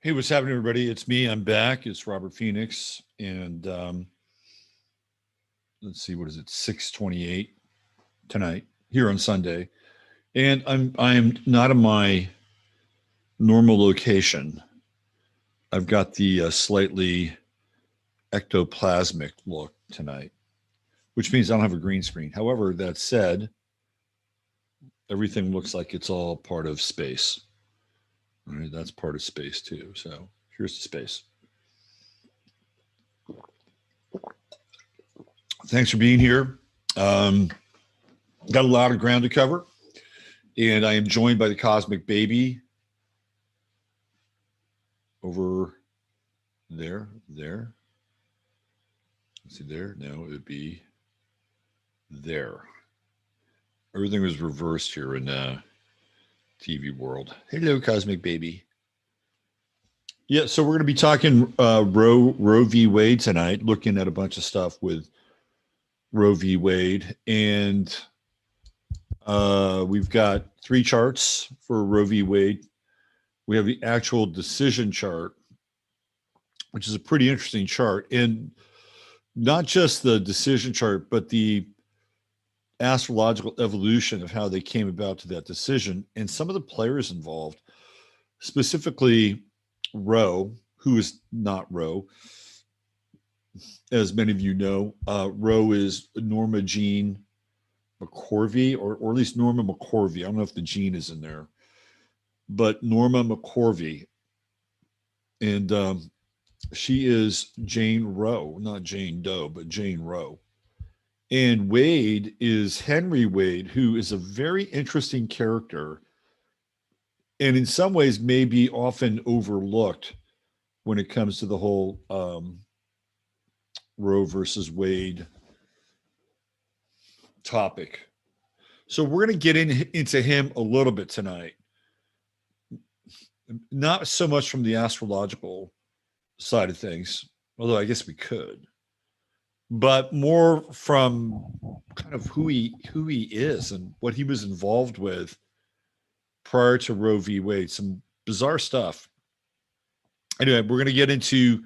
Hey, what's happening, everybody? It's me. I'm back. It's Robert Phoenix, and let's see, what is it? 6:28 tonight here on Sunday, and I'm not in my normal location. I've got the slightly ectoplasmic look tonight, which means I don't have a green screen. However, that said, everything looks like it's all part of space. All right, that's part of space too. So here's the space. Thanks for being here. Um, got a lot of ground to cover, and I am joined by the Cosmic Baby over there. There. Let's see there. No, it would be there. Everything was reversed here in TV world. Hello, Cosmic Baby. Yeah, so we're going to be talking Roe v. Wade tonight, looking at a bunch of stuff with Roe v. Wade, and we've got 3 charts for Roe v. Wade. We have the actual decision chart, which is a pretty interesting chart, and not just the decision chart, but the astrological evolution of how they came about to that decision, and some of the players involved, specifically Roe, who is not Roe. As many of you know, Roe is Norma Jean McCorvey, or at least Norma McCorvey. I don't know if the Jean is in there, but Norma McCorvey. And she is Jane Roe, not Jane Doe, but Jane Roe. And Wade is Henry Wade, who is a very interesting character and in some ways may be often overlooked when it comes to the whole Roe versus Wade topic. So we're going to get into him a little bit tonight. Not so much from the astrological side of things, although I guess we could, but more from kind of who he is and what he was involved with prior to Roe v. Wade. Some bizarre stuff. Anyway, we're going to get into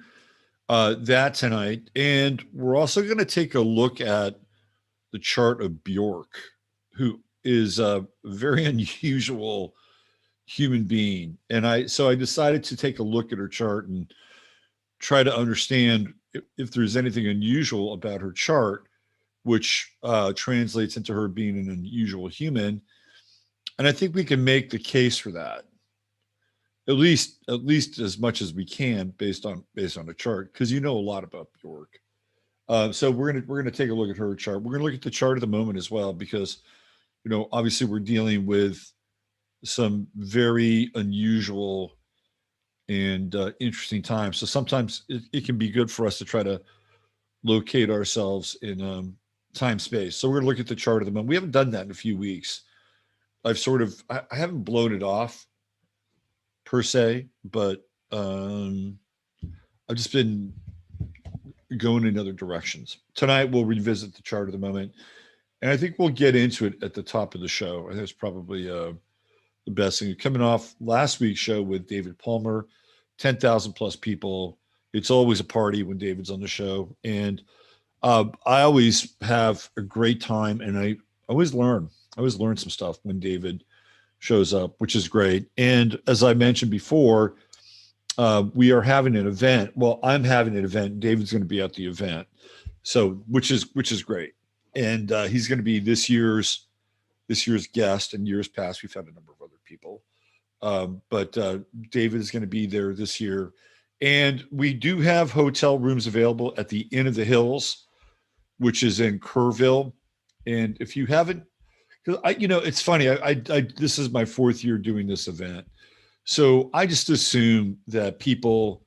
that tonight, and we're also going to take a look at the chart of Bjork, who is a very unusual human being. And I decided to take a look at her chart and try to understand if there's anything unusual about her chart, which translates into her being an unusual human. And I think we can make the case for that, at least as much as we can based on the chart, because you know a lot about Bjork. So we're gonna take a look at her chart. We're gonna look at the chart at the moment as well, because obviously we're dealing with some very unusual and interesting times. So sometimes it can be good for us to try to locate ourselves in time space. So we're gonna look at the chart at the moment. We haven't done that in a few weeks. I haven't blown it off per se, but I've just been going in other directions. Tonight we'll revisit the chart of the moment, and I think we'll get into it at the top of the show. I think it's probably the best thing. Coming off last week's show with David Palmer, 10,000 plus people. It's always a party when David's on the show, and I always have a great time, and I always learn some stuff when David shows up, which is great. And as I mentioned before, we are having an event. Well, I'm having an event. David's going to be at the event, so which is great. And he's going to be this year's guest. In years past, we've had a number of other people, but David is going to be there this year. And we do have hotel rooms available at the Inn of the Hills, which is in Kerrville. And if you haven't, because it's funny. I this is my 4th year doing this event, so I just assume that people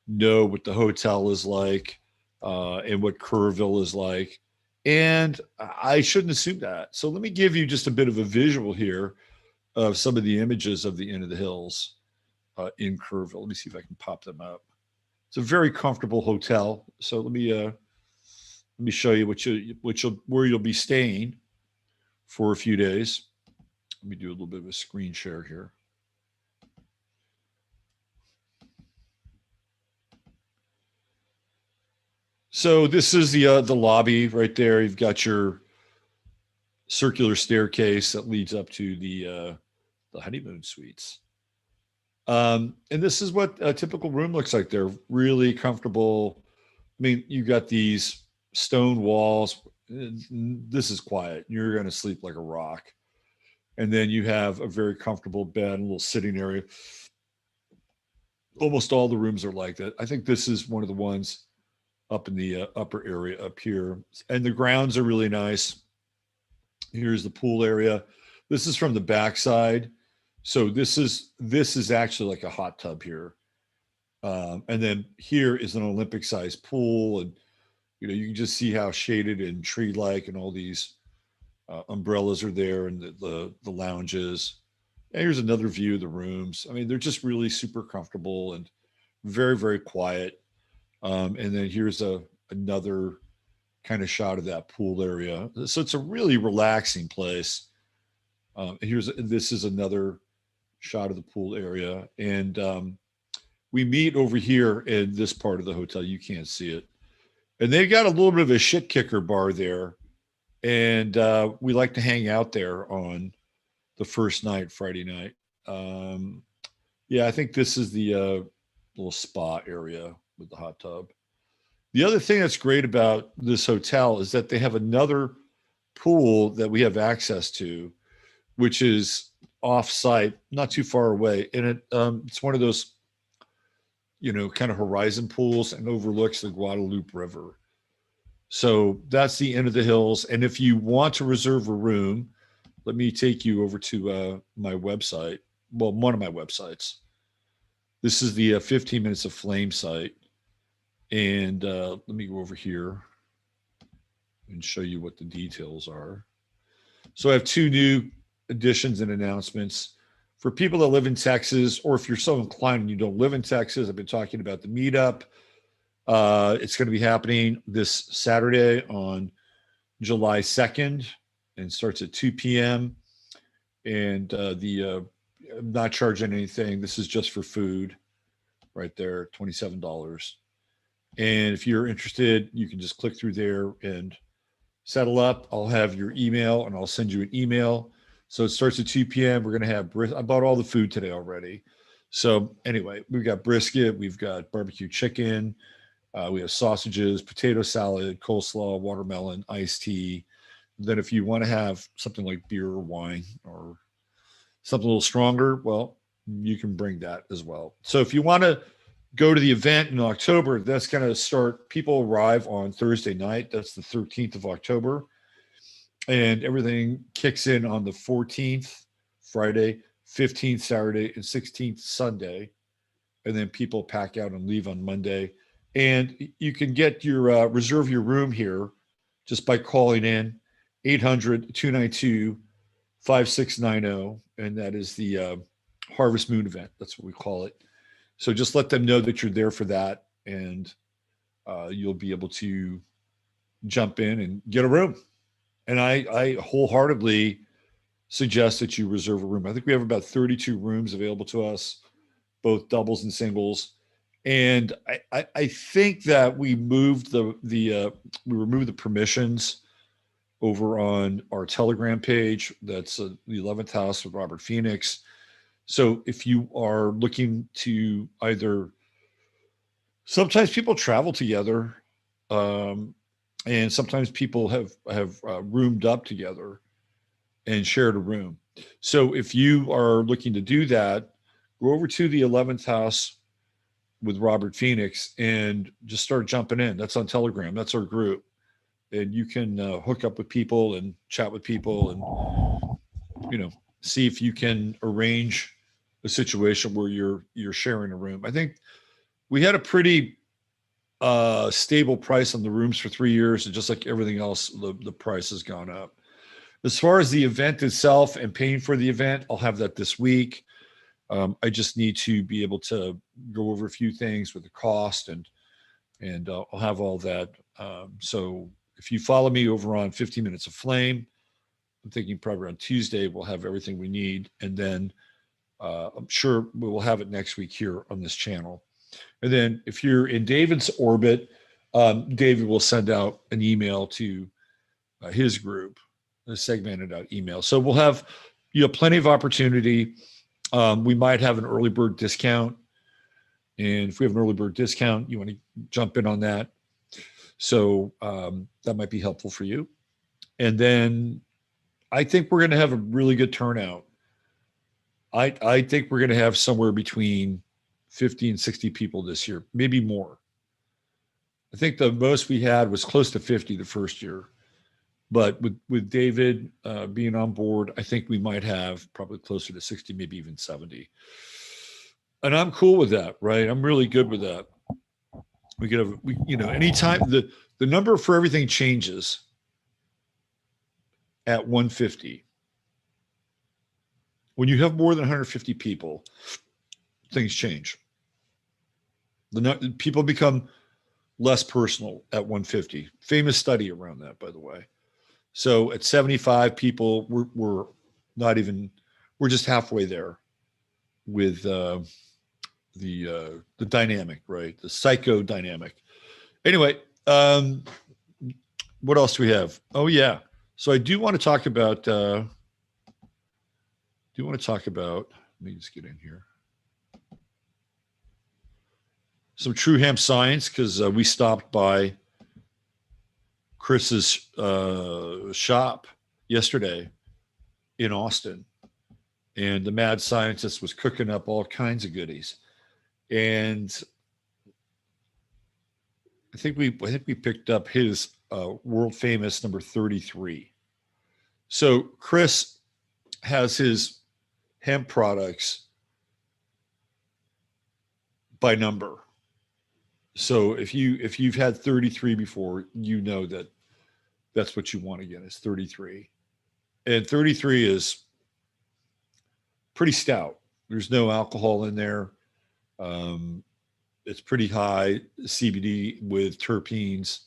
know what the hotel is like and what Kerrville is like, and I shouldn't assume that. So let me give you just a bit of a visual here of some of the images of the Inn of the Hills in Kerrville. Let me see if I can pop them up. It's a very comfortable hotel. So let me show you where you'll be staying for a few days. Let me do a little bit of a screen share here. So this is the lobby right there. You've got your circular staircase that leads up to the honeymoon suites. And this is what a typical room looks like. They're really comfortable. I mean, you got these stone walls. This is quiet. You're going to sleep like a rock. And then you have a very comfortable bed, a little sitting area. Almost all the rooms are like that. I think this is one of the ones up in the upper area up here. And the grounds are really nice. Here's the pool area. This is from the backside. So this is actually like a hot tub here. And then here is an Olympic sized pool. And, you can just see how shaded and tree like and all these umbrellas are there and the lounges. And here's another view of the rooms. I mean, they're just really super comfortable and very, very quiet. And then here's another kind of shot of that pool area. So it's a really relaxing place. This is another shot of the pool area. And we meet over here in this part of the hotel. You can't see it. And they've got a little bit of a shit kicker bar there. And we like to hang out there on the first night, Friday night. Yeah, I think this is the little spa area with the hot tub. The other thing that's great about this hotel is that they have another pool that we have access to, which is off-site, not too far away. And it's one of those, kind of horizon pools and overlooks the Guadalupe River. So that's the end of the hills. And if you want to reserve a room, let me take you over to my website. Well, one of my websites. This is the 15 Minutes of Flame site. And let me go over here and show you what the details are. So I have two new additions and announcements. For people that live in Texas, or if you're so inclined and you don't live in Texas, I've been talking about the Meetup. It's going to be happening this Saturday on July 2nd and starts at 2 p.m. And I'm not charging anything. This is just for food right there, $27. And if you're interested, you can just click through there and settle up. I'll have your email and I'll send you an email. So it starts at 2 p.m. We're going to have I bought all the food today already. So anyway, we've got brisket, we've got barbecue chicken, we have sausages, potato salad, coleslaw, watermelon, iced tea. Then if you want to have something like beer or wine or something a little stronger, well, you can bring that as well. So if you want to go to the event in October, that's going to start. People arrive on Thursday night. That's the 13th of October. And everything kicks in on the 14th, Friday, 15th, Saturday, and 16th, Sunday. And then people pack out and leave on Monday. And you can get your reserve your room here just by calling in 800-292-5690. And that is the Harvest Moon event. That's what we call it. So just let them know that you're there for that, and you'll be able to jump in and get a room. And I wholeheartedly suggest that you reserve a room. I think we have about 32 rooms available to us, both doubles and singles. And I think that we moved we removed the permissions over on our Telegram page. That's the 11th house with Robert Phoenix. So if you are looking to sometimes people travel together, and sometimes people have roomed up together and shared a room. So if you are looking to do that, go over to the 11th house with Robert Phoenix and just start jumping in. That's on Telegram. That's our group. And you can hook up with people and chat with people and, see if you can arrange a situation where you're sharing a room. I think we had a pretty stable price on the rooms for 3 years, and just like everything else, the price has gone up. As far as the event itself and paying for the event, I'll have that this week. I just need to be able to go over a few things with the cost, and I'll have all that. So if you follow me over on 15 Minutes of Flame, I'm thinking probably on Tuesday we'll have everything we need, and then I'm sure we will have it next week here on this channel. And then if you're in David's orbit, David will send out an email to his group, a segmented out email. So we'll have plenty of opportunity. We might have an early bird discount. And if we have an early bird discount, you want to jump in on that. So that might be helpful for you. And then I think we're going to have a really good turnout. I think we're going to have somewhere between 50 and 60 people this year, maybe more. I think the most we had was close to 50 the first year. But with David being on board, I think we might have probably closer to 60, maybe even 70. And I'm cool with that, right? I'm really good with that. We could have, anytime the number for everything changes at 150. When you have more than 150 people, things change. People become less personal at 150. Famous study around that, by the way. So at 75 people, we're not even, we're just halfway there with the dynamic, right? The psychodynamic. Anyway, what else do we have? Oh yeah. So I do want to talk about, let me just get in here. Some true hemp science, because we stopped by Chris's shop yesterday in Austin, and the mad scientist was cooking up all kinds of goodies. And I think we picked up his world famous number 33. So Chris has his hemp products by number. So if you've had 33 before, you know that's what you want again, is 33. And 33 is pretty stout. There's no alcohol in there. It's pretty high CBD with terpenes,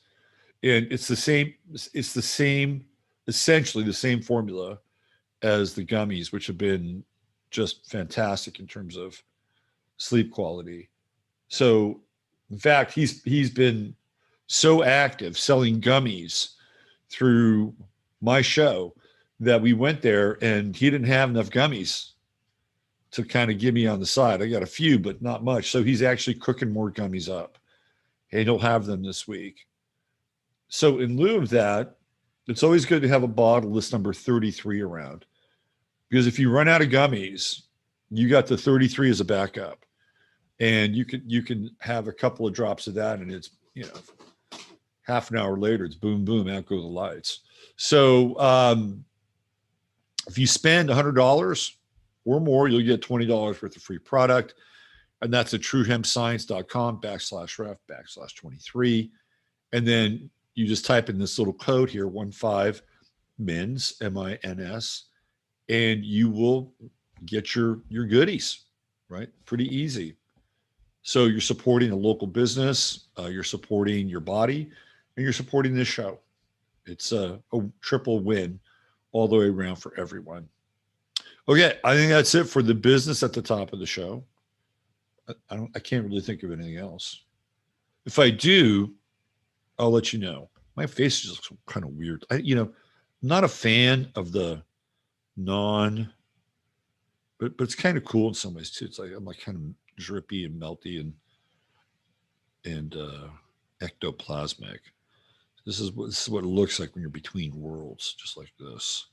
and it's essentially the same formula as the gummies, which have been just fantastic in terms of sleep quality. So in fact, he's been so active selling gummies through my show that we went there and he didn't have enough gummies to kind of give me on the side. I got a few, but not much. So he's actually cooking more gummies up, and he'll have them this week. So in lieu of that, it's always good to have a bottle list number 33 around, because if you run out of gummies, you got the 33 as a backup, and you can have a couple of drops of that, and it's, half an hour later, it's boom, boom, out go the lights. So if you spend $100 or more, you'll get $20 worth of free product. And that's at truehempscience.com/ref/23. And then you just type in this little code here, 15MINS, MINS, and you will get your goodies, right? Pretty easy. So you're supporting a local business, you're supporting your body, and you're supporting this show. It's a triple win all the way around for everyone. Okay, I think that's it for the business at the top of the show. I can't really think of anything else. If I do, I'll let you know. My face just looks kind of weird. I'm not a fan of the but it's kind of cool in some ways too. It's like I'm like kind of drippy and melty and ectoplasmic. This is what it looks like when you're between worlds, just like this.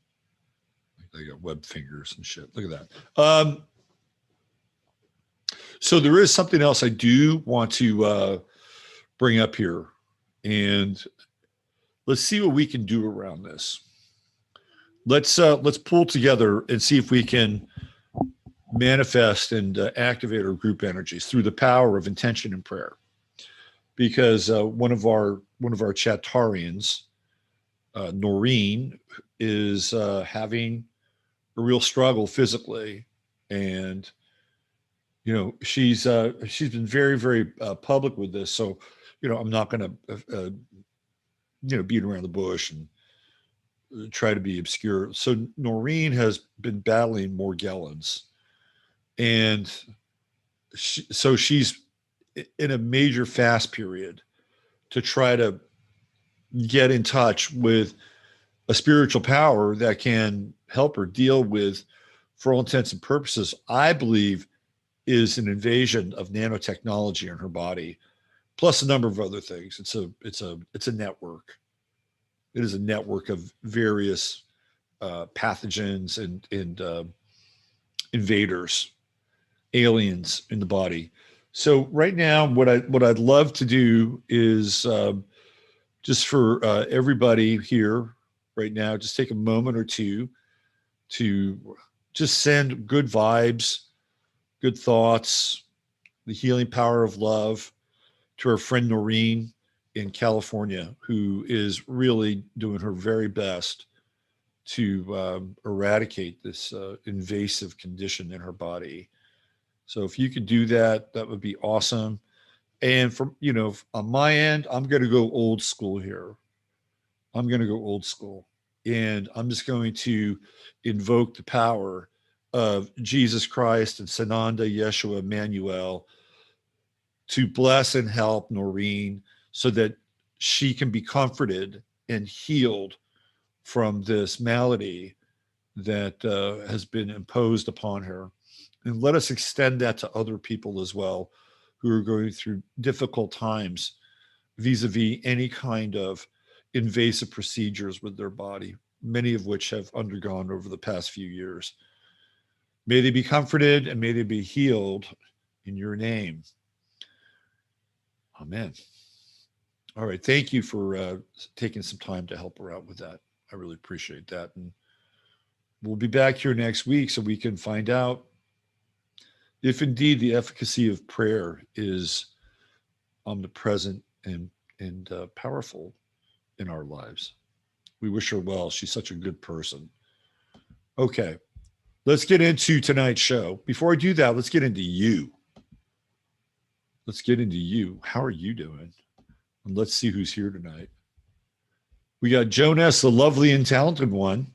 They got web fingers and shit. Look at that. So there is something else I do want to bring up here, and let's see what we can do around this. Let's pull together and see if we can manifest and activate our group energies through the power of intention and prayer. Because one of our Chatarians, Noreen, is having a real struggle physically, and she's been very, very public with this. So I'm not going to beat around the bush and try to be obscure. So Noreen has been battling Morgellons, and so she's in a major fast period to try to get in touch with a spiritual power that can help her deal with, for all intents and purposes, I believe is an invasion of nanotechnology in her body, plus a number of other things. It's a network. It is a network of various pathogens and invaders, aliens in the body. So right now, what I'd love to do is just for everybody here right now, just take a moment or two to just send good vibes, good thoughts, the healing power of love to our friend Noreen in California, who is really doing her very best to eradicate this invasive condition in her body. So if you could do that, that would be awesome. And from, on my end, I'm going to go old school here. I'm going to go old school. And I'm just going to invoke the power of Jesus Christ and Sananda Yeshua Emmanuel to bless and help Noreen so that she can be comforted and healed from this malady that has been imposed upon her. And let us extend that to other people as well who are going through difficult times vis-a-vis any kind of invasive procedures with their body, many of which have undergone over the past few years. May they be comforted and may they be healed in your name. Amen. All right. Thank you for taking some time to help her out with that. I really appreciate that. And we'll be back here next week so we can find out if indeed the efficacy of prayer is omnipresent and powerful in our lives. We wish her well. She's such a good person. Okay, let's get into tonight's show. Before I do that, let's get into you. Let's get into you. How are you doing? And let's see who's here tonight. We got Jonas, the lovely and talented one.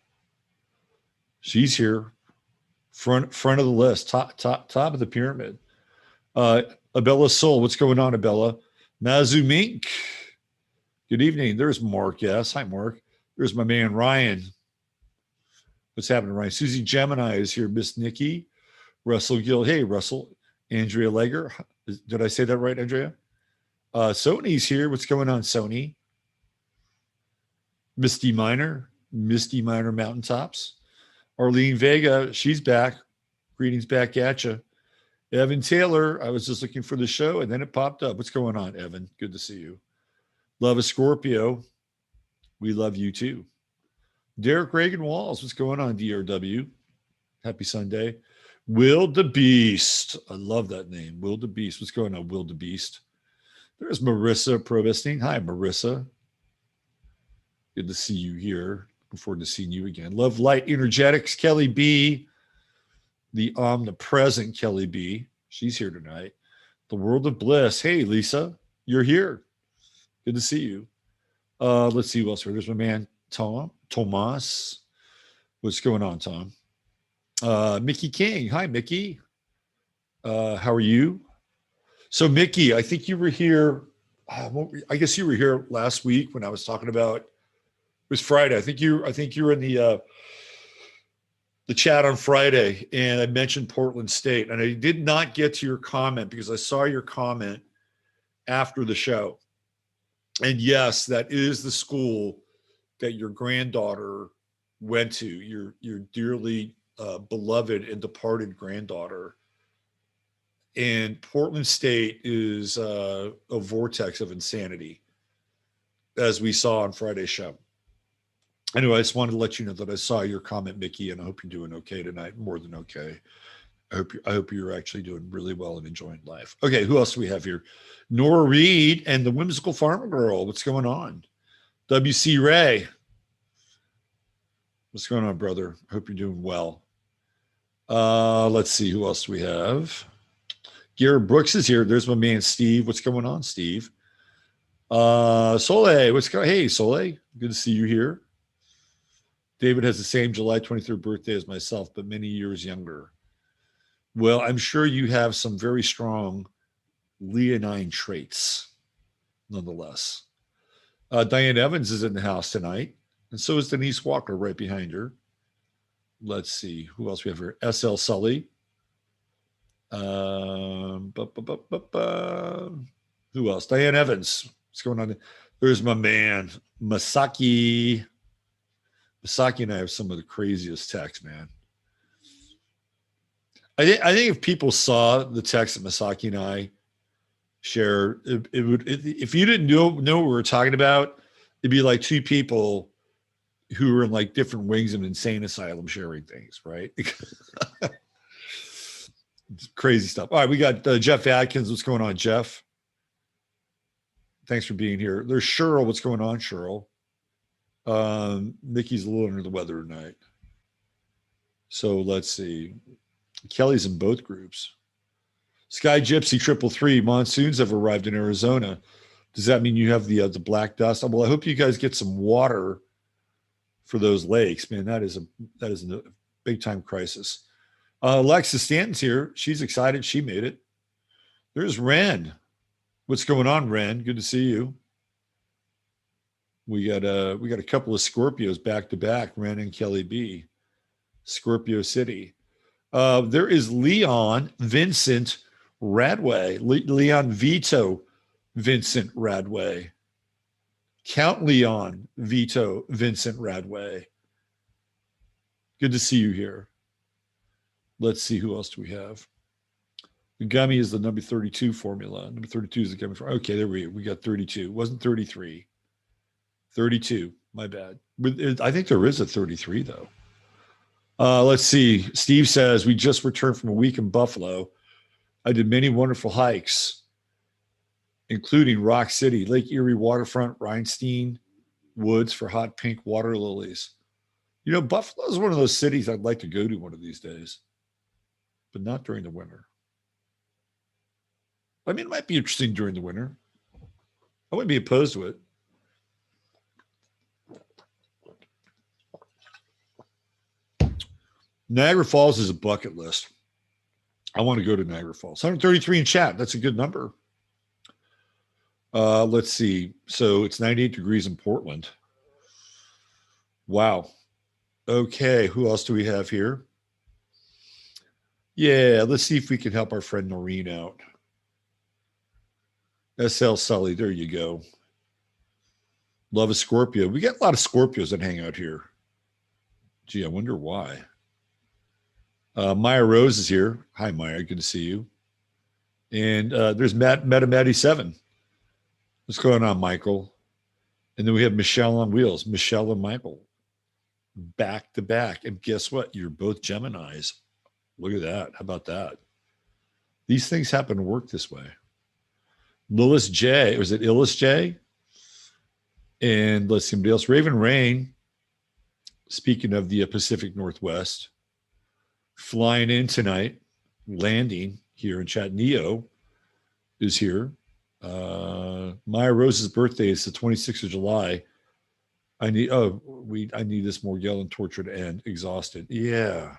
She's here. Front of the list, top of the pyramid. Abella Soul, what's going on, Abella? Mazu Mink, good evening. There's Mark, yes. Hi, Mark. There's my man, Ryan. What's happening, Ryan? Susie Gemini is here. Miss Nikki. Russell Gill. Hey, Russell. Andrea Legger. Did I say that right, Andrea? Sony's here. What's going on, Sony? Misty Minor Mountaintops. Arlene Vega, she's back. Greetings back at you. Evan Taylor, I was just looking for the show and then it popped up. What's going on, Evan? Good to see you. Love a Scorpio. We love you too. Derek Reagan Walls, what's going on, DRW? Happy Sunday. Will the Beast. I love that name. Will the Beast. What's going on, Will the Beast? There's Marissa Probesting. Hi, Marissa. Good to see you here. Looking forward to seeing you again. Love Light Energetics, Kelly B. The omnipresent Kelly B. She's here tonight. The World of Bliss. Hey, Lisa, you're here. Good to see you. Let's see who else here. There's my man, Tomas. What's going on, Tom? Mickey King. Hi, Mickey. How are you? So, Mickey, I think you were here. I guess you were here last week when I was talking about. It was Friday. I think you were in the chat on Friday, and I mentioned Portland State, and I did not get to your comment because I saw your comment after the show. And yes, that is the school that your granddaughter went to. Your dearly beloved and departed granddaughter. And Portland State is a vortex of insanity, as we saw on Friday's show. Anyway, I just wanted to let you know that I saw your comment, Mickey, and I hope you're doing okay tonight. More than okay. I hope you're actually doing really well and enjoying life. Okay, who else do we have here? Nora Reed and the Whimsical Farmer Girl. What's going on? W.C. Ray. What's going on, brother? Hope you're doing well. Let's see who else we have. Garrett Brooks is here. There's my man, Steve. What's going on, Steve? Soleil. Hey, Soleil. Good to see you here. David has the same July 23rd birthday as myself, but many years younger. Well, I'm sure you have some very strong leonine traits. nonetheless. Diane Evans is in the house tonight, and so is Denise Walker right behind her. Let's see who else we have here. S.L. Sully. Who else? Diane Evans. What's going on? There's my man, Masaki. Masaki and I have some of the craziest texts, man. I think if people saw the text that Masaki and I share, it would. If you didn't know what we were talking about, it'd be like two people who were in like different wings of an insane asylum sharing things, right? Crazy stuff. All right, we got Jeff Adkins. What's going on, Jeff? Thanks for being here. There's Cheryl. What's going on, Cheryl? Nikki's a little under the weather tonight. So let's see. Kelly's in both groups. Sky Gypsy 333. Monsoons have arrived in Arizona. Does that mean you have the black dust? Well, I hope you guys get some water for those lakes, man. That is a big time crisis. Alexis Stanton's here. She's excited. She made it. There's Ren. What's going on, Ren? Good to see you. We got a couple of Scorpios back to back, Ren and Kelly B. Scorpio City. There is Leon Vincent Radway. Leon Vito Vincent Radway. Count Leon Vito Vincent Radway. Good to see you here. Let's see, who else do we have? The gummy is the number 32 formula. Number 32 is the gummy formula. Okay, there we got 32. It wasn't 33. 32. My bad. I think there is a 33 though. Let's see. Steve says, we just returned from a week in Buffalo. I did many wonderful hikes, including Rock City, Lake Erie waterfront, Rhinestein Woods for hot pink water lilies. You know, Buffalo is one of those cities I'd like to go to one of these days, but not during the winter. I mean, it might be interesting during the winter. I wouldn't be opposed to it. Niagara Falls is a bucket list. I want to go to Niagara Falls. 133 in chat. That's a good number. Let's see. So it's 98 degrees in Portland. Wow. Okay. Who else do we have here? Yeah. Let's see if we can help our friend Noreen out. SL Sully. There you go. Love a Scorpio. We got a lot of Scorpios that hang out here. Gee, I wonder why. Maya Rose is here. Hi, Maya. Good to see you. And there's Maddie 7. What's going on, Michael? And then we have Michelle on wheels. Michelle and Michael back to back. And guess what? You're both Geminis. Look at that. How about that? These things happen to work this way. Lilith J. Was it Illis J? And let's see somebody else. Raven Rain. Speaking of the Pacific Northwest, flying in tonight, landing here in chat. Neo is here. Maya Rose's birthday is the 26th of July. I need this Morgellon torture to end. Exhausted. Yeah.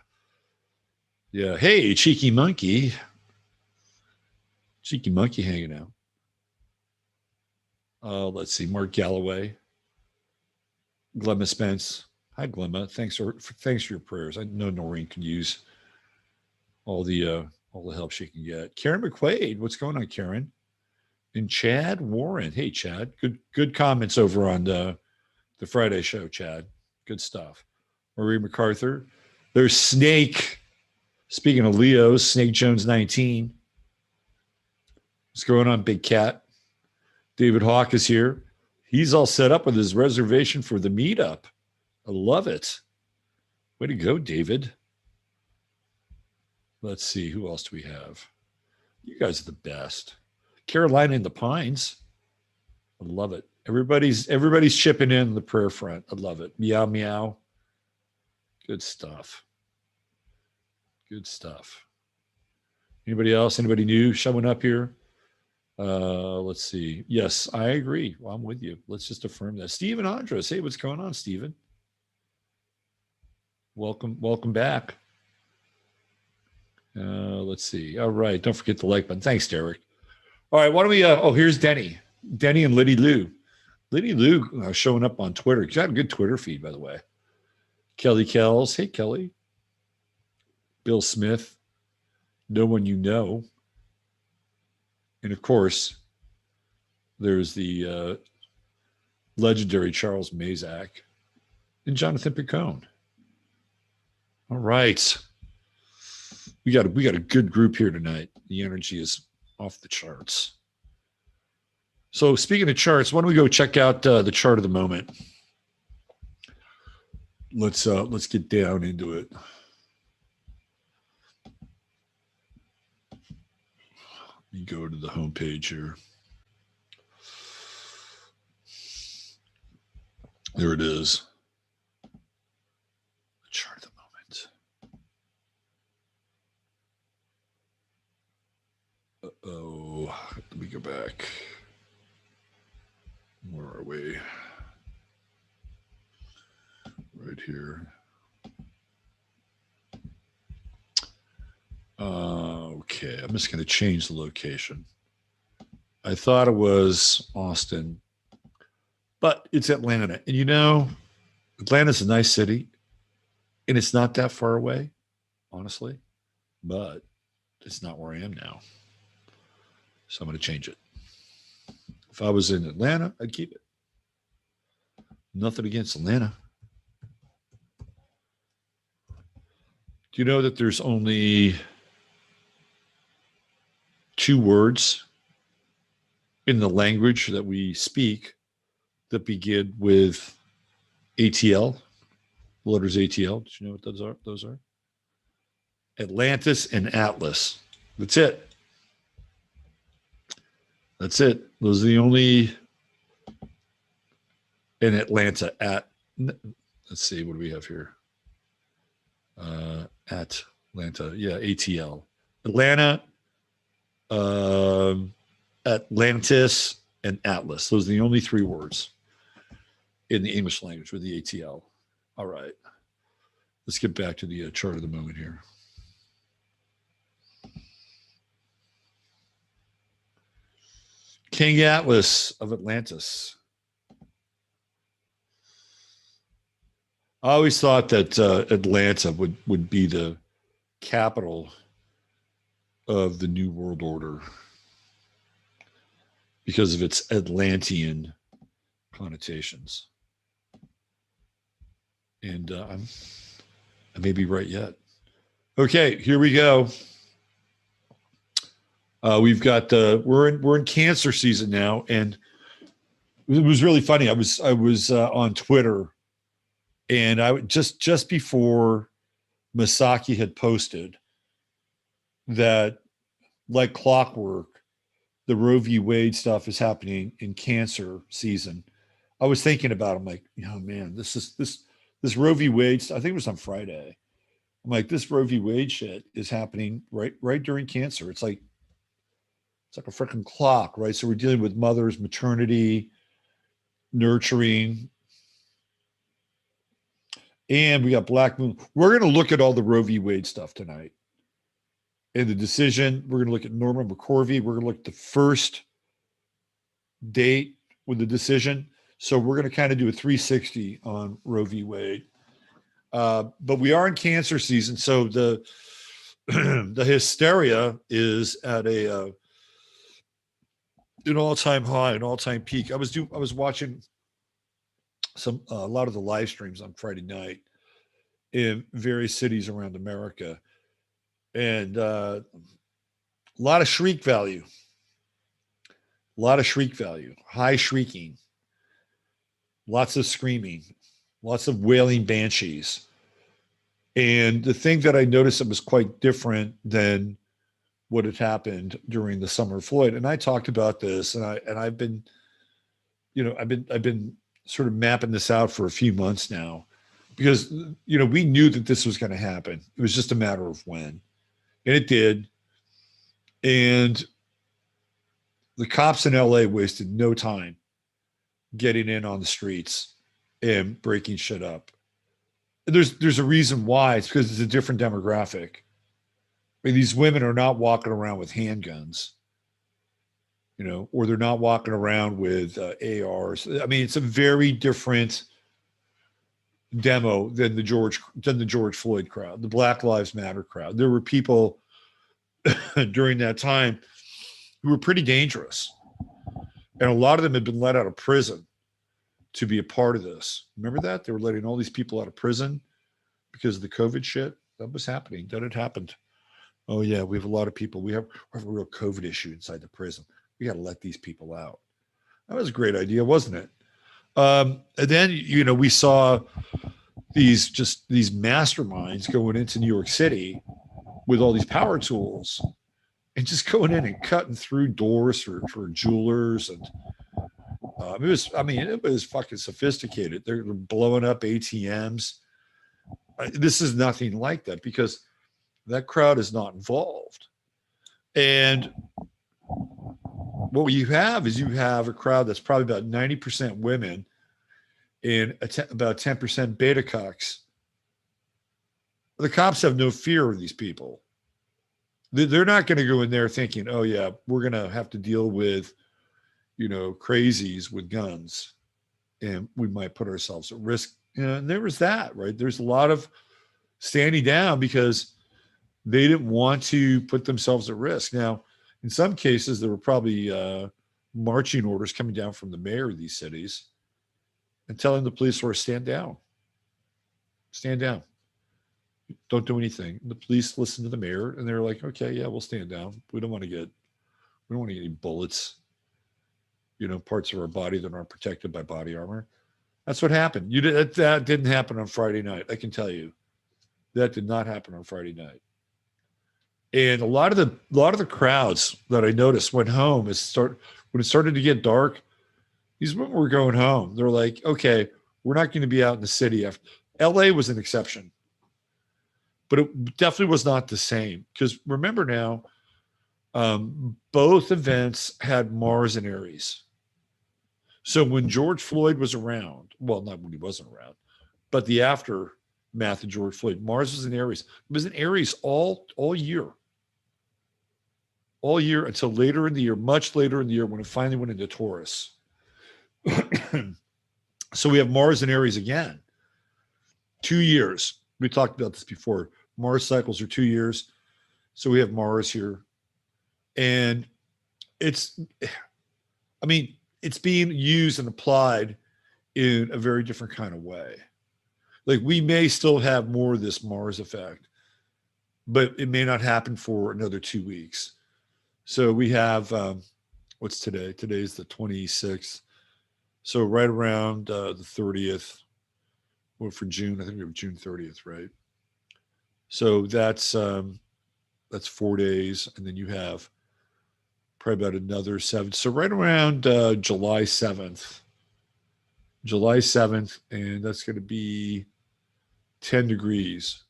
Hey, cheeky monkey. Cheeky monkey hanging out. Let's see. Mark Galloway. Glemma Spence. Hi, Glemma. Thanks for your prayers. I know Noreen can use all the help she can get. Karen McQuaid. What's going on, Karen? And Chad Warren. Hey, Chad. Good comments over on the Friday show, Chad. Good stuff. Marie MacArthur. There's Snake. Speaking of Leos, Snake Jones 19. What's going on, Big Cat? David Hawk is here. He's all set up with his reservation for the meetup. I love it. Way to go, David. Let's see. Who else do we have? You guys are the best. Carolina in the Pines. I love it. Everybody's chipping in the prayer front. I love it. Meow, meow. Good stuff. Good stuff. Anybody else? Anybody new showing up here? Let's see. Yes, I agree. Well, I'm with you. Let's just affirm that. Stephen Andres. Hey, what's going on, Stephen? Welcome back. Let's see. All right. Don't forget the like button. Thanks, Derek. All right. Why don't we, here's Denny. Denny and Liddy Lou. Liddy Lou showing up on Twitter. She's got a good Twitter feed, by the way. Kelly Kells. Hey, Kelly. Bill Smith. No one you know. And of course, there's the legendary Charles Mazak and Jonathan Picone. All right. We got a good group here tonight. The energy is off the charts. So speaking of charts, why don't we go check out the chart of the moment? Let's get down into it. Let me go to the homepage here. There it is. The chart of the moment. Uh-oh. Let me go back. Where are we? Right here. Okay, I'm just going to change the location. I thought it was Austin, but it's Atlanta. And you know, Atlanta's a nice city, and it's not that far away, honestly, but it's not where I am now. So I'm going to change it. If I was in Atlanta, I'd keep it. Nothing against Atlanta. Do you know that there's only 2 words in the language that we speak that begin with ATL, the letters ATL? Do you know what those are? Atlantis and Atlas. That's it. That's it. Those are the only in Atlanta at, let's see, what do we have here? Atlanta. Yeah, ATL. Atlanta, Atlantis, and Atlas. Those are the only 3 words in the English language with the ATL. All right. Let's get back to the chart of the moment here. King Atlas of Atlantis. I always thought that Atlanta would be the capital of the New World Order because of its Atlantean connotations. And I may be right yet. Okay, here we go. We've got we're in Cancer season now, and it was really funny. I was on Twitter, and I just before Masaki had posted that, like clockwork, the Roe v. Wade stuff is happening in Cancer season. I was thinking about it. I'm like, oh man, this Roe v. Wade. I think it was on Friday. I'm like, this Roe v. Wade shit is happening right during Cancer. It's like a freaking clock, right? So we're dealing with mothers, maternity, nurturing, and we got Black Moon. We're going to look at all the Roe v. Wade stuff tonight. And the decision, we're going to look at Norma McCorvey. We're going to look at the first date with the decision. So we're going to kind of do a 360 on Roe v. Wade. But we are in Cancer season. So the the hysteria is at an all-time high, an all-time peak. I was watching a lot of the live streams on Friday night in various cities around America, and a lot of shriek value, high shrieking, lots of screaming, lots of wailing banshees. And the thing that I noticed that was quite different than what had happened during the summer of Floyd, and I talked about this, and I've been sort of mapping this out for a few months now, because we knew that this was going to happen. It was just a matter of when, and it did. And the cops in LA wasted no time getting in on the streets and breaking shit up. And there's a reason why. It's because it's a different demographic. I mean, these women are not walking around with handguns. or they're not walking around with ARs. I mean, it's a very different demo than the George Floyd crowd, the Black Lives Matter crowd. There were people during that time who were pretty dangerous, and a lot of them had been let out of prison to be a part of this. Remember that? They were letting all these people out of prison because of the COVID shit. That was happening. That had happened. Oh yeah, we have a lot of people. We have a real COVID issue inside the prison. We got to let these people out. That was a great idea, wasn't it? And then, we saw these masterminds going into New York City with all these power tools and just going in and cutting through doors for jewelers. And it was fucking sophisticated. They're blowing up ATMs. This is nothing like that because that crowd is not involved. And what you have a crowd that's probably about 90% women and about 10% beta cocks. The cops have no fear of these people. They're not going to go in there thinking, oh yeah, we're going to have to deal with, crazies with guns and we might put ourselves at risk. And there was that, right? There's a lot of standing down because they didn't want to put themselves at risk. Now, in some cases, there were probably marching orders coming down from the mayor of these cities and telling the police force, stand down. Stand down. Don't do anything. The police listened to the mayor and they're like, okay, yeah, we'll stand down. We don't want to get any bullets, parts of our body that aren't protected by body armor. That's what happened. That didn't happen on Friday night. I can tell you that did not happen on Friday night. And a lot of the crowds that I noticed went home when it started to get dark. These women were going home. They're like, okay, we're not going to be out in the city. LA was an exception, but it definitely was not the same. Because remember now, both events had Mars and Aries. So when George Floyd was around, well, not when he wasn't around, but the aftermath of George Floyd, Mars was in Aries. It was in Aries all year. All year until later in the year, much later in the year when it finally went into Taurus. So we have Mars and Aries again. 2 years. We talked about this before. Mars cycles are 2 years. So we have Mars here. And it's being used and applied in a very different kind of way. Like we may still have more of this Mars effect, but it may not happen for another 2 weeks. So we have, what's today? Today's the 26th. So right around the 30th, or for June, I think we have June 30th, right? So that's 4 days. And then you have probably about another 7. So right around July 7th, and that's going to be 10 degrees.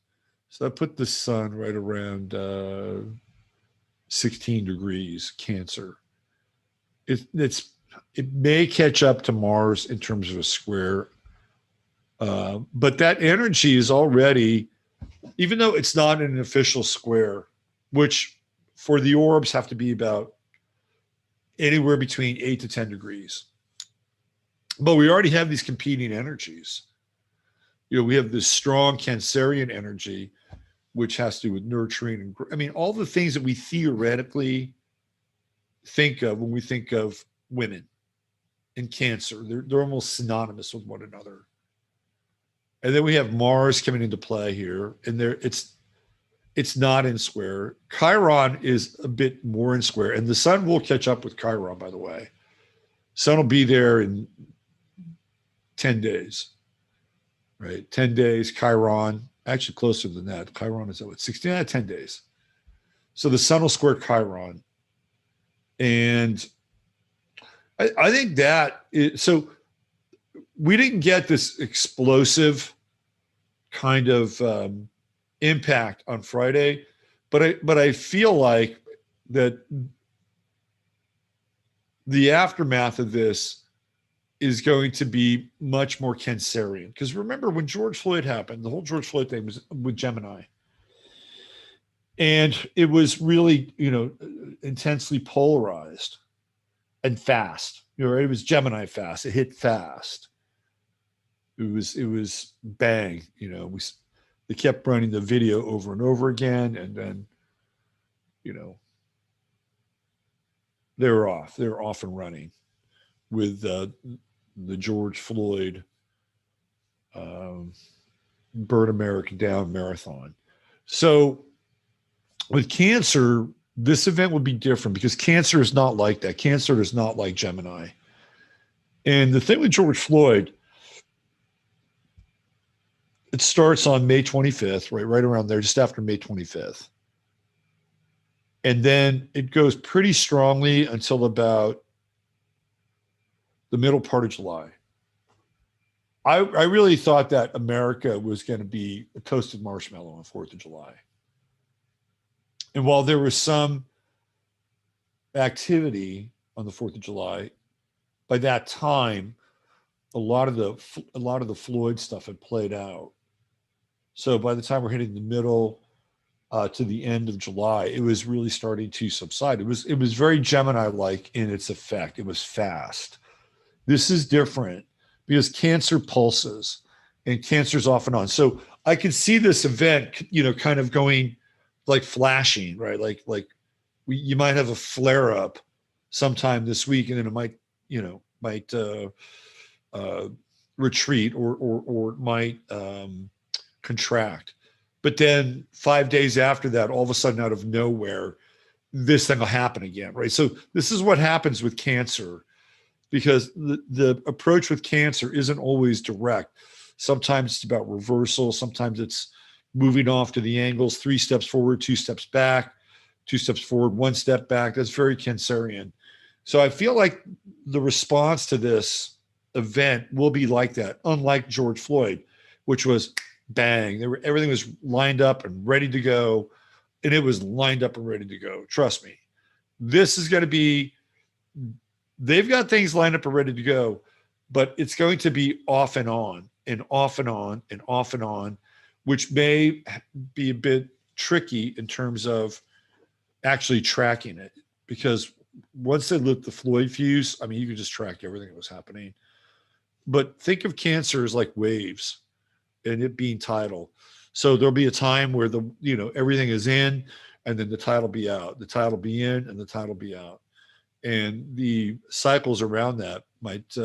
So that put the sun right around 16 degrees Cancer. It may catch up to Mars in terms of a square, but that energy is already, even though it's not an official square, which for the orbs have to be about anywhere between 8 to 10 degrees. But we already have these competing energies. We have this strong Cancerian energy, which has to do with nurturing. And all the things that we theoretically think of when we think of women in Cancer, they're almost synonymous with one another. And then we have Mars coming into play here, and it's not in square. Chiron is a bit more in square, and the sun will catch up with Chiron, by the way. Sun will be there in 10 days, right? 10 days, Chiron, actually closer than that. Chiron is at 16, 10 days. So the sun will square Chiron. And I think so we didn't get this explosive kind of impact on Friday, but I feel like that the aftermath of this is going to be much more Cancerian. Because remember when George Floyd happened, the whole George Floyd thing was with Gemini. And it was really, intensely polarized. and fast. It was Gemini fast. It hit fast. It was bang. They kept running the video over and over again, and then you know they were off. They were off and running with the George Floyd um, Burn America Down marathon. So with Cancer, this event would be different because Cancer is not like that. Cancer is not like Gemini. And the thing with George Floyd, it starts on May 25th, right around there, just after May 25th. And then it goes pretty strongly until about the middle part of July. I really thought that America was going to be a toasted marshmallow on 4th of July. And while there was some activity on the 4th of July, by that time, a lot of the Floyd stuff had played out. So by the time we're hitting the middle to the end of July, it was really starting to subside. It was very Gemini-like in its effect. It was fast. This is different because Cancer pulses, and Cancer's off and on. So I can see this event, kind of going like flashing, right? Like you might have a flare up sometime this week, and then it might retreat or it might contract. But then 5 days after that, all of a sudden, out of nowhere, this thing will happen again, right? So this is what happens with Cancer, because the approach with Cancer isn't always direct. Sometimes it's about reversal. Sometimes it's moving off to the angles, 3 steps forward, 2 steps back, 2 steps forward, 1 step back. That's very Cancerian. So I feel like the response to this event will be like that, unlike George Floyd, which was bang. Everything was lined up and ready to go, and it was lined up and ready to go. Trust me. This is going to be, they've got things lined up and ready to go, but it's going to be off and on and off and on and off and on, which may be a bit tricky in terms of actually tracking it, because once they lit the Floyd fuse, I mean, you could just track everything that was happening. But think of Cancer as like waves and it being tidal. So there'll be a time where everything is in, and then the tide will be out, the tide will be in, and the tide will be out. And the cycles around that might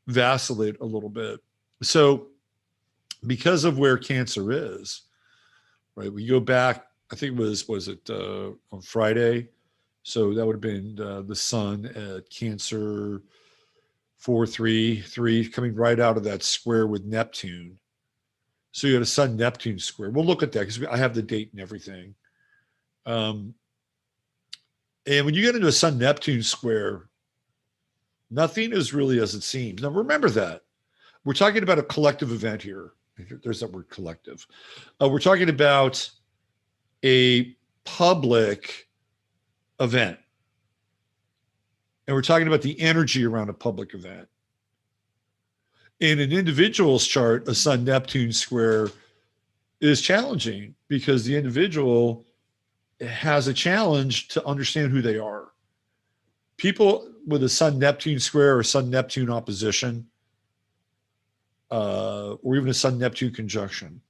vacillate a little bit. So because of where Cancer is, right, we go back, I think was it on Friday? So that would have been the sun at Cancer 433 coming right out of that square with Neptune. So you had a Sun Neptune square. We'll look at that because I have the date and everything. And when you get into a Sun Neptune square, nothing is really as it seems. Now remember that we're talking about a collective event here. There's that word, collective. We're talking about a public event. And we're talking about the energy around a public event. In an individual's chart, a Sun Neptune square is challenging because the individual has a challenge to understand who they are. People with a Sun Neptune square or Sun Neptune opposition, or even a Sun Neptune conjunction,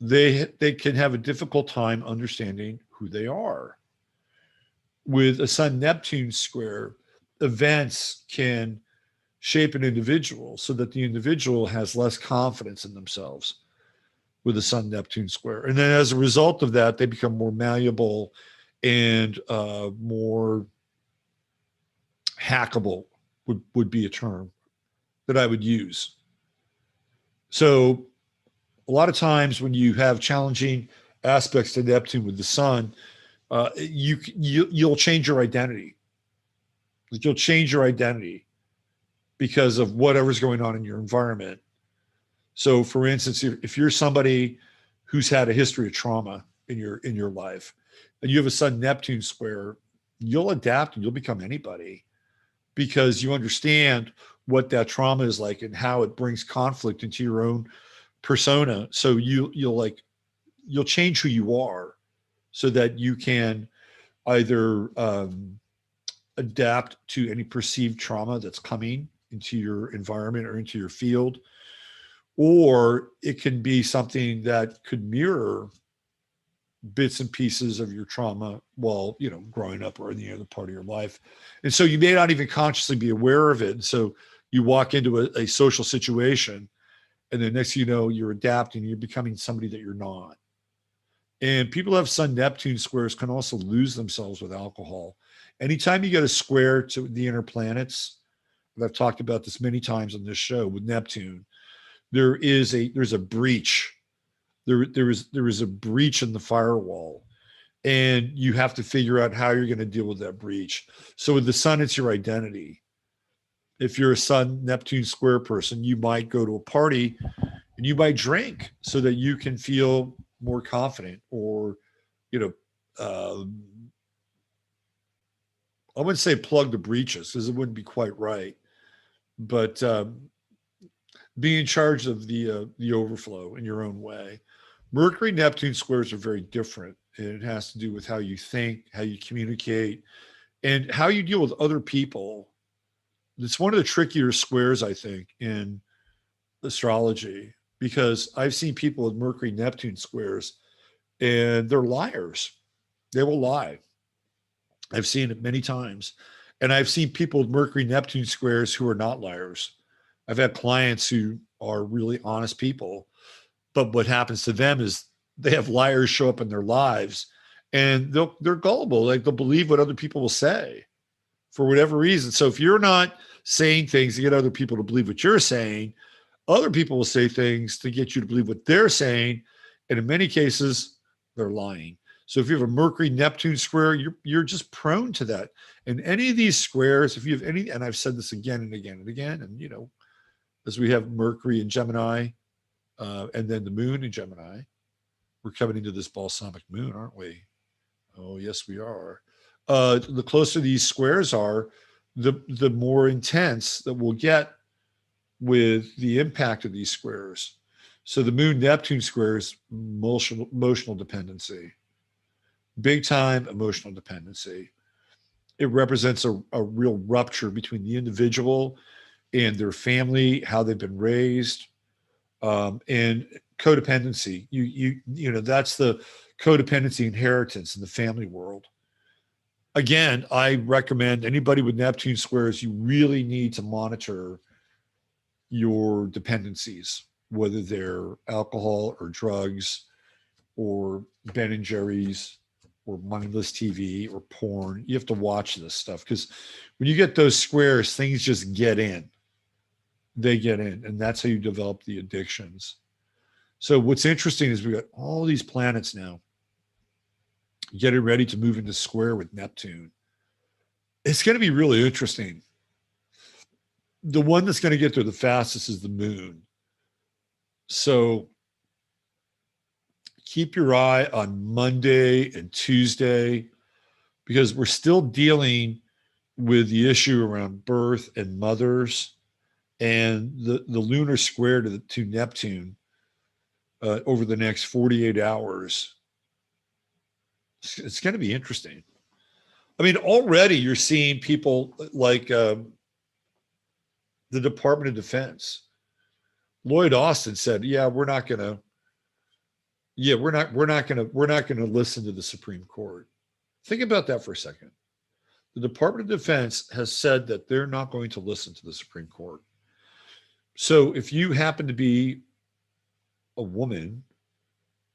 they can have a difficult time understanding who they are. With a Sun Neptune square, events can shape an individual so that the individual has less confidence in themselves with a Sun Neptune square. And then as a result of that, they become more malleable and more hackable would be a term that I would use. So a lot of times when you have challenging aspects to Neptune with the sun, you'll change your identity. You'll change your identity because of whatever's going on in your environment. So for instance, if you're somebody who's had a history of trauma in your life and you have a Sun Neptune square, you'll adapt and you'll become anybody because you understand what that trauma is like and how it brings conflict into your own persona. So you'll change who you are so that you can either adapt to any perceived trauma that's coming into your environment or into your field, or it can be something that could mirror bits and pieces of your trauma while, you know, growing up or in the other part of your life. And so you may not even consciously be aware of it. And so you walk into a social situation, and then next thing you know, you're adapting, you're becoming somebody that you're not. And people who have Sun Neptune squares can also lose themselves with alcohol. Anytime you get a square to the inner planets, and I've talked about this many times on this show with Neptune, there's a breach. There is a breach in the firewall, and you have to figure out how you're going to deal with that breach. So with the sun, it's your identity. If you're a Sun Neptune square person, you might go to a party and you might drink so that you can feel more confident, or, you know, I wouldn't say plug the breaches because it wouldn't be quite right, but be in charge of the overflow in your own way. Mercury Neptune squares are very different, and it has to do with how you think, how you communicate, and how you deal with other people. It's one of the trickier squares, I think, in astrology, because I've seen people with Mercury Neptune squares and they're liars. They will lie. I've seen it many times. And I've seen people with Mercury Neptune squares who are not liars. I've had clients who are really honest people, but what happens to them is they have liars show up in their lives, and they're gullible. Like, they'll believe what other people will say for whatever reason. So if you're not saying things to get other people to believe what you're saying, other people will say things to get you to believe what they're saying. And in many cases, they're lying. So if you have a Mercury Neptune square, you're just prone to that. And any of these squares, if you have any, and I've said this again and again and again, and, you know, as we have Mercury in Gemini, and then the moon in Gemini, we're coming into this balsamic moon, aren't we? Oh, yes, we are. The closer these squares are, the more intense that we'll get with the impact of these squares. So the moon Neptune squares, emotional dependency, big time emotional dependency. It represents a real rupture between the individual and their family, how they've been raised, and codependency. You know, that's the codependency inheritance in the family world. Again, I recommend anybody with Neptune squares, you really need to monitor your dependencies, whether they're alcohol or drugs or Ben and Jerry's or mindless TV or porn. You have to watch this stuff, because when you get those squares, things just get in. They get in, and that's how you develop the addictions. So what's interesting is we got all these planets now getting ready to move into square with Neptune. It's going to be really interesting. The one that's going to get there the fastest is the moon. So keep your eye on Monday and Tuesday, because we're still dealing with the issue around birth and mothers, and the lunar square to Neptune over the next 48 hours. It's going to be interesting. I mean, already you're seeing people like the Department of Defense. Lloyd Austin said, "Yeah, we're not going to listen to the Supreme Court." Think about that for a second. The Department of Defense has said that they're not going to listen to the Supreme Court. So if you happen to be a woman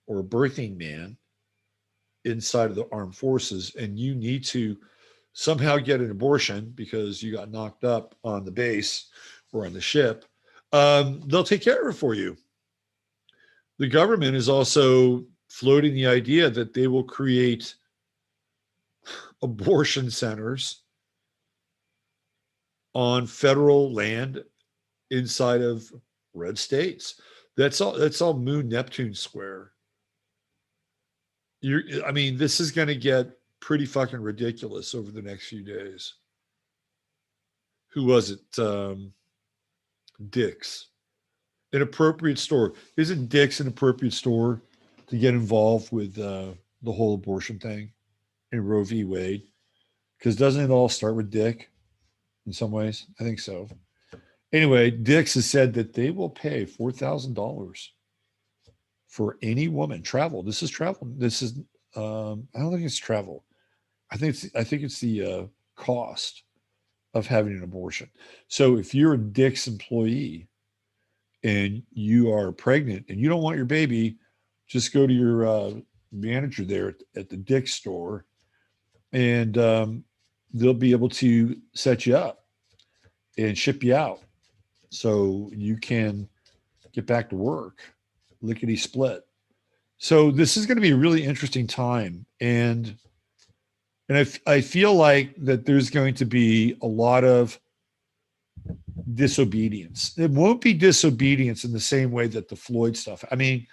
or a birthing man inside of the armed forces, and you need to somehow get an abortion because you got knocked up on the base or on the ship, they'll take care of it for you. The government is also floating the idea that they will create abortion centers on federal land inside of red states. That's all Moon Neptune square. I mean, this is going to get pretty fucking ridiculous over the next few days. Who was it? Dick's. An appropriate store. Isn't Dick's an appropriate store to get involved with the whole abortion thing in Roe v. Wade? Because doesn't it all start with Dick in some ways? I think so. Anyway, Dick's has said that they will pay $4,000 for any woman travel. This is travel. This is I don't think it's travel. I think it's the cost of having an abortion. So if you're a Dick's employee and you are pregnant and you don't want your baby, just go to your manager there at the Dick's store, and they'll be able to set you up and ship you out so you can get back to work, lickety split. So this is going to be a really interesting time, and I feel like that there's going to be a lot of disobedience. It won't be disobedience in the same way that the Floyd stuff. I mean,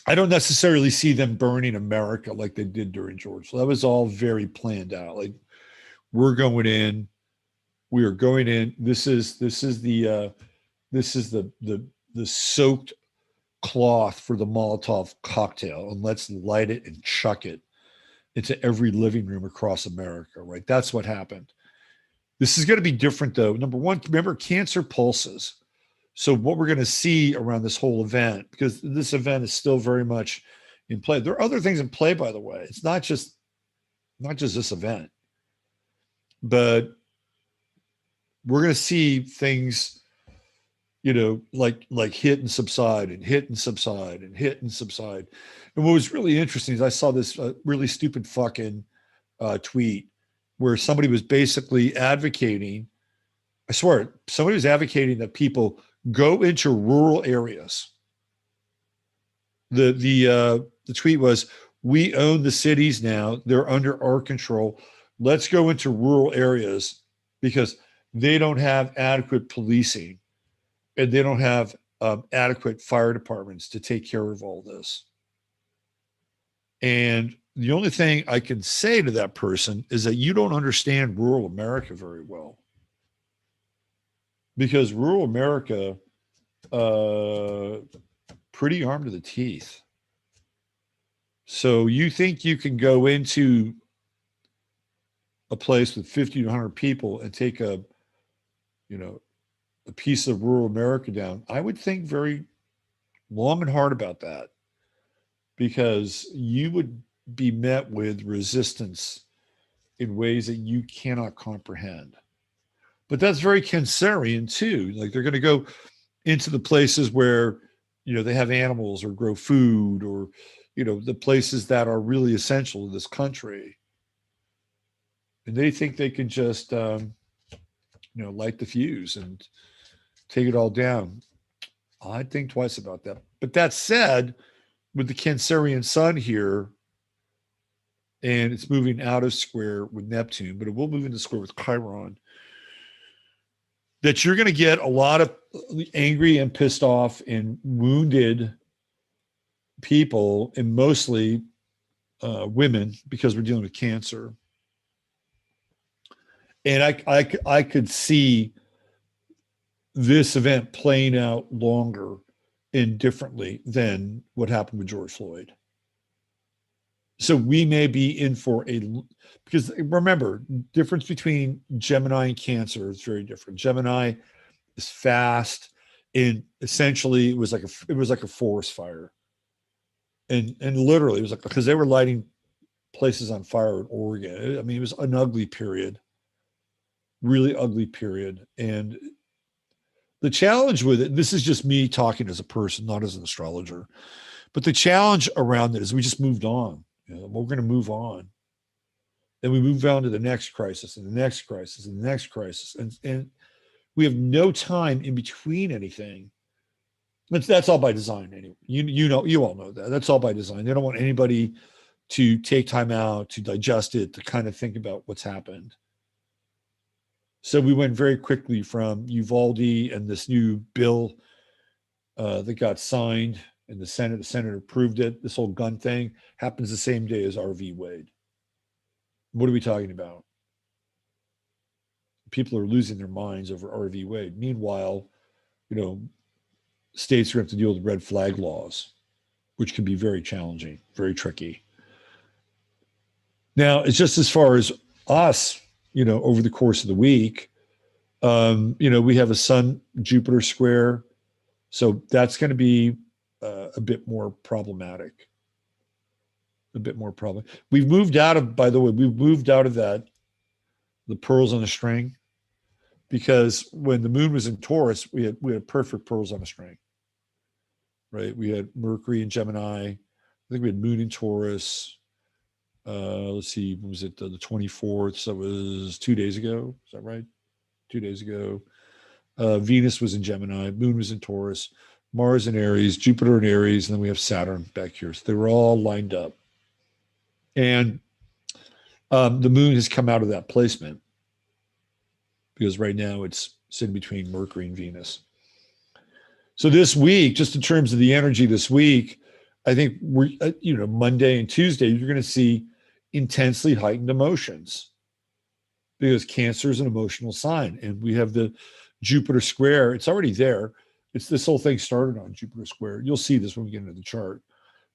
I don't necessarily see them burning America like they did during George. So that was all very planned out. Like, we're going in, we are going in. This is the soaked cloth for the Molotov cocktail, and let's light it and chuck it into every living room across America, right? That's what happened. This is going to be different, though. Number one, remember, cancer pulses. So what we're going to see around this whole event, because this event is still very much in play. There are other things in play, by the way. It's not just this event, but we're going to see things, like hit and subside and hit and subside and hit and subside. And what was really interesting is I saw this really stupid fucking tweet where somebody was basically advocating, I swear, somebody was advocating that people go into rural areas. The tweet was, "We own the cities now. They're under our control. Let's go into rural areas because they don't have adequate policing and they don't have adequate fire departments to take care of all this." And the only thing I can say to that person is that you don't understand rural America very well, because rural America, pretty armed to the teeth. So you think you can go into a place with 50 to 100 people and take a piece of rural America down? I would think very long and hard about that, because you would be met with resistance in ways that you cannot comprehend. But that's very Cancerian too. Like, they're going to go into the places where, they have animals or grow food, or, the places that are really essential to this country. And they think they can just, light the fuse and take it all down. I'd think twice about that. But that said, with the Cancerian sun here, and it's moving out of square with Neptune, but it will move into square with Chiron, that you're going to get a lot of angry and pissed off and wounded people, and mostly women, because we're dealing with Cancer. And I could see this event playing out longer and differently than what happened with George Floyd. So we may be in for because remember, difference between Gemini and Cancer is very different. Gemini is fast, and essentially it was like a forest fire. And literally it was like, because they were lighting places on fire in Oregon. I mean, it was an ugly period, really ugly period. And the challenge with it, this is just me talking as a person, not as an astrologer, but the challenge around it is we just moved on. We're going to move on. Then we move on to the next crisis and the next crisis and the next crisis. And we have no time in between anything. That's all by design anyway. You all know that. That's all by design. They don't want anybody to take time out to digest it, to kind of think about what's happened. So we went very quickly from Uvalde and this new bill that got signed in the Senate. The Senate approved it. This whole gun thing happens the same day as Roe v Wade. What are we talking about? People are losing their minds over Roe v Wade. Meanwhile, states are going to have to deal with red flag laws, which can be very challenging, very tricky. Now, it's just as far as us, over the course of the week, we have a Sun Jupiter square. So that's going to be a bit more problematic. A bit more problem. We've moved out of, by the way, we've moved out of that, the pearls on a string, because when the moon was in Taurus, we had perfect pearls on a string, right? We had Mercury in Gemini. I think we had moon in Taurus. Let's see, when was it? The 24th. So it was 2 days ago. Is that right? 2 days ago. Venus was in Gemini. Moon was in Taurus. Mars in Aries. Jupiter in Aries. And then we have Saturn back here. So they were all lined up. And the moon has come out of that placement because right now it's sitting between Mercury and Venus. So this week, just in terms of the energy this week, I think we're, Monday and Tuesday, you're going to see intensely heightened emotions because Cancer is an emotional sign. And we have the Jupiter square. It's already there. This whole thing started on Jupiter square. You'll see this when we get into the chart.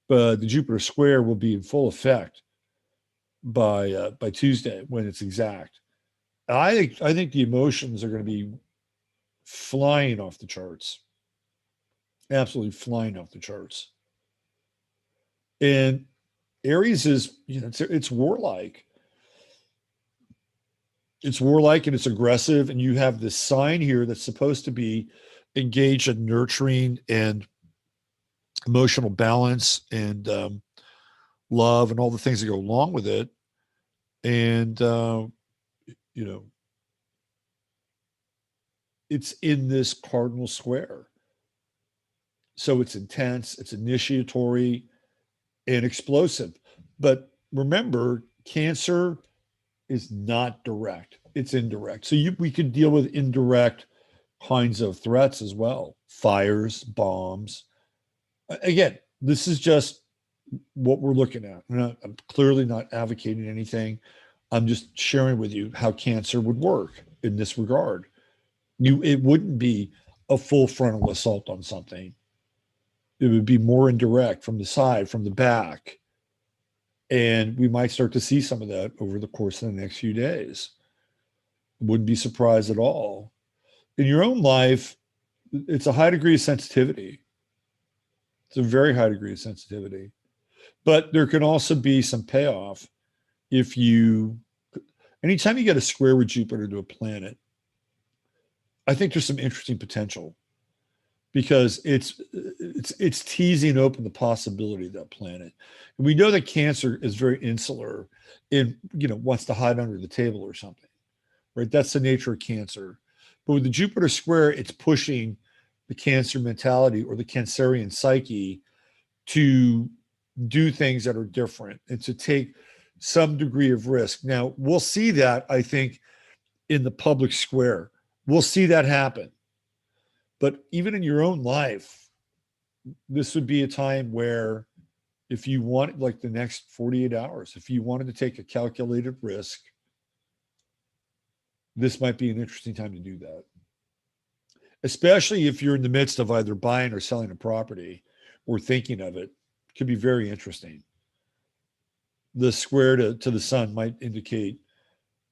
But the Jupiter square will be in full effect by Tuesday when it's exact. I think the emotions are going to be flying off the charts. Absolutely flying off the charts. And Aries is, it's warlike. It's warlike and it's aggressive. And you have this sign here that's supposed to be engaged in nurturing and emotional balance and love and all the things that go along with it. And, it's in this cardinal square. So it's intense, it's initiatory and explosive. But remember, Cancer is not direct, it's indirect. So we could deal with indirect kinds of threats as well. Fires, bombs. Again, this is just what we're looking at. I'm clearly not advocating anything. I'm just sharing with you how Cancer would work in this regard. It wouldn't be a full frontal assault on something. It would be more indirect from the side, from the back. And we might start to see some of that over the course of the next few days. Wouldn't be surprised at all. In your own life, it's a high degree of sensitivity. It's a very high degree of sensitivity. But there can also be some payoff anytime you get a square with Jupiter to a planet, I think there's some interesting potential because it's teasing open the possibility of that planet. And we know that Cancer is very insular and wants to hide under the table or something, right? That's the nature of Cancer. But with the Jupiter square, it's pushing the Cancer mentality or the Cancerian psyche to do things that are different and to take some degree of risk. Now, we'll see that, I think, in the public square. We'll see that happen. But even in your own life, this would be a time where if you want, like the next 48 hours, if you wanted to take a calculated risk, this might be an interesting time to do that. Especially if you're in the midst of either buying or selling a property or thinking of it, could be very interesting. The square to the sun might indicate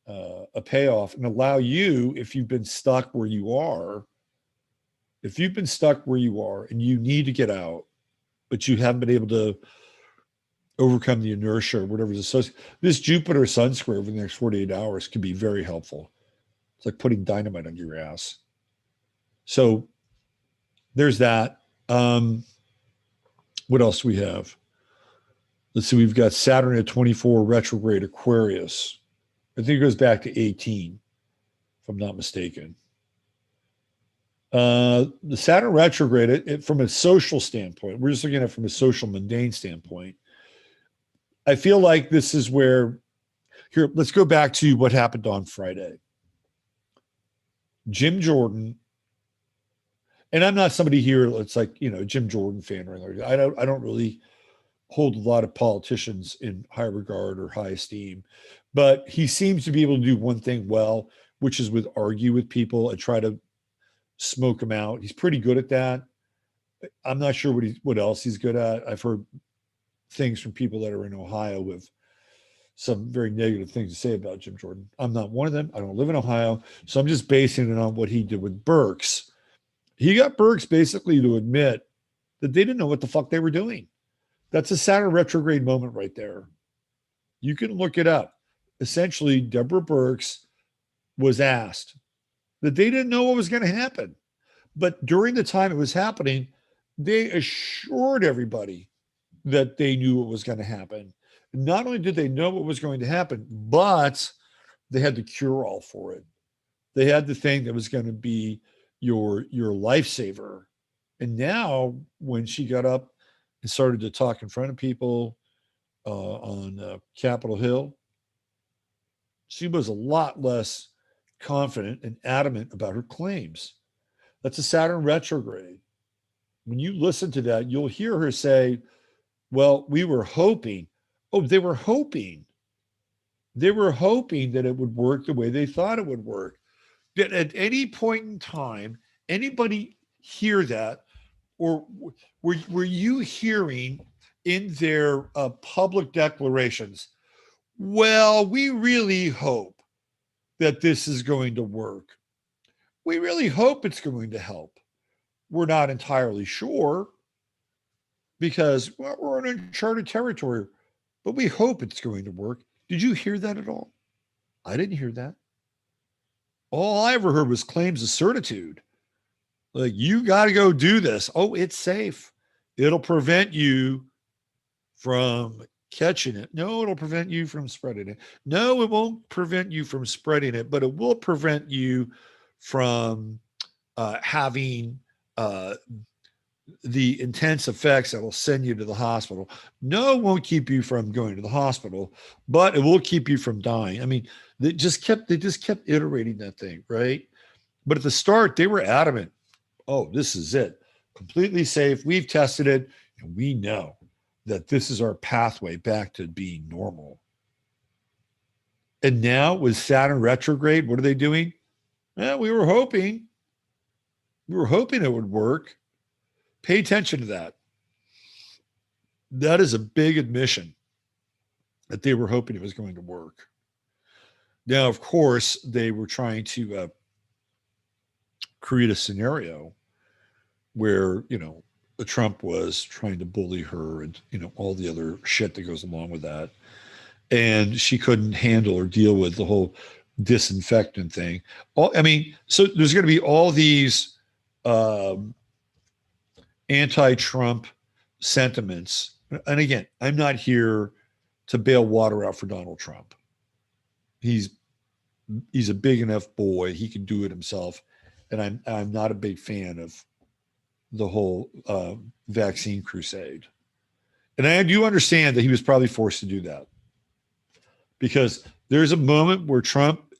a payoff and allow you, if you've been stuck where you are, and you need to get out, but you haven't been able to overcome the inertia or whatever is associated, this Jupiter Sun square over the next 48 hours could be very helpful. It's like putting dynamite on your ass. So there's that. What else do we have? Let's see, we've got Saturn at 24 retrograde Aquarius. I think it goes back to 18, if I'm not mistaken. The Saturn retrograde, from a social standpoint, we're just looking at it from a social mundane standpoint. I feel like this is where, here, let's go back to what happened on Friday. Jim Jordan, and I'm not somebody here that's like, Jim Jordan fan or anything. I don't really hold a lot of politicians in high regard or high esteem, but he seems to be able to do one thing well, which is argue with people and try to smoke them out. He's pretty good at that. I'm not sure what else he's good at. I've heard things from people that are in Ohio who have some very negative things to say about Jim Jordan. I'm not one of them. I don't live in Ohio. So I'm just basing it on what he did with Birx. He got Birx basically to admit that they didn't know what the fuck they were doing. That's a Saturn retrograde moment right there. You can look it up. Essentially, Deborah Birx was asked that they didn't know what was going to happen. But during the time it was happening, they assured everybody that they knew what was going to happen. Not only did they know what was going to happen, but they had the cure-all for it. They had the thing that was going to be your lifesaver. And now, when she got up and started to talk in front of people on Capitol Hill, she was a lot less confident and adamant about her claims. That's a Saturn retrograde. When you listen to that, you'll hear her say, well, we were hoping. Oh, they were hoping. They were hoping that it would work the way they thought it would work. That at any point in time, anybody hear that? Or were you hearing in their public declarations, well, we really hope that this is going to work. We really hope it's going to help. We're not entirely sure because we're in uncharted territory, but we hope it's going to work. Did you hear that at all? I didn't hear that. All I ever heard was claims of certitude. Like, you got to go do this. Oh, it's safe. It'll prevent you from catching it. No, it'll prevent you from spreading it. No, it won't prevent you from spreading it, but it will prevent you from having the intense effects that will send you to the hospital. No, it won't keep you from going to the hospital, but it will keep you from dying. I mean, they just kept iterating that thing, right? But at the start, they were adamant. Oh, this is it. Completely safe. We've tested it, and we know that this is our pathway back to being normal. And now with Saturn retrograde, what are they doing? Well, we were hoping. We were hoping it would work. Pay attention to that. That is a big admission that they were hoping it was going to work. Now, of course, they were trying to create a scenario where, Trump was trying to bully her and, all the other shit that goes along with that. And she couldn't handle or deal with the whole disinfectant thing. So there's going to be all these anti-Trump sentiments. And again, I'm not here to bail water out for Donald Trump. He's a big enough boy. He can do it himself. And I'm not a big fan of the whole vaccine crusade. And I do understand that he was probably forced to do that because there's a moment where Trump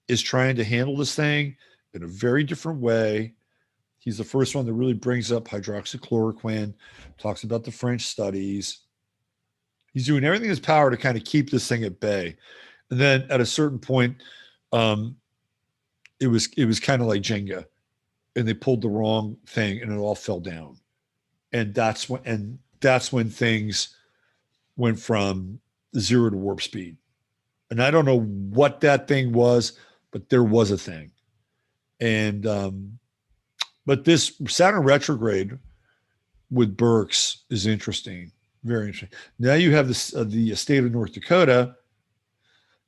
is trying to handle this thing in a very different way. He's the first one that really brings up hydroxychloroquine, talks about the French studies. He's doing everything in his power to kind of keep this thing at bay. And then at a certain point, it was kind of like Jenga, and they pulled the wrong thing and it all fell down. And that's when things went from 0 to warp speed. And I don't know what that thing was, but there was a thing. And but this Saturn retrograde with Birx is interesting, very interesting. Now you have the state of North Dakota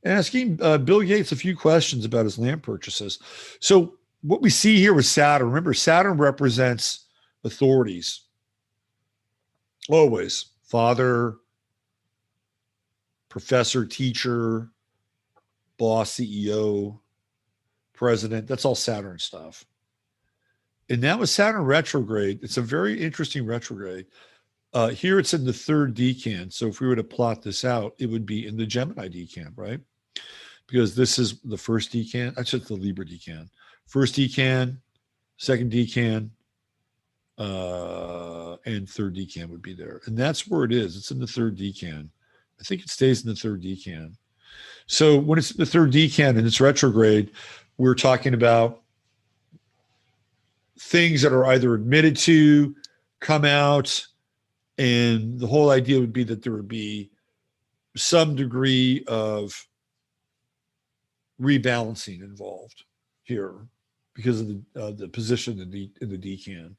asking Bill Gates a few questions about his land purchases. So what we see here with Saturn, remember, Saturn represents authorities. Always. Father, professor, teacher, boss, CEO, president. That's all Saturn stuff. And now with Saturn retrograde, it's a very interesting retrograde. Here it's in the third decan. So if we were to plot this out, it would be in the Gemini decan, right? Because this is the first decan. That's just the Libra decan. First decan, second decan, and third decan would be there. And that's where it is. It's in the third decan. I think it stays in the third decan. So when it's in the third decan and it's retrograde, we're talking about things that are either admitted to, come out, and the whole idea would be that there would be some degree of rebalancing involved here because of the position in the decan.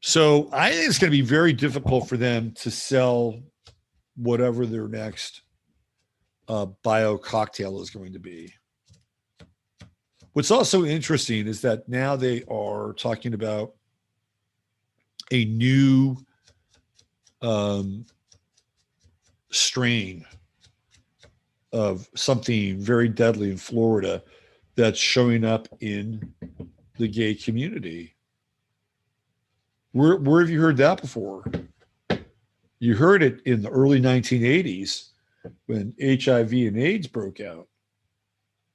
So I think it's going to be very difficult for them to sell whatever their next bio cocktail is going to be. What's also interesting is that now they are talking about a new strain of something very deadly in Florida that's showing up in the gay community. Where have you heard that before? You heard it in the early 1980s when HIV and AIDS broke out.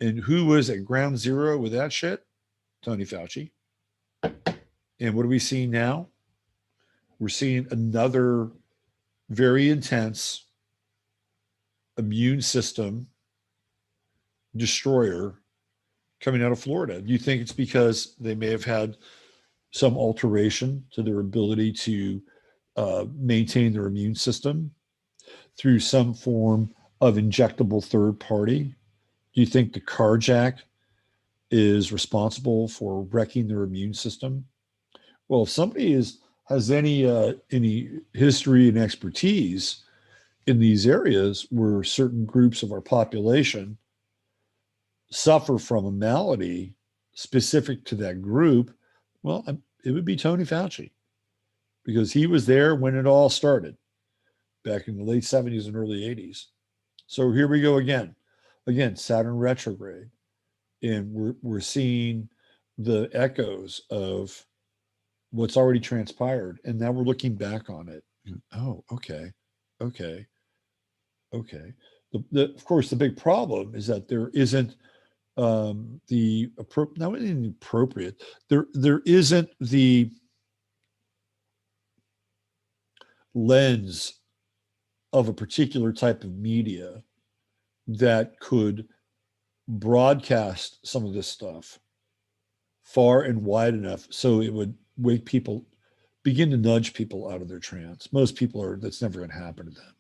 And who was at ground zero with that shit? Tony Fauci. And what are we seeing now? We're seeing another very intense immune system destroyer coming out of Florida. Do you think it's because they may have had some alteration to their ability to maintain their immune system through some form of injectable third party? Do you think the carjack is responsible for wrecking their immune system? Well, if somebody has any history and expertise in these areas where certain groups of our population suffer from a malady specific to that group, well, it would be Tony Fauci, because he was there when it all started back in the late 70s and early 80s. So here we go again, Saturn retrograde. And we're seeing the echoes of what's already transpired. And now we're looking back on it. Oh, okay. Of course, the big problem is that there isn't there isn't the lens of a particular type of media that could broadcast some of this stuff far and wide enough so it would begin to nudge people out of their trance. Most people that's never going to happen to them.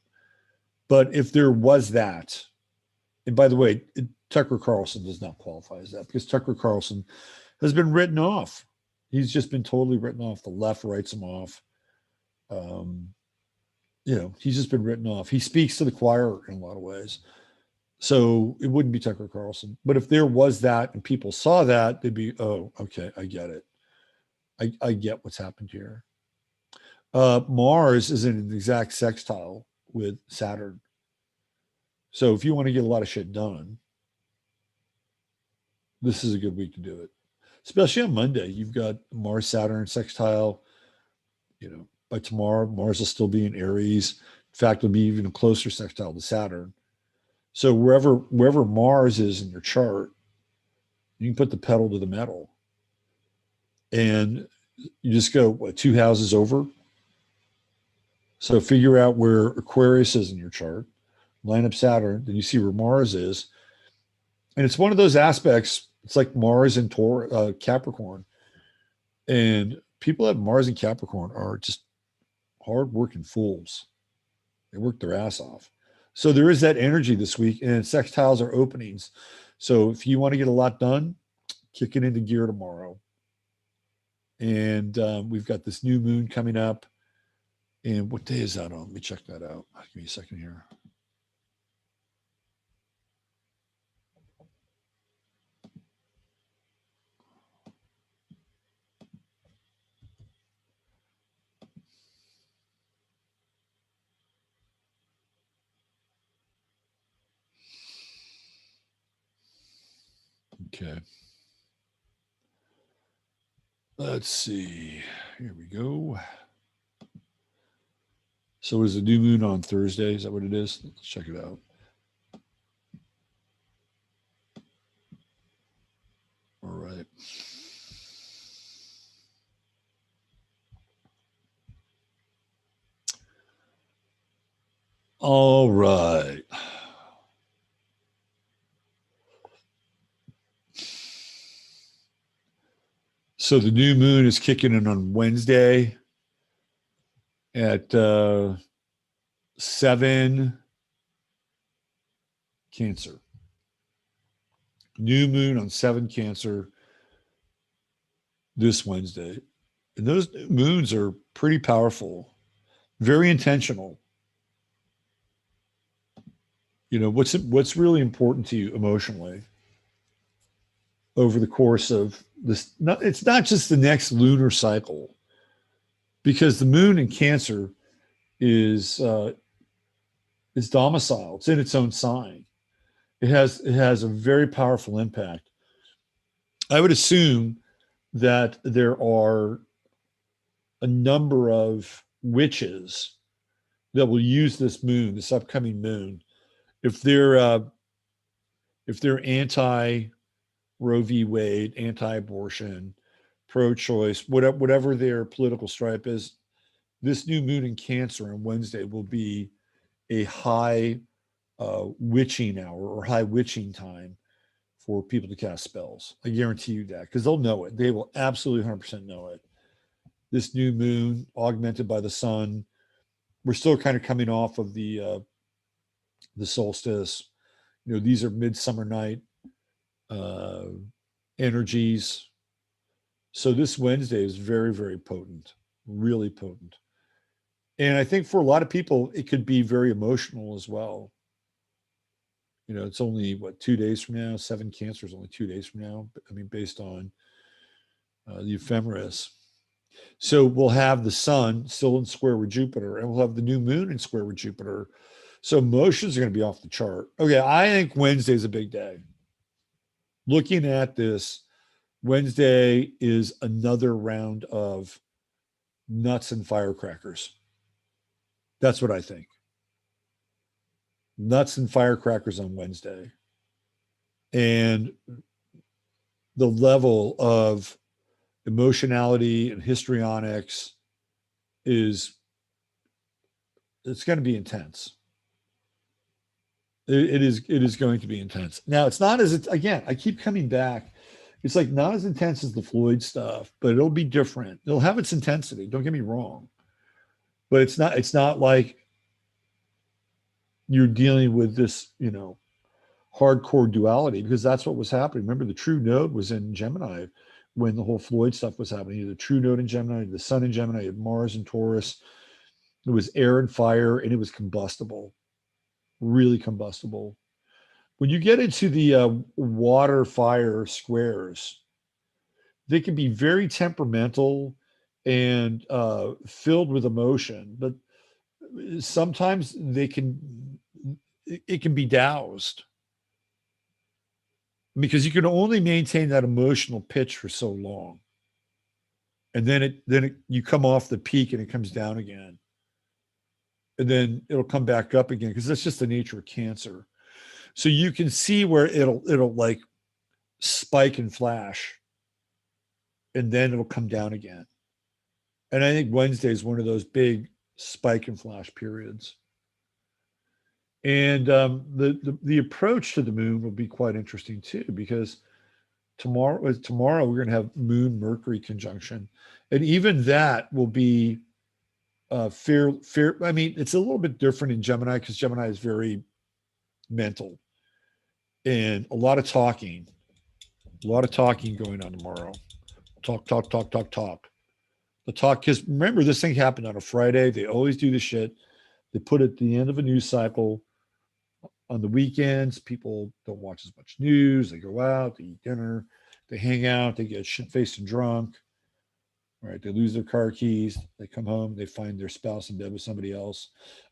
But if there was that, and by the way, Tucker Carlson does not qualify as that, because Tucker Carlson has been written off. He's just been totally written off. The left writes him off. He's just been written off. He speaks to the choir in a lot of ways. So it wouldn't be Tucker Carlson. But if there was that and people saw that, they'd be, oh, okay, I get it. I get what's happened here. Mars is in an exact sextile with Saturn. So if you want to get a lot of shit done, this is a good week to do it. Especially on Monday, you've got Mars, Saturn sextile. By tomorrow, Mars will still be in Aries. In fact, it'll be even a closer sextile to Saturn. So wherever Mars is in your chart, you can put the pedal to the metal. And you just go, 2 houses over? So figure out where Aquarius is in your chart, line up Saturn, then you see where Mars is. And it's one of those aspects, it's like Mars and Capricorn. And people that have Mars and Capricorn are just hardworking fools. They work their ass off. So there is that energy this week, and sextiles are openings. So if you want to get a lot done, kick it into gear tomorrow. And we've got this new moon coming up. And what day is that on? Let me check that out. Give me a second here. Okay. Let's see. Here we go. So is the new moon on Thursday? Is that what it is? Let's check it out. All right. All right. So the new moon is kicking in on Wednesday at 7 Cancer. New moon on 7 Cancer this Wednesday. And those new moons are pretty powerful, very intentional. You know, what's really important to you emotionally over the course of this? It's not just the next lunar cycle, because the moon in Cancer is domicile. It's in its own sign. It has a very powerful impact. I would assume that there are a number of witches that will use this moon, this upcoming moon, if they're anti Roe v. Wade, anti-abortion, pro-choice, whatever their political stripe is. This new moon in Cancer on Wednesday will be a high witching hour or high witching time for people to cast spells. I guarantee you that, because they'll know it. They will absolutely 100% know it. This new moon, augmented by the sun, we're still kind of coming off of the solstice. You know, these are midsummer night energies. So this Wednesday is very, very potent, really potent. And I think for a lot of people, it could be very emotional as well. You know, it's only 2 days from now. 7 Cancer is only 2 days from now. I mean, based on the ephemeris. So we'll have the sun still in square with Jupiter, and we'll have the new moon in square with Jupiter. So emotions are going to be off the chart. Okay, I think Wednesday is a big day. Looking at this, Wednesday is another round of nuts and firecrackers. That's what I think. Nuts and firecrackers on Wednesday. And the level of emotionality and histrionics it's going to be intense. It is going to be intense. Now, it's not as, again, I keep coming back. It's like not as intense as the Floyd stuff, but it'll be different. It'll have its intensity. Don't get me wrong. But it's not like you're dealing with this, you know, hardcore duality, because that's what was happening. Remember, the true node was in Gemini when the whole Floyd stuff was happening. You had the true node in Gemini, the sun in Gemini, you had Mars in Taurus. It was air and fire, and it was combustible, really combustible. When you get into the water fire squares, they can be very temperamental and filled with emotion, but sometimes it can be doused, because you can only maintain that emotional pitch for so long, and then you come off the peak and it comes down again, and then it'll come back up again, because that's just the nature of Cancer. So you can see where it'll like spike and flash, and then it'll come down again. And I think Wednesday is one of those big spike and flash periods. And the approach to the moon will be quite interesting too, because tomorrow we're going to have Moon Mercury conjunction, and even that will be fair. I mean, it's a little bit different in Gemini, because Gemini is very mental, and a lot of talking going on tomorrow. Talk. The talk, because remember, this thing happened on a Friday. They always do this shit. They put it at the end of a news cycle. On the weekends, people don't watch as much news. They go out, they eat dinner, they hang out, they get shit-faced and drunk. Right? They lose their car keys. They come home, they find their spouse in bed with somebody else.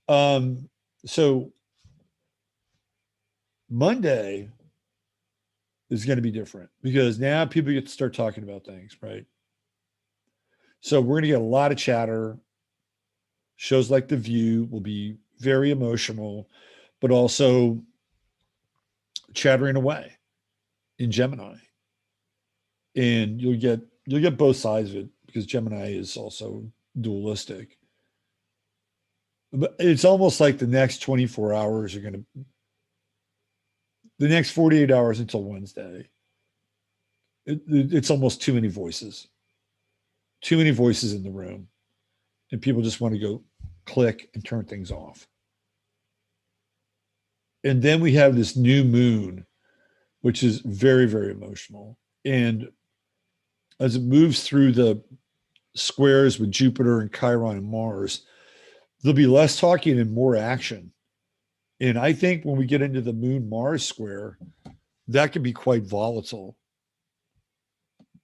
So Monday is going to be different, because now people get to start talking about things, right? So we're going to get a lot of chatter. Shows like The View will be very emotional, but also chattering away in Gemini. And you'll get both sides of it, because Gemini is also dualistic. But it's almost like the next 24 hours the next 48 hours until Wednesday, it's almost too many voices in the room, and people just want to go click and turn things off. And then we have this new moon, which is very, very emotional. And as it moves through the squares with Jupiter and Chiron and Mars, there'll be less talking and more action. And I think when we get into the moon Mars square, that can be quite volatile.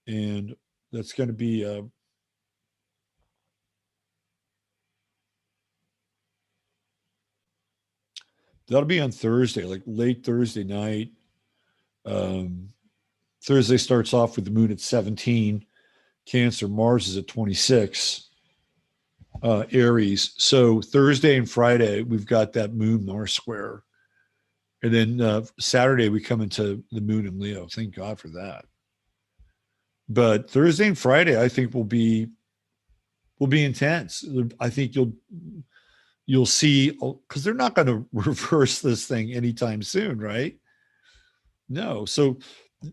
And that's going to be that'll be on Thursday, like late Thursday night. Um, Thursday starts off with the moon at 17, Cancer. Mars is at 26, Aries. So Thursday and Friday, we've got that moon Mars square. And then Saturday, we come into the moon in Leo. Thank God for that. But Thursday and Friday, I think will be intense. I think you'll see, because they're not going to reverse this thing anytime soon, right? No. So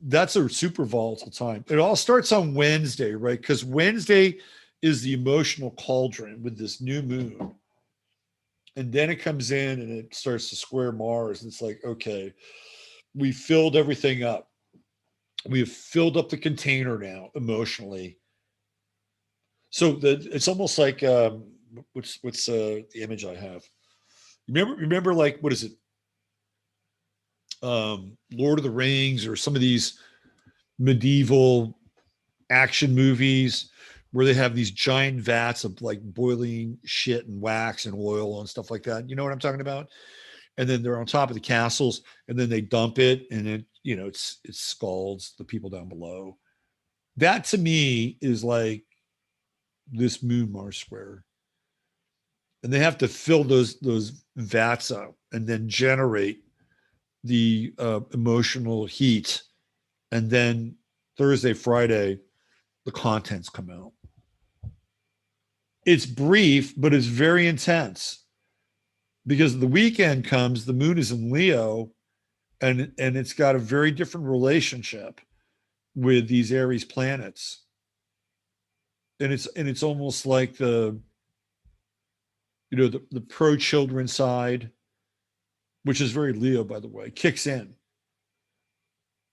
that's a super volatile time. It all starts on Wednesday, right? Because Wednesday is the emotional cauldron with this new moon. And then it comes in and it starts to square Mars. And it's like, okay, we filled everything up. We have filled up the container now emotionally. So it's almost like what's the image I have? Remember like, what is it? Lord of the Rings or some of these medieval action movies where they have these giant vats of like boiling shit and wax and oil and stuff like that. You know what I'm talking about? And then they're on top of the castles and then they dump it and it, it scalds the people down below. That to me is like this moon Mars square. And they have to fill those vats up and then generate the emotional heat. And then Thursday, Friday, the contents come out. It's brief, but it's very intense because the weekend comes, the moon is in Leo, and it's got a very different relationship with these Aries planets. And it's almost like the pro children side, which is very Leo, by the way, kicks in.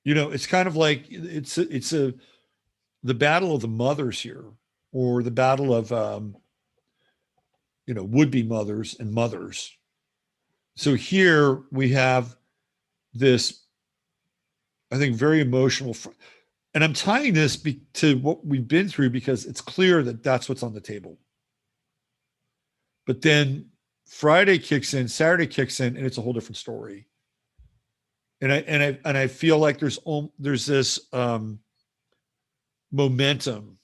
It's kind of like it's the battle of the mothers here, or the battle of would-be mothers and mothers. So here we have this, I think, very emotional, and I'm tying this to what we've been through because it's clear that that's what's on the table. But then Friday kicks in, Saturday kicks in, and it's a whole different story. And I feel like there's this momentum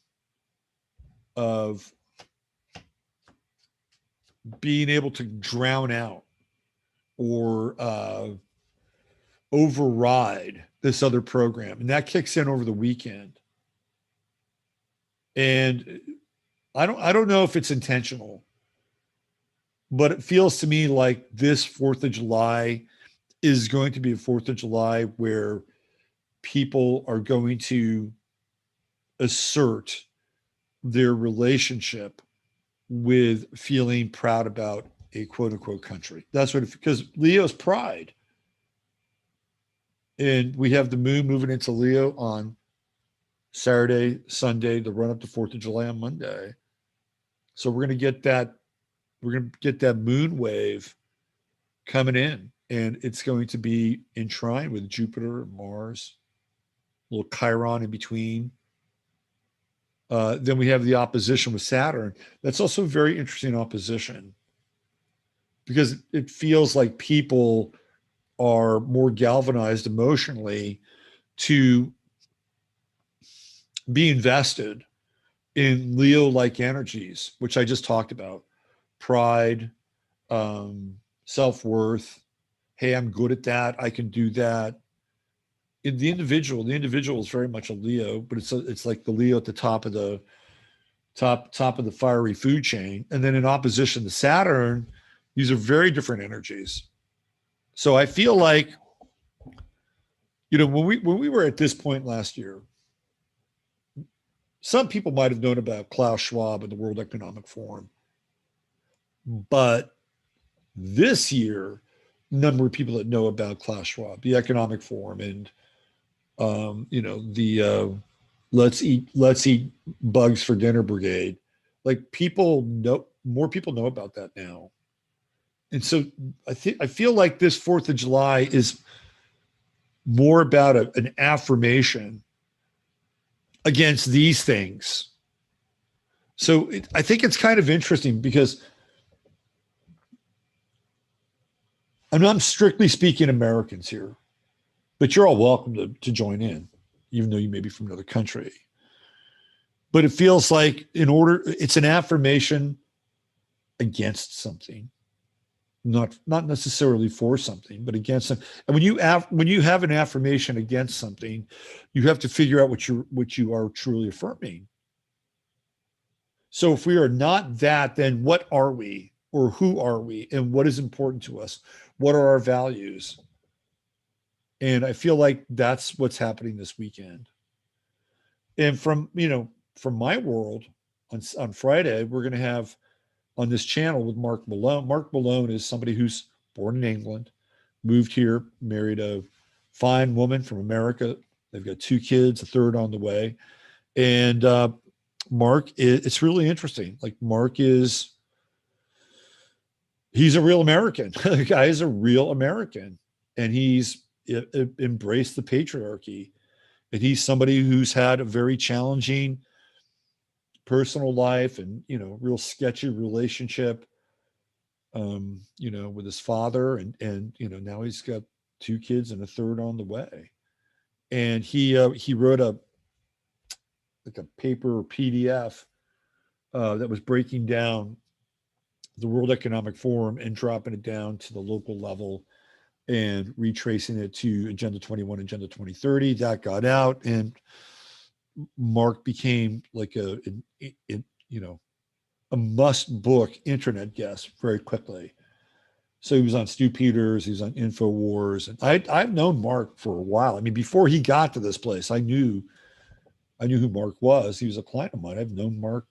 of being able to drown out or override this other program, and that kicks in over the weekend. And I don't know if it's intentional, but it feels to me like this 4th of July is going to be a 4th of July where people are going to assert their relationship with feeling proud about a quote unquote country. That's what, because Leo's pride. And we have the moon moving into Leo on Saturday, Sunday, the run up to 4th of July on Monday. So we're going to get that moon wave coming in, and it's going to be in trine with Jupiter, Mars, a little Chiron in between. Then we have the opposition with Saturn. That's also a very interesting opposition because it feels like people are more galvanized emotionally to be invested in Leo-like energies, which I just talked about: pride, self-worth. Hey, I'm good at that. I can do that. In the individual is very much a Leo, but it's like the Leo at the top of the fiery food chain. And then in opposition to Saturn, these are very different energies. So I feel like, when we were at this point last year, some people might have known about Klaus Schwab and the World Economic Forum. But this year, number of people that know about Klaus Schwab, the Economic Forum, and the let's eat bugs for dinner brigade. Like people know, more people know about that now. And so I feel like this 4th of July is more about an affirmation against these things. So I think it's kind of interesting because I'm strictly speaking Americans here, but you're all welcome to join in, even though you may be from another country. But it feels like it's an affirmation against something, not necessarily for something, but against something. And when you have an affirmation against something, you have to figure out what you are truly affirming. So if we are not that, then what are we, or who are we, and what is important to us? What are our values? And I feel like that's what's happening this weekend. And from my world, on Friday, we're going to have on this channel with Mark Malone. Mark Malone is somebody who's born in England, moved here, married a fine woman from America. They've got 2 kids, a third on the way. And Mark, it's really interesting. Like he's a real American. The guy is a real American, and he's embraced the patriarchy. And he's somebody who's had a very challenging personal life and, real sketchy relationship, with his father. And now he's got 2 kids and a third on the way. And he wrote a paper or PDF that was breaking down the World Economic Forum and dropping it down to the local level and retracing it to Agenda 21, Agenda 2030. That got out, and Mark became like a must book internet guest very quickly. So he was on Stu Peters, he was on InfoWars, and I've known Mark for a while. I mean, before he got to this place, I knew who Mark was. He was a client of mine. I've known Mark,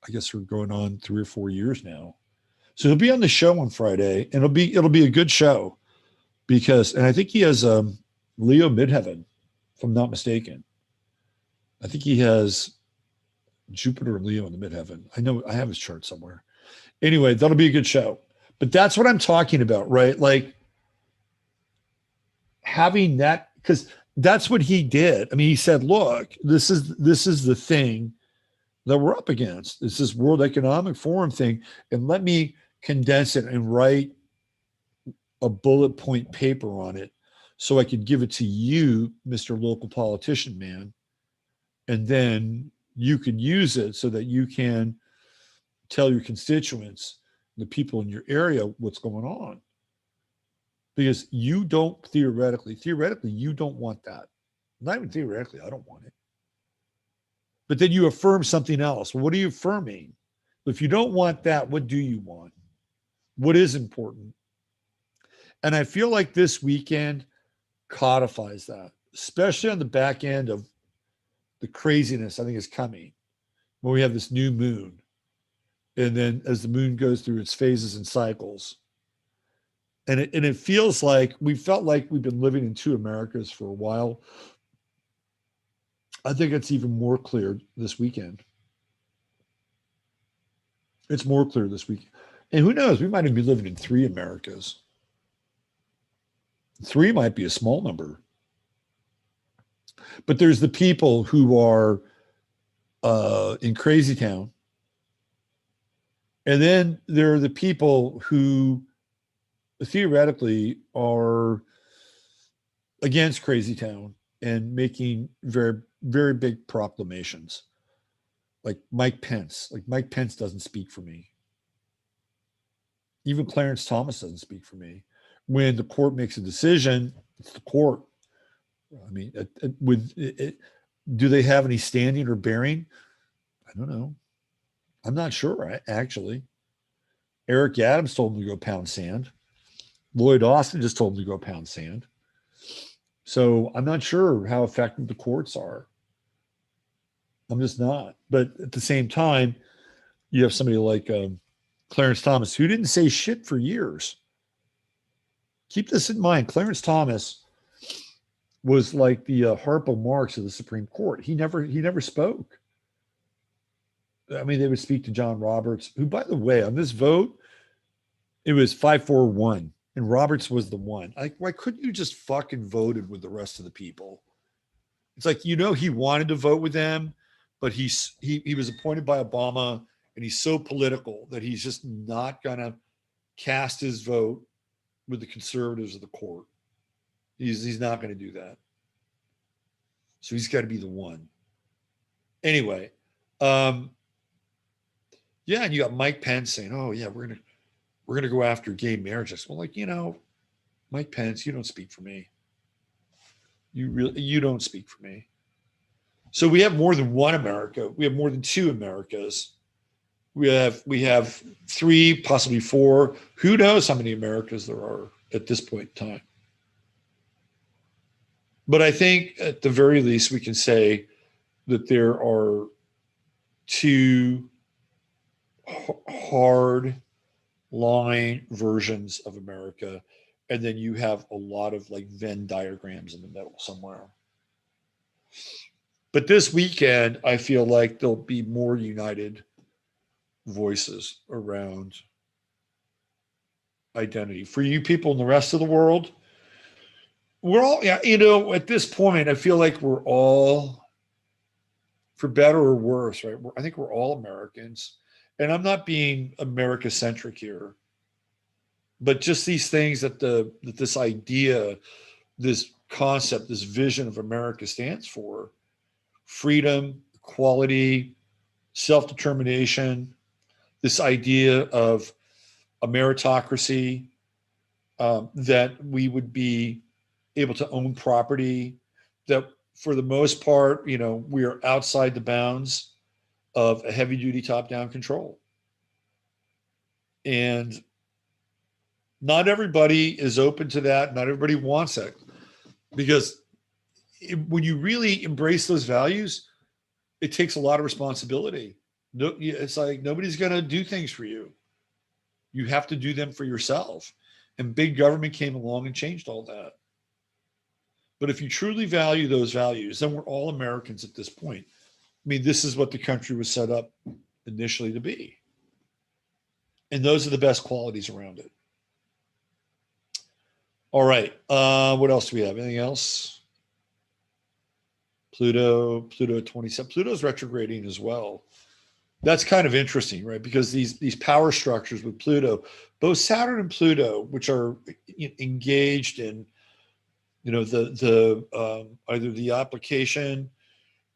I guess we're going on 3 or 4 years now. So he'll be on the show on Friday, and it'll be a good show and I think he has Leo midheaven, if I'm not mistaken. I think he has Jupiter and Leo in the midheaven. I know I have his chart somewhere. Anyway, that'll be a good show. But that's what I'm talking about, right? Like having that, because that's what he did. I mean, he said, look, this is the thing that we're up against. It's this World Economic Forum thing. And let me condense it and write a bullet point paper on it so I could give it to you, Mr. Local Politician Man. And then you can use it so that you can tell your constituents, the people in your area, what's going on. Because you don't theoretically, you don't want that. Not even theoretically, I don't want it. But then you affirm something else. Well, what are you affirming? If you don't want that, what do you want? What is important? And I feel like this weekend codifies that, especially on the back end of the craziness I think is coming when we have this new moon. And then as the moon goes through its phases and cycles, and it feels like we felt like we've been living in 2 Americas for a while. I think it's even more clear this weekend. It's more clear this week. And who knows, we might even be living in 3 Americas. 3 might be a small number. But there's the people who are in Crazy Town. And then there are the people who theoretically are against Crazy Town and making very, very big proclamations. Like Mike Pence. Like Mike Pence doesn't speak for me. Even Clarence Thomas doesn't speak for me. When the court makes a decision, it's the court. I mean, do they have any standing or bearing? I don't know. I'm not sure, actually. Eric Adams told him to go pound sand. Lloyd Austin just told him to go pound sand. So I'm not sure how effective the courts are. I'm just not. But at the same time, you have somebody like Clarence Thomas, who didn't say shit for years. Keep this in mind. Clarence Thomas was like the Harpo Marx of the Supreme Court. He never spoke. I mean, they would speak to John Roberts, who, by the way, on this vote, it was 5-4-1, and Roberts was the one. Like, why couldn't you just fucking voted with the rest of the people? It's like, he wanted to vote with them, but he was appointed by Obama, and he's so political that he's just not gonna cast his vote with the conservatives of the court. He's not going to do that. So he's got to be the one. Anyway, yeah, and you got Mike Pence saying, "Oh yeah, we're gonna go after gay marriages." Well, like, Mike Pence, you don't speak for me. You don't speak for me. So we have more than one America. We have more than two Americas. We have three, possibly four. Who knows how many Americas there are at this point in time? But I think at the very least, we can say that there are two hard line versions of America. And then you have a lot of like Venn diagrams in the middle somewhere. But this weekend, I feel like there'll be more united voices around identity. For you people in the rest of the world, we're all, at this point, I feel like we're all, for better or worse, right? I think we're all Americans. And I'm not being America-centric here, but just these things that this idea, this concept, this vision of America stands for: freedom, equality, self-determination, this idea of a meritocracy, that we would be able to own property, that for the most part, we are outside the bounds of a heavy duty top down control. And not everybody is open to that. Not everybody wants that, because when you really embrace those values, it takes a lot of responsibility. No, it's like nobody's going to do things for you. You have to do them for yourself. And big government came along and changed all that. But if you truly value those values, then we're all Americans at this point. I mean, this is what the country was set up initially to be. And those are the best qualities around it. All right. What else do we have? Anything else? Pluto 27. Pluto's retrograding as well. That's kind of interesting, right? Because these power structures with Pluto, both Saturn and Pluto, which are engaged in, the either the application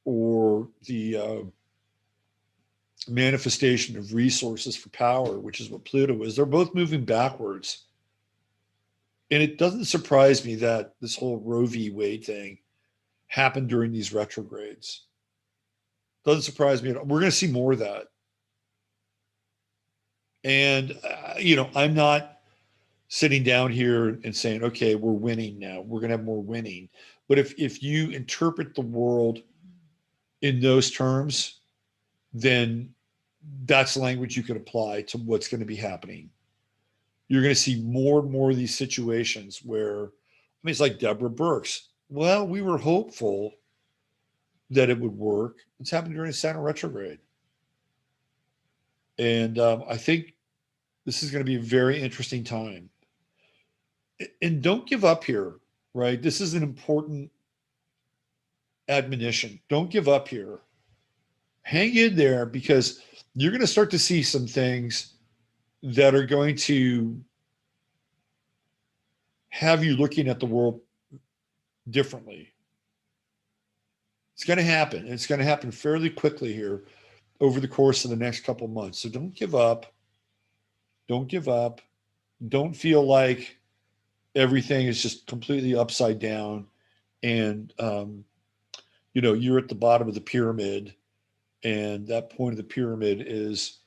or the manifestation of resources for power, which is what Pluto is. They're both moving backwards. And it doesn't surprise me that this whole Roe v. Wade thing happened during these retrogrades. Doesn't surprise me at all. We're going to see more of that. And, I'm not sitting down here and saying, okay, we're winning now. We're going to have more winning. But if you interpret the world in those terms, then that's language you could apply to what's going to be happening. You're going to see more and more of these situations where, it's like Deborah Birx. Well, we were hopeful that it would work. It's happened during Saturn retrograde. And I think this is going to be a very interesting time. And don't give up here, right? This is an important admonition. Don't give up here. Hang in there, because you're going to start to see some things that are going to have you looking at the world differently. It's going to happen. It's going to happen fairly quickly here over the course of the next couple of months. So don't give up. Don't give up. Don't feel like everything is just completely upside down and, you're at the bottom of the pyramid, and that point of the pyramid is,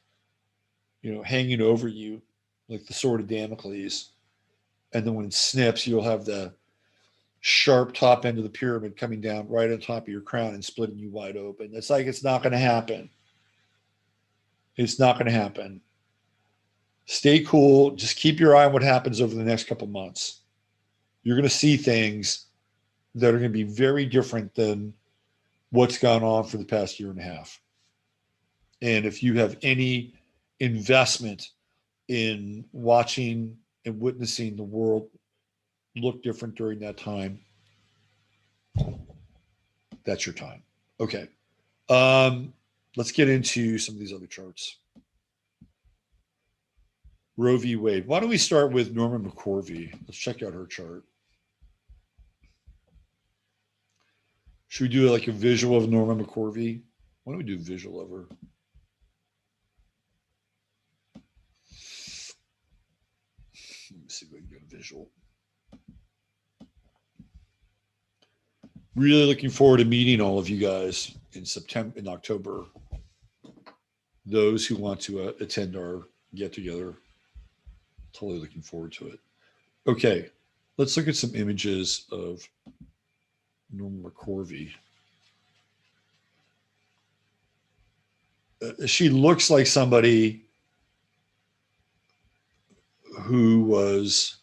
hanging over you like the sword of Damocles. And then when it snips, you'll have the sharp top end of the pyramid coming down right on top of your crown and splitting you wide open. It's like, it's not going to happen. It's not going to happen. Stay cool. Just keep your eye on what happens over the next couple months. you're going to see things that are going to be very different than what's gone on for the past year and a half. And if you have any investment in watching and witnessing the world look different during that time, that's your time. Okay. Let's get into some of these other charts. Roe v. Wade. Why don't we start with Norma McCorvey? Let's check out her chart. Should we do like a visual of Norma McCorvey? Why don't we do a visual of her? Let me see if I can get a visual. Really looking forward to meeting all of you guys in October. Those who want to attend our get together, totally looking forward to it. Okay, let's look at some images of Norma McCorvey. She looks like somebody who was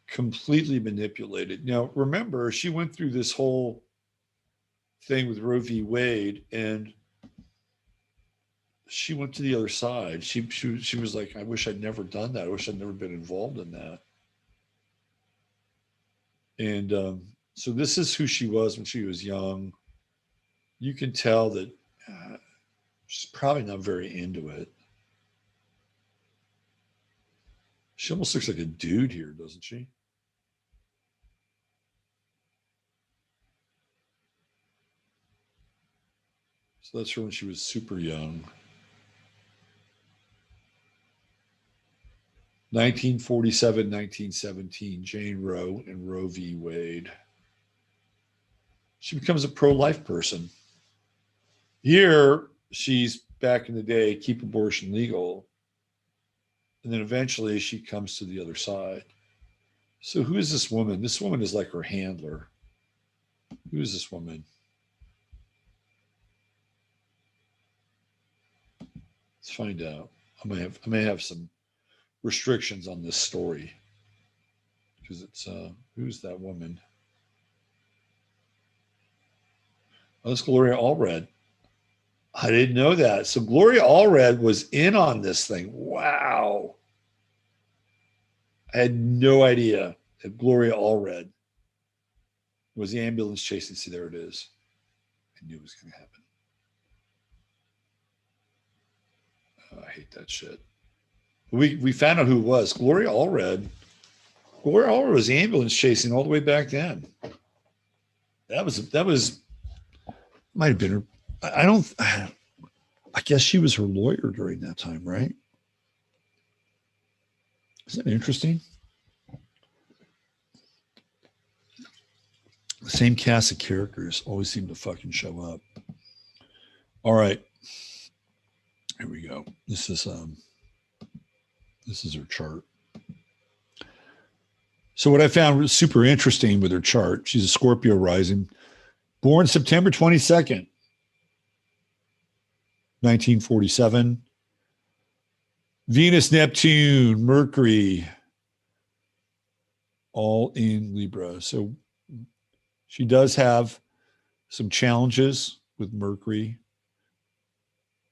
completely manipulated. Now, remember, she went through this whole thing with Roe v. Wade, and she went to the other side. She was like, I wish I'd never done that. I wish I'd never been involved in that. And so this is who she was when she was young. You can tell that she's probably not very into it. She almost looks like a dude here, doesn't she? So that's her when she was super young. 1947, 1917, Jane Roe and Roe v. Wade. She becomes a pro-life person. Here, she's back in the day, keep abortion legal. And then eventually she comes to the other side. So who is this woman? This woman is like her handler. Who is this woman? Let's find out. I may have some restrictions on this story because it's who's that woman? Oh, it's Gloria Allred. I didn't know that. So Gloria Allred was in on this thing. Wow. I had no idea that Gloria Allred was the ambulance chasing. See, there it is. I knew it was going to happen. Oh, I hate that shit. We found out who it was. Gloria Allred. Gloria Allred was the ambulance chasing all the way back then. That was might have been her. I guess she was her lawyer during that time, right? Isn't that interesting? The same cast of characters always seem to fucking show up. All right. Here we go. This is her chart. So what I found super interesting with her chart, she's a Scorpio rising, born September 22nd, 1947. Venus, Neptune, Mercury, all in Libra. So she does have some challenges with Mercury,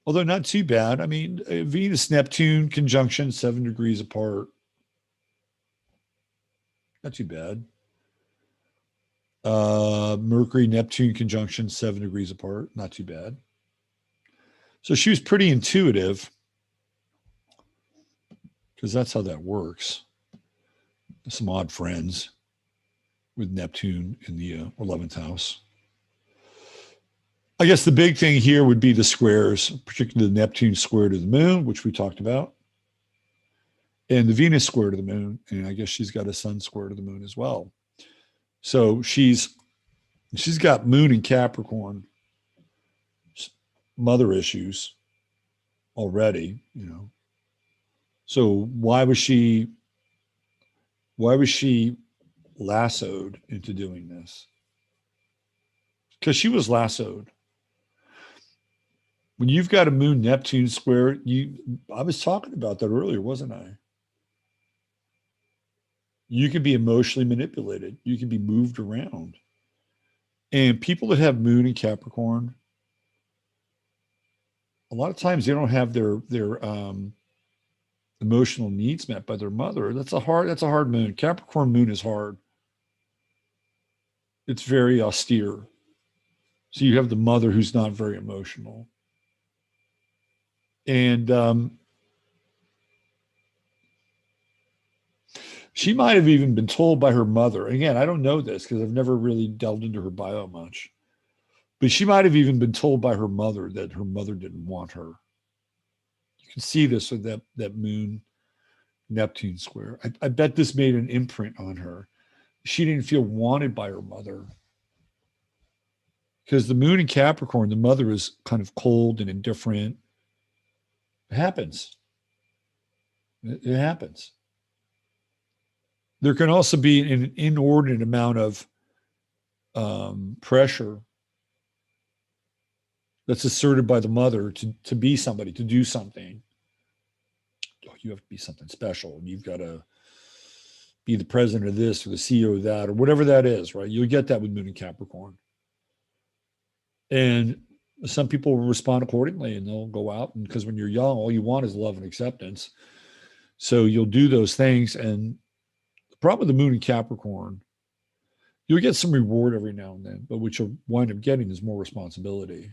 although not too bad. I mean, Venus, Neptune conjunction, 7 degrees apart. Not too bad. Mercury, Neptune conjunction, 7 degrees apart. Not too bad. So she was pretty intuitive because that's how that works. Some odd friends with Neptune in the 11th house. I guess the big thing here would be the squares, particularly the Neptune square to the moon, which we talked about, and the Venus square to the moon. And I guess she's got a sun square to the moon as well. So she's got moon in Capricorn, mother issues already, you know. So why was she lassoed into doing this? Because she was lassoed. When you've got a moon Neptune square, I was talking about that earlier, wasn't I? You can be emotionally manipulated. You can be moved around. And people that have moon in Capricorn, a lot of times they don't have their emotional needs met by their mother. That's a hard moon. Capricorn moon is hard. It's very austere. So you have the mother who's not very emotional. And she might have even been told by her mother. Again, I don't know this because I've never really delved into her bio much. But she might have even been told by her mother that her mother didn't want her. You can see this with that moon Neptune square. I bet this made an imprint on her. She didn't feel wanted by her mother. Because the moon in Capricorn, the mother is kind of cold and indifferent. It happens. It happens. There can also be an inordinate amount of pressure that's asserted by the mother to be somebody, to do something. Oh, you have to be something special. You've got to be the president of this or the CEO of that or whatever that is, right? You'll get that with moon in Capricorn. And some people will respond accordingly and they'll go out. And because when you're young, all you want is love and acceptance. So you'll do those things. And the problem with the moon in Capricorn, you'll get some reward every now and then, but what you'll wind up getting is more responsibility.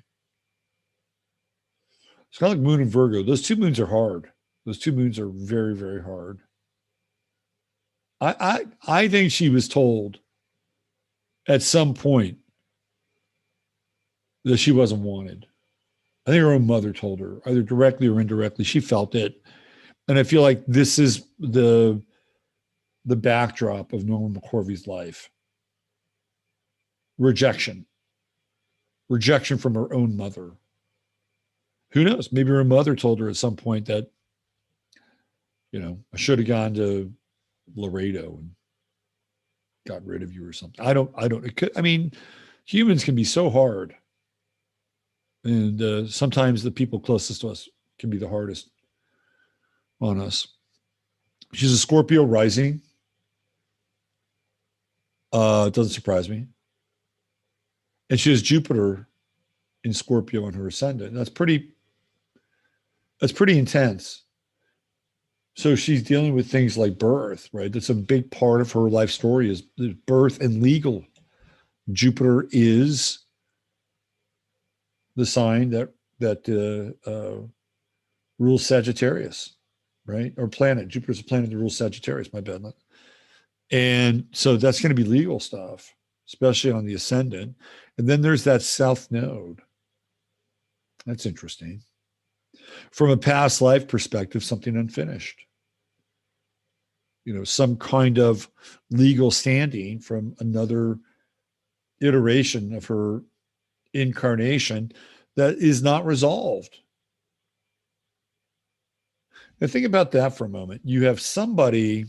It's kind of like moon and Virgo. Those two moons are hard. Those two moons are very, very hard. I think she was told at some point that she wasn't wanted. I think her own mother told her, either directly or indirectly. She felt it. And I feel like this is the backdrop of Norma McCorvey's life. Rejection from her own mother. Who knows? Maybe her mother told her at some point that, I should have gone to Laredo and got rid of you or something. Humans can be so hard. And sometimes the people closest to us can be the hardest on us. She's a Scorpio rising. It doesn't surprise me. And she has Jupiter in Scorpio in her ascendant. That's pretty intense. So she's dealing with things like birth, right? That's a big part of her life story is birth and legal. Jupiter is the sign that rules Sagittarius, right? Or planet. Jupiter's a planet that rules Sagittarius, my bad. And so that's going to be legal stuff, especially on the ascendant. And then there's that south node. That's interesting. From a past life perspective, something unfinished. Some kind of legal standing from another iteration of her incarnation that is not resolved. Now think about that for a moment. You have somebody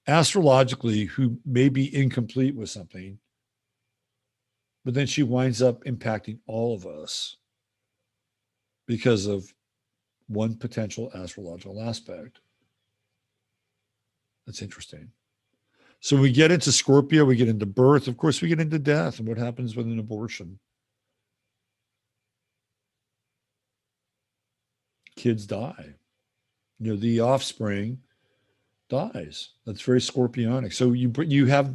astrologically who may be incomplete with something, but then she winds up impacting all of us because of one potential astrological aspect. That's interesting. So we get into Scorpio, we get into birth. Of course, we get into death and what happens with an abortion. Kids die. The offspring dies. That's very Scorpionic. So you have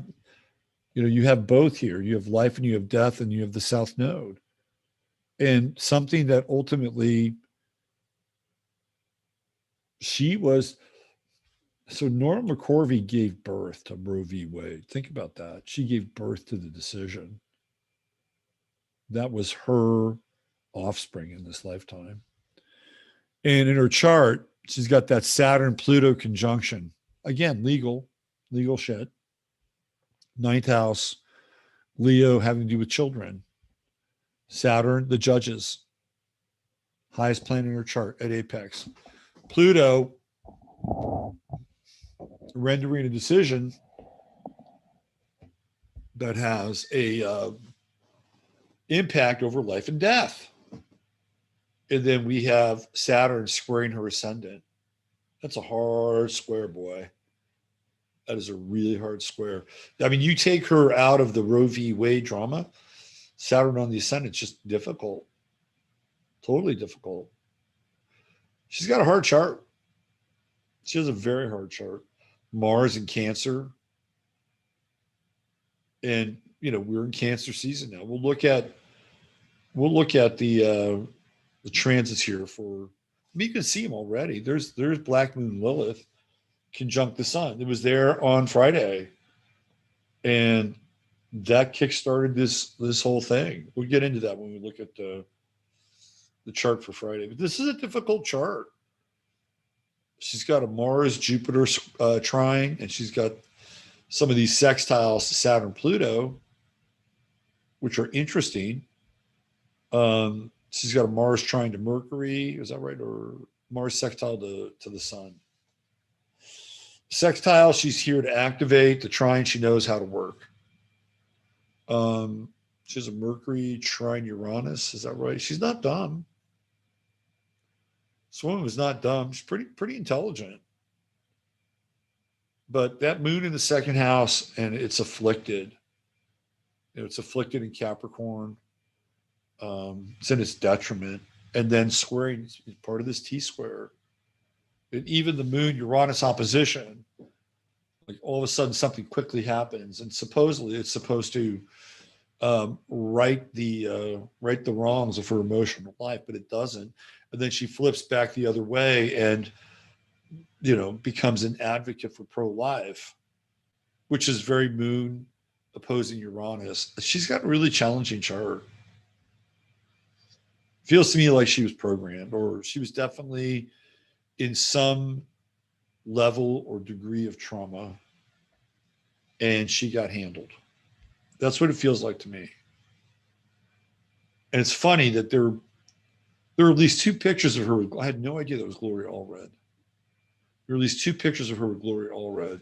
both here. You have life and you have death and you have the south node. And something that ultimately so Norma McCorvey gave birth to Roe V Wade. Think about that. She gave birth to the decision. That was her offspring in this lifetime. And in her chart, she's got that Saturn-Pluto conjunction. Again, legal shit. Ninth house, Leo having to do with children. Saturn, the judges. Highest planet in her chart at apex. Pluto, rendering a decision that has a impact over life and death. And then we have Saturn squaring her ascendant. That's a hard square, boy. That is a really hard square. I mean, you take her out of the Roe v. Wade drama, Saturn on the ascendant, it's just difficult. Totally difficult. She's got a hard chart. She has a very hard chart. Mars in Cancer. And, you know, we're in Cancer season now. We'll look at the transits here for, I mean, you can see them already. There's Black Moon Lilith conjunct the sun. It was there on Friday. And that kickstarted this whole thing. We'll get into that when we look at the chart for Friday. But this is a difficult chart. She's got a Mars Jupiter trine, and she's got some of these sextiles to Saturn Pluto, which are interesting. She's got a Mars trine to Mercury, is that right? Or Mars sextile to the sun. Sextile, she's here to activate. The trine, she knows how to work. She has a Mercury trine Uranus, is that right? She's not dumb. This woman was not dumb. She's pretty intelligent. But that moon in the second house, and it's afflicted. You know, it's afflicted in Capricorn. It's in its detriment. And then squaring is part of this T-square. And even the moon Uranus opposition, like all of a sudden something quickly happens. And supposedly it's supposed to right the wrongs of her emotional life, but it doesn't. And then she flips back the other way and, you know, becomes an advocate for pro-life, which is very moon opposing Uranus. She's got a really challenging chart. Feels to me like she was programmed, or she was definitely in some level or degree of trauma, and she got handled. That's what it feels like to me. And it's funny that there are at least two pictures of her. I had no idea that was Gloria Allred. There are at least two pictures of her with Gloria Allred,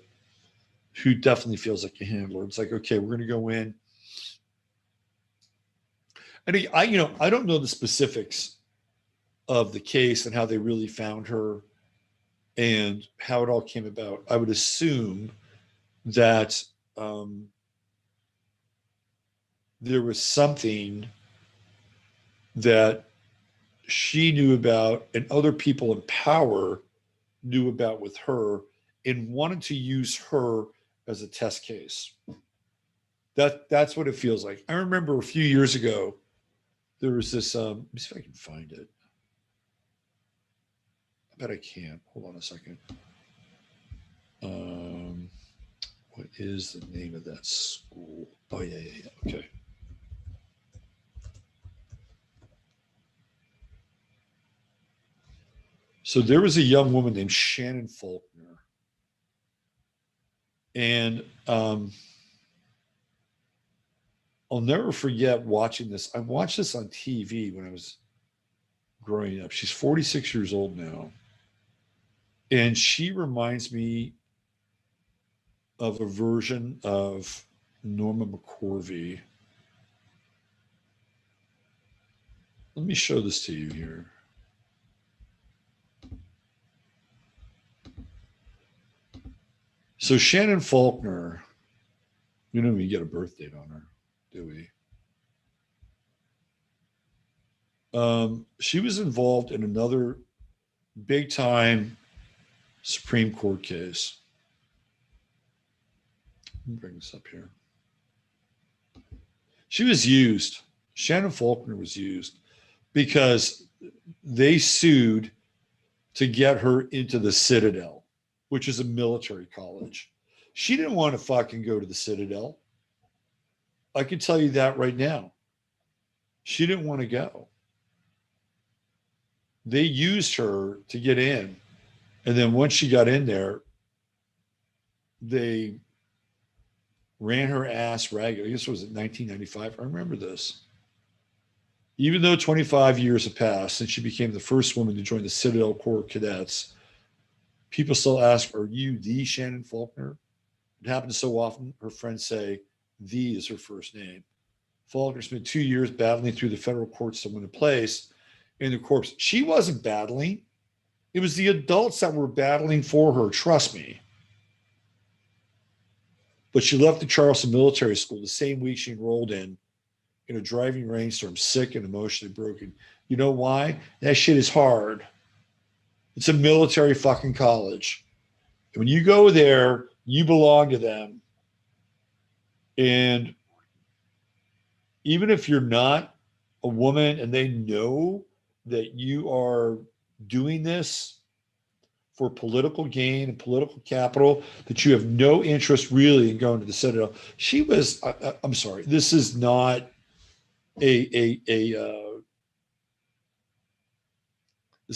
who definitely feels like a handler. It's like, okay, we're going to go in. And I don't know the specifics of the case and how they really found her and how it all came about. I would assume that there was something that she knew about and other people in power knew about with her and wanted to use her as a test case. That's what it feels like. I remember a few years ago, there was this, let me see if I can find it. I bet I can. Hold on a second. What is the name of that school? Oh, yeah. Okay. So there was a young woman named Shannon Faulkner. And I'll never forget watching this. I watched this on TV when I was growing up. She's 46 years old now. And she reminds me of a version of Norma McCorvey. Let me show this to you here. So Shannon Faulkner, we don't even get a birth date on her, do we? She was involved in another big time Supreme Court case. Let me bring this up here. She was used. Shannon Faulkner was used because they sued to get her into the Citadel, which is a military college. She didn't want to fucking go to the Citadel. I can tell you that right now. She didn't want to go. They used her to get in. And then once she got in there, they ran her ass ragged. I guess it was in 1995. I remember this. Even though 25 years have passed since she became the first woman to join the Citadel Corps Cadets, people still ask, are you the Shannon Faulkner? It happens so often, her friends say, the is her first name. Faulkner spent 2 years battling through the federal courts to win a place in the corps. She wasn't battling. It was the adults that were battling for her. Trust me. But she left the Charleston Military School the same week she enrolled in a driving rainstorm, sick and emotionally broken. You know why? That shit is hard. It's a military fucking college. And when you go there, you belong to them. And even if you're not a woman and they know that you are doing this for political gain and political capital, that you have no interest really in going to the Citadel. She was, I'm sorry, this is not this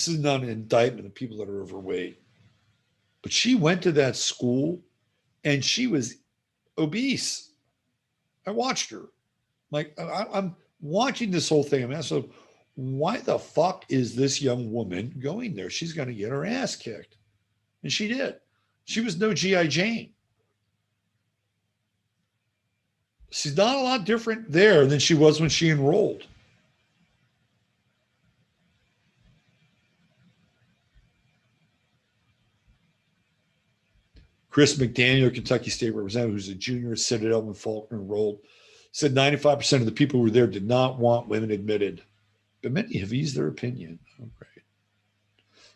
is not an indictment of people that are overweight. But she went to that school and she was obese. I watched her. Like, I'm watching this whole thing. I'm asking, why the fuck is this young woman going there? She's going to get her ass kicked. And she did. She was no G.I. Jane. She's not a lot different there than she was when she enrolled. Chris McDaniel, Kentucky State Representative, who's a junior at Citadel when Faulkner enrolled, said 95% of the people who were there did not want women admitted. But many have eased their opinion. Oh, great.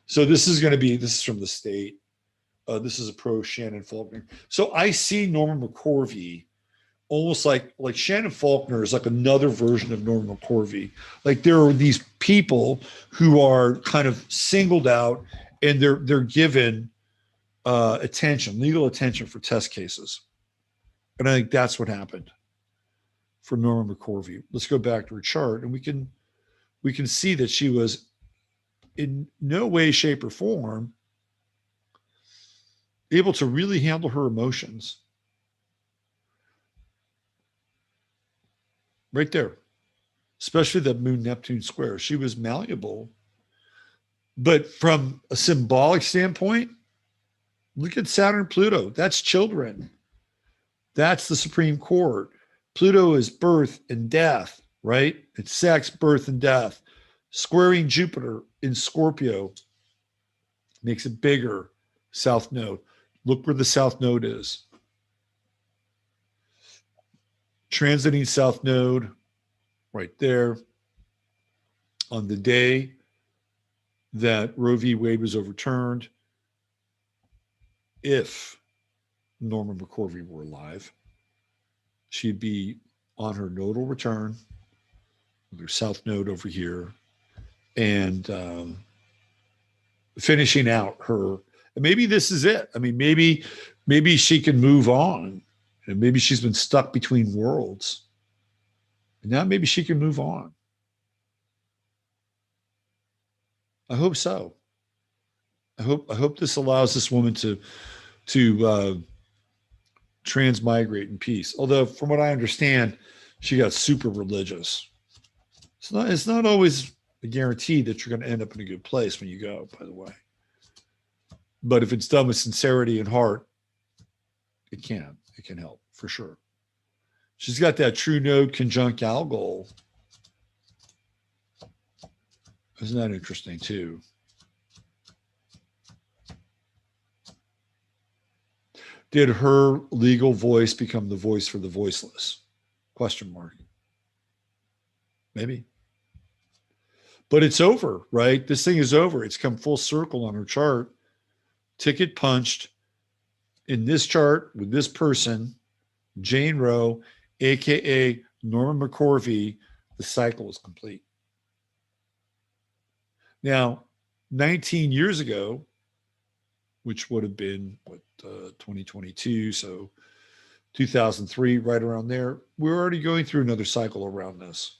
So this is from the state. This is a pro Shannon Faulkner. So I see Norma McCorvey almost like Shannon Faulkner is like another version of Norma McCorvey. Like there are these people who are kind of singled out and they're given attention, legal attention for test cases. And I think that's what happened for Norma McCorvey. Let's go back to her chart and we can see that she was in no way, shape, or form able to really handle her emotions. Right there, especially that Moon Neptune square. She was malleable. But from a symbolic standpoint, look at Saturn Pluto. That's children. That's the Supreme Court. Pluto is birth and death, right? It's sex, birth, and death. Squaring Jupiter in Scorpio makes it bigger. South node. Look where the South node is. Transiting South node right there on the day that Roe v. Wade was overturned. If Norma McCorvey were alive, she'd be on her nodal return with her South node over here and finishing out her. And maybe this is it. I mean, maybe she can move on. And maybe she's been stuck between worlds. And now maybe she can move on. I hope so. I hope this allows this woman to transmigrate in peace. Although, from what I understand, she got super religious. It's not always a guarantee that you're going to end up in a good place when you go, by the way. But if it's done with sincerity and heart, it can help for sure. She's got that true node conjunct Algol. Isn't that interesting too? Did her legal voice become the voice for the voiceless? Question mark. Maybe. But it's over, right? This thing is over. It's come full circle on her chart. Ticket punched in this chart with this person, Jane Roe, aka Norma McCorvey. The cycle is complete. Now, 19 years ago, which would have been 2022, so 2003, right around there, we're already going through another cycle around this.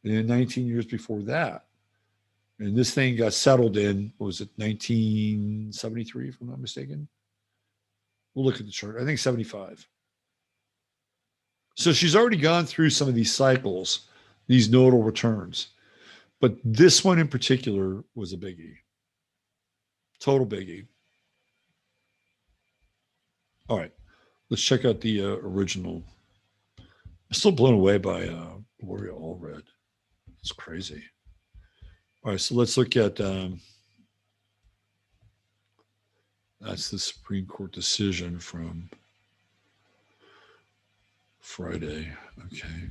And then 19 years before that, and this thing got settled in, what was it, 1973, if I'm not mistaken? We'll look at the chart. I think 75. So she's already gone through some of these cycles, these nodal returns. But this one in particular was a biggie. Total biggie. All right. Let's check out the original. I'm still blown away by Gloria Allred. It's crazy. All right. So let's look at that's the Supreme Court decision from Friday. Okay.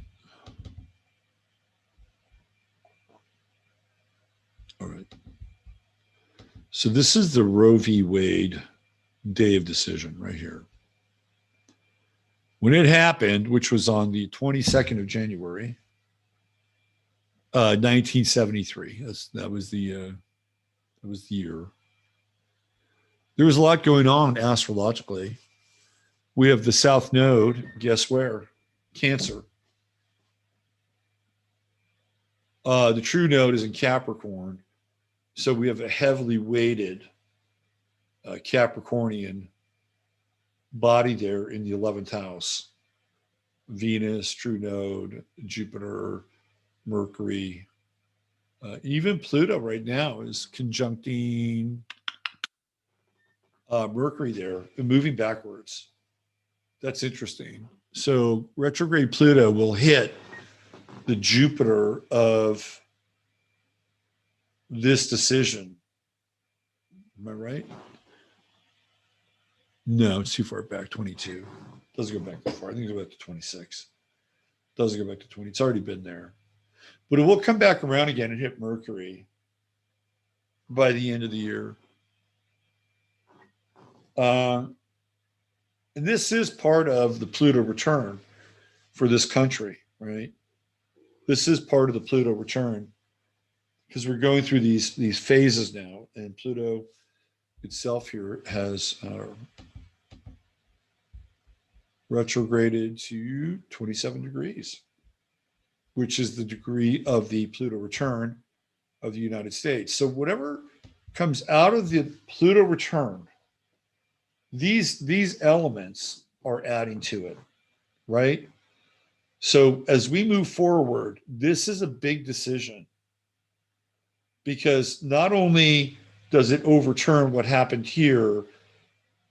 All right. So this is the Roe v. Wade day of decision right here. When it happened, which was on the 22nd of January, 1973. That was the year. There was a lot going on astrologically. We have the South Node. Guess where? Cancer. The true node is in Capricorn. So we have a heavily weighted Capricornian body there in the 11th house. Venus, true node, Jupiter, Mercury, even Pluto right now is conjuncting Mercury there and moving backwards. That's interesting. So retrograde Pluto will hit the Jupiter of this decision. Am I right? No, it's too far back, 22. Doesn't go back that far. I think it goes back to 26. Doesn't go back to 20. It's already been there. But it will come back around again and hit Mercury by the end of the year. And this is part of the Pluto return for this country, right? This is part of the Pluto return because we're going through these phases now, and Pluto itself here has retrograded to 27 degrees, which is the degree of the Pluto return of the United States. So comes out of the Pluto return, these elements are adding to it, right? So as we move forward, this is a big decision because not only does it overturn what happened here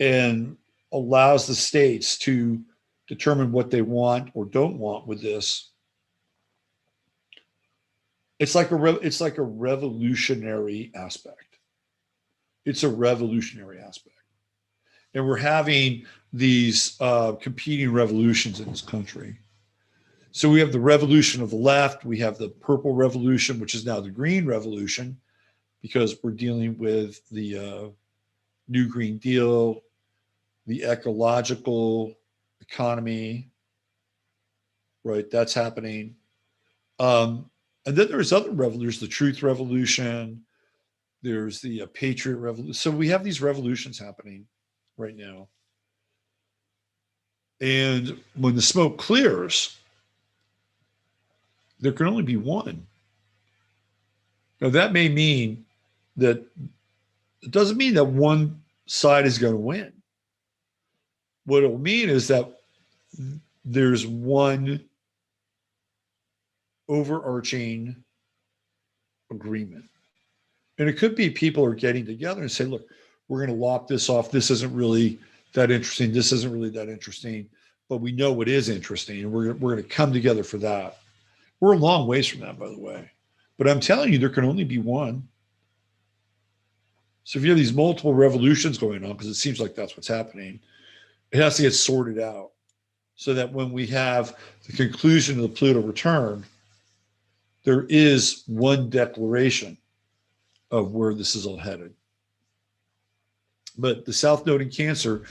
and allows the states to determine what they want or don't want with this, it's like a revolutionary aspect. It's a revolutionary aspect. And we're having these competing revolutions in this country. So we have the revolution of the left. We have the purple revolution, which is now the green revolution, because we're dealing with the New Green Deal, the ecological economy, right? That's happening. And then there's other revolutions, the truth revolution. There's the patriot revolution. So we have these revolutions happening right now. And when the smoke clears, there can only be one. Now, that may mean that it doesn't mean that one side is going to win. What it will mean is that there's one overarching agreement. And it could be people are getting together and say, look, we're going to lop this off. This isn't really that interesting. This isn't really that interesting. But we know what is interesting, and we're going to come together for that. We're a long ways from that, by the way. But I'm telling you, there can only be one. So if you have these multiple revolutions going on, because it seems like that's what's happening, it has to get sorted out so that when we have the conclusion of the Pluto return, there is one declaration of where this is all headed. But the South Node in Cancer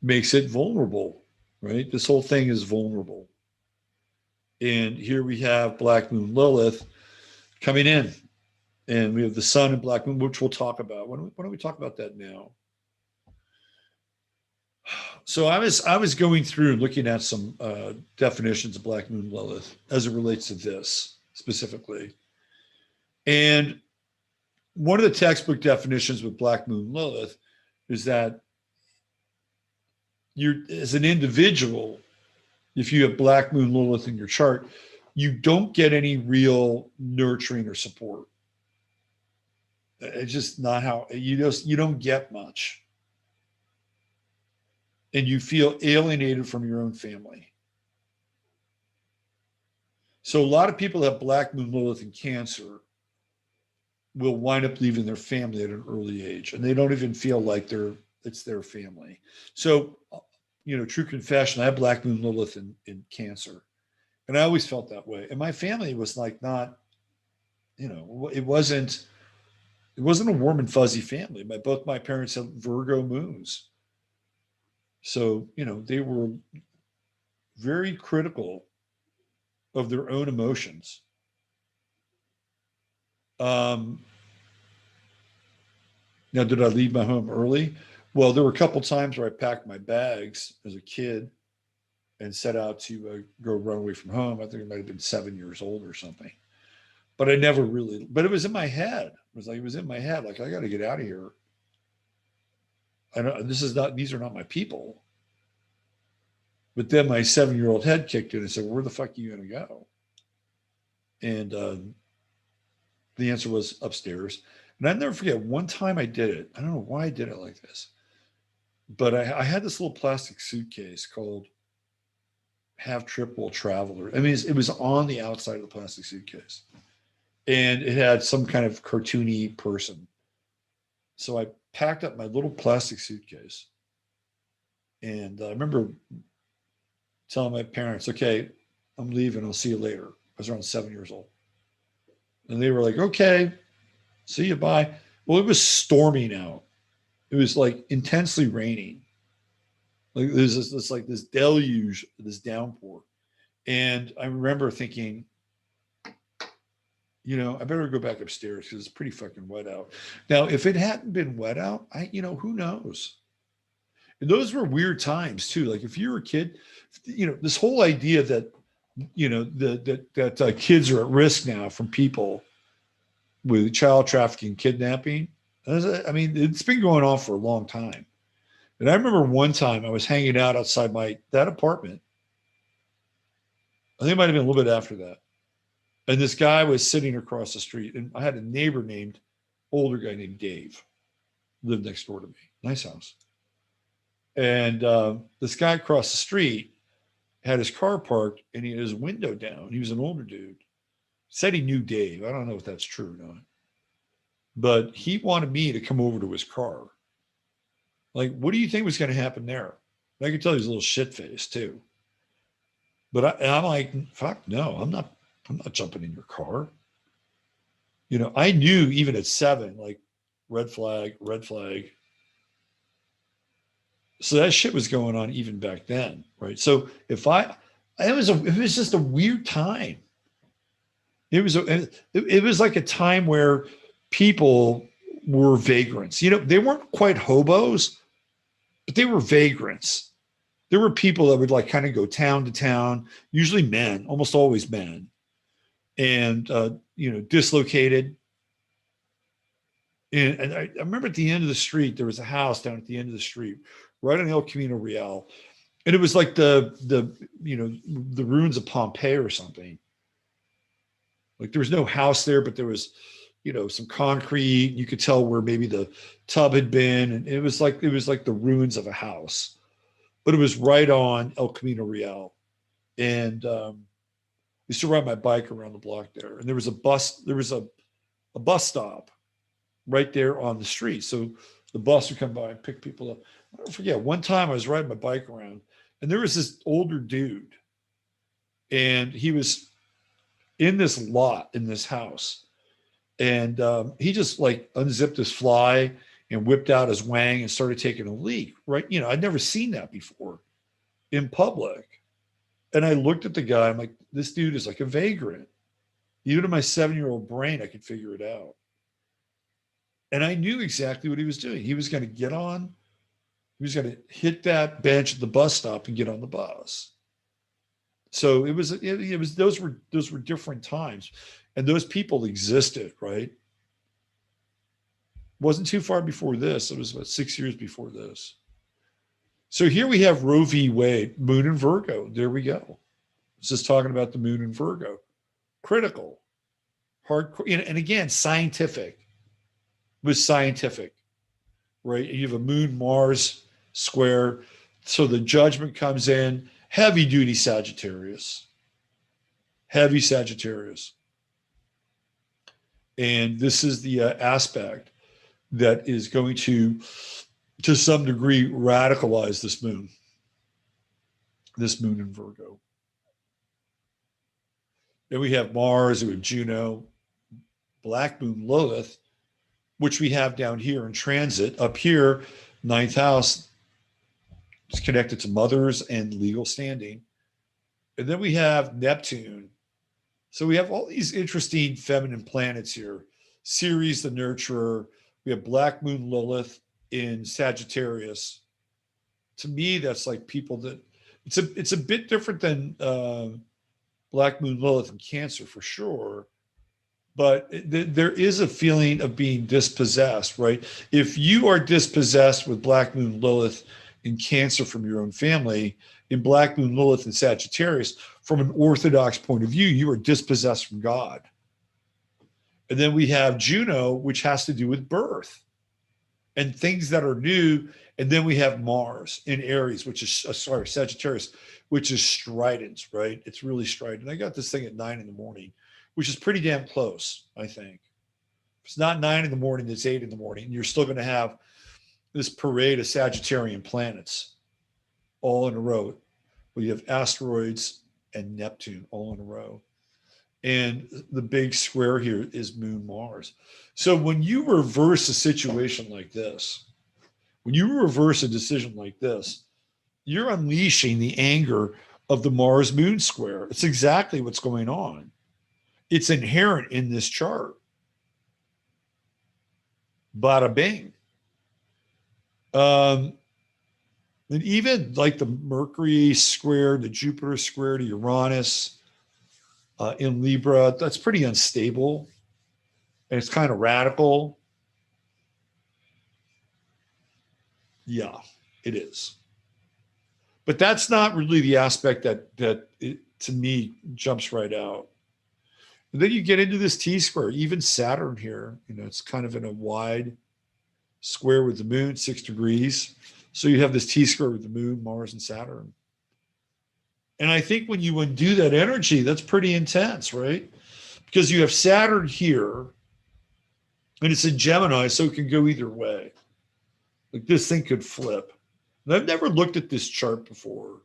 makes it vulnerable, right? This whole thing is vulnerable. And here we have Black Moon Lilith coming in. And we have the Sun and Black Moon, which we'll talk about. Why don't we talk about that now? So I was going through and looking at some definitions of Black Moon Lilith as it relates to this specifically. And one of the textbook definitions with Black Moon Lilith is that you're, as an individual, if you have Black Moon Lilith in your chart, you don't get any real nurturing or support. It's just not how you don't get much. And you feel alienated from your own family. So a lot of people that have Black Moon Lilith in Cancer will wind up leaving their family at an early age, and they don't even feel like it's their family. So true confession, I have Black Moon Lilith in Cancer. And I always felt that way. And my family was like not, it wasn't a warm and fuzzy family. Both my parents had Virgo moons. So, they were very critical of their own emotions. Now, did I leave my home early? Well, there were a couple times where I packed my bags as a kid and set out to go run away from home. I think I might have been 7 years old or something. But I never really, but it was in my head. It was in my head. Like, I got to get out of here. I know these are not my people. But then my 7-year-old head kicked in and said, where the fuck are you going to go? And the answer was upstairs. And I'll never forget, one time I did it. I don't know why I did it like this. But I had this little plastic suitcase called Have Trip Will Traveler. I mean, it was on the outside of the plastic suitcase. And it had some kind of cartoony person. So I packed up my little plastic suitcase. And I remember telling my parents, okay, I'm leaving. I'll see you later. I was around 7 years old. And they were like, okay, see you, bye. Well, it was storming out. It was like intensely raining. Like there's this deluge, this downpour. And I remember thinking, I better go back upstairs because it's pretty fucking wet out. Now, if it hadn't been wet out, who knows? And those were weird times too. Like if you're a kid, this whole idea that, that kids are at risk now from people with child trafficking, kidnapping. I mean, it's been going on for a long time. And I remember one time I was hanging out outside that apartment. I think it might have been a little bit after that. And this guy was sitting across the street. And I had a neighbor older guy named Dave, lived next door to me. Nice house. And this guy across the street had his car parked and he had his window down. He was an older dude. Said he knew Dave. I don't know if that's true or not. But he wanted me to come over to his car. Like, what do you think was going to happen there? And I could tell he was a little shit-faced too. But I'm like, fuck no, I'm not jumping in your car. I knew even at 7, like red flag. So that shit was going on even back then, right? So it was just a weird time. It was like a time where people were vagrants. They weren't quite hobos, but they were vagrants. There were people that would like kind of go town to town, usually men, almost always men, and dislocated. And I remember at the end of the street, there was a house down at the end of the street, right on El Camino Real. And it was like the ruins of Pompeii or something. Like there was no house there, but there was, some concrete. You could tell where maybe the tub had been. And it was like the ruins of a house, but it was right on El Camino Real. And I used to ride my bike around the block there. And there was a bus stop right there on the street. So the bus would come by and pick people up. I don't forget, one time I was riding my bike around and there was this older dude and he was in this lot in this house. And he just like unzipped his fly and whipped out his wang and started taking a leak, right? I'd never seen that before in public. And I looked at the guy, I'm like, this dude is like a vagrant. Even in my 7-year-old brain, I could figure it out. And I knew exactly what he was doing. He was going to get on, he was going to hit that bench at the bus stop and get on the bus. So it was those were different times. And those people existed, right? Wasn't too far before this. It was about 6 years before this. So here we have Roe V Wade, Moon in Virgo. There we go. It's just talking about the Moon in Virgo. Critical, hardcore, and again, scientific. It was scientific, right? You have a Moon Mars square. So the judgment comes in, heavy duty Sagittarius. Heavy Sagittarius. And this is the aspect that is going to some degree, radicalize this moon. this moon in Virgo. Then we have Mars, we have Juno, Black Moon Lilith, which we have down here in transit. Up here, ninth house is connected to mothers and legal standing. And then we have Neptune. So we have all these interesting feminine planets here. Ceres, the nurturer. We have Black Moon Lilith in Sagittarius. To me, that's like people that it's a bit different than Black Moon Lilith in Cancer for sure. But there is a feeling of being dispossessed, right? If you are dispossessed with Black Moon Lilith in Cancer from your own family, in Black Moon Lilith in Sagittarius, from an Orthodox point of view, you are dispossessed from God. And then we have Juno, which has to do with birth and things that are new. And then we have Mars in Aries, which is, Sagittarius, which is strident, right? It's really strident. I got this thing at 9 in the morning, which is pretty damn close, I think. If it's not 9 in the morning, it's 8 in the morning. And you're still going to have this parade of Sagittarian planets all in a row. Well, you have asteroids and Neptune all in a row. And the big square here is Moon Mars. So when you reverse a situation like this, when you reverse a decision like this, you're unleashing the anger of the Mars Moon square. It's exactly what's going on. It's inherent in this chart. Bada bing. And even like the Mercury square, the Jupiter square to Uranus in Libra, that's pretty unstable. And it's kind of radical. Yeah, it is. But that's not really the aspect that it, to me, jumps right out. And then you get into this T-square, even Saturn here, it's kind of in a wide square with the moon, 6 degrees. So you have this T-square with the moon, Mars, and Saturn. And I think when you undo that energy, that's pretty intense, right? Because you have Saturn here, and it's in Gemini, so it can go either way. Like this thing could flip. And I've never looked at this chart before.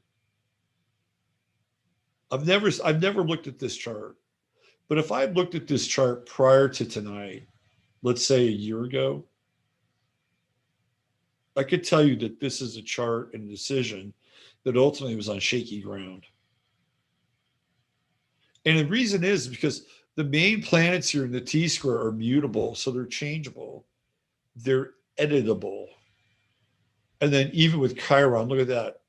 I've never looked at this chart. But if I had looked at this chart prior to tonight, let's say a year ago, I could tell you that this is a chart and a decision that ultimately was on shaky ground. And the reason is because the main planets here in the T-square are mutable, so they're changeable. They're editable. And then even with Chiron, look at that.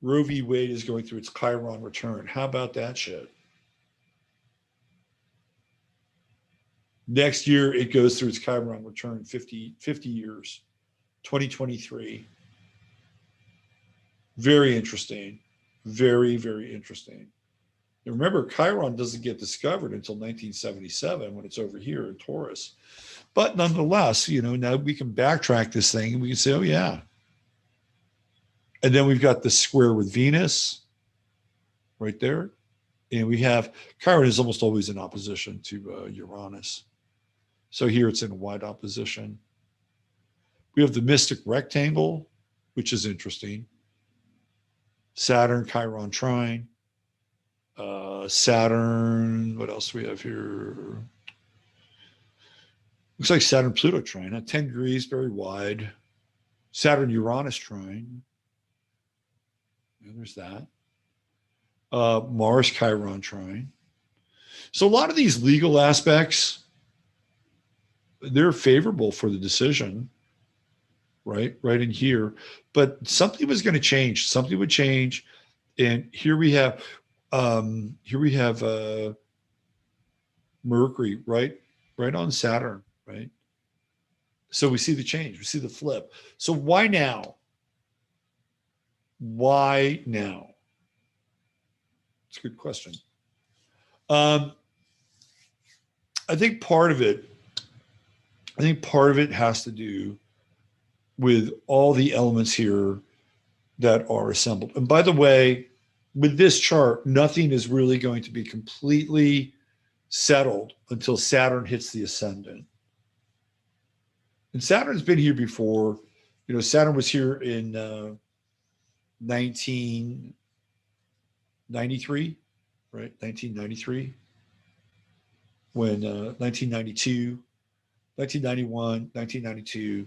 Roe V Wade is going through its Chiron return. How about that shit? Next year, it goes through its Chiron return, 50 years, 2023. Very interesting. Very, very interesting. And remember, Chiron doesn't get discovered until 1977 when it's over here in Taurus. But nonetheless, now we can backtrack this thing and we can say, oh, yeah. And then we've got the square with Venus right there. And we have Chiron is almost always in opposition to Uranus. So here it's in a wide opposition. We have the mystic rectangle, which is interesting. Saturn, Chiron trine. Saturn, what else do we have here? Looks like Saturn, Pluto trine at 10 degrees, very wide. Saturn, Uranus trine. And there's that. Mars, Chiron trine. So a lot of these legal aspects, they're favorable for the decision, right in here. But something was going to change. Something would change. And here we have Mercury, right on Saturn, right? So we see the change. We see the flip. So why now? Why now? It's a good question. I think part of it has to do with all the elements here that are assembled. And by the way, with this chart, nothing is really going to be completely settled until Saturn hits the ascendant. And Saturn's been here before. Saturn was here in 1993, right? 1993, when 1992, 1991, 1992,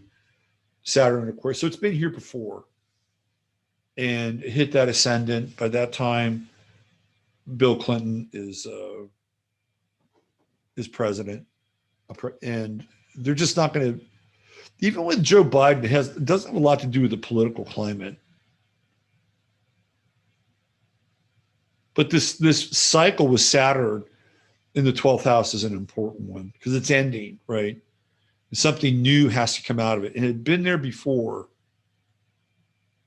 Saturn in Aquarius. So it's been here before and it hit that ascendant. By that time, Bill Clinton is president, and they're just not going to. Even with Joe Biden, it doesn't have a lot to do with the political climate. But this cycle with Saturn in the 12th house is an important one because it's ending, right? And something new has to come out of it. And it had been there before.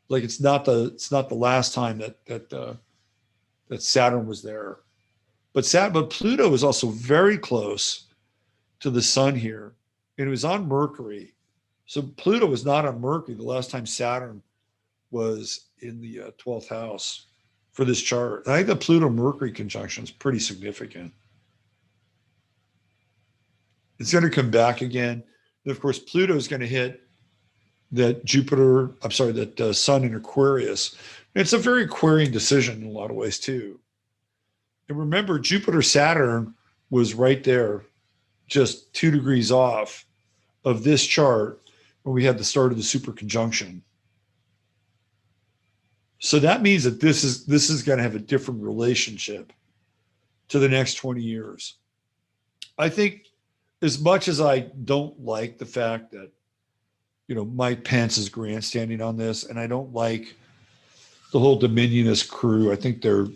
Like it's not the last time that Saturn was there. But Pluto is also very close to the sun here. And it was on Mercury. So Pluto was not on Mercury the last time Saturn was in the 12th house for this chart. I think the Pluto-Mercury conjunction is pretty significant. It's going to come back again. And of course, Pluto is going to hit that Sun in Aquarius. And it's a very Aquarian decision in a lot of ways too. And remember, Jupiter-Saturn was right there, just 2 degrees off of this chart when we had the start of the super conjunction. So that means that this is going to have a different relationship to the next 20 years. I think as much as I don't like the fact that, Mike Pence is grandstanding on this, and I don't like the whole Dominionist crew. I think they're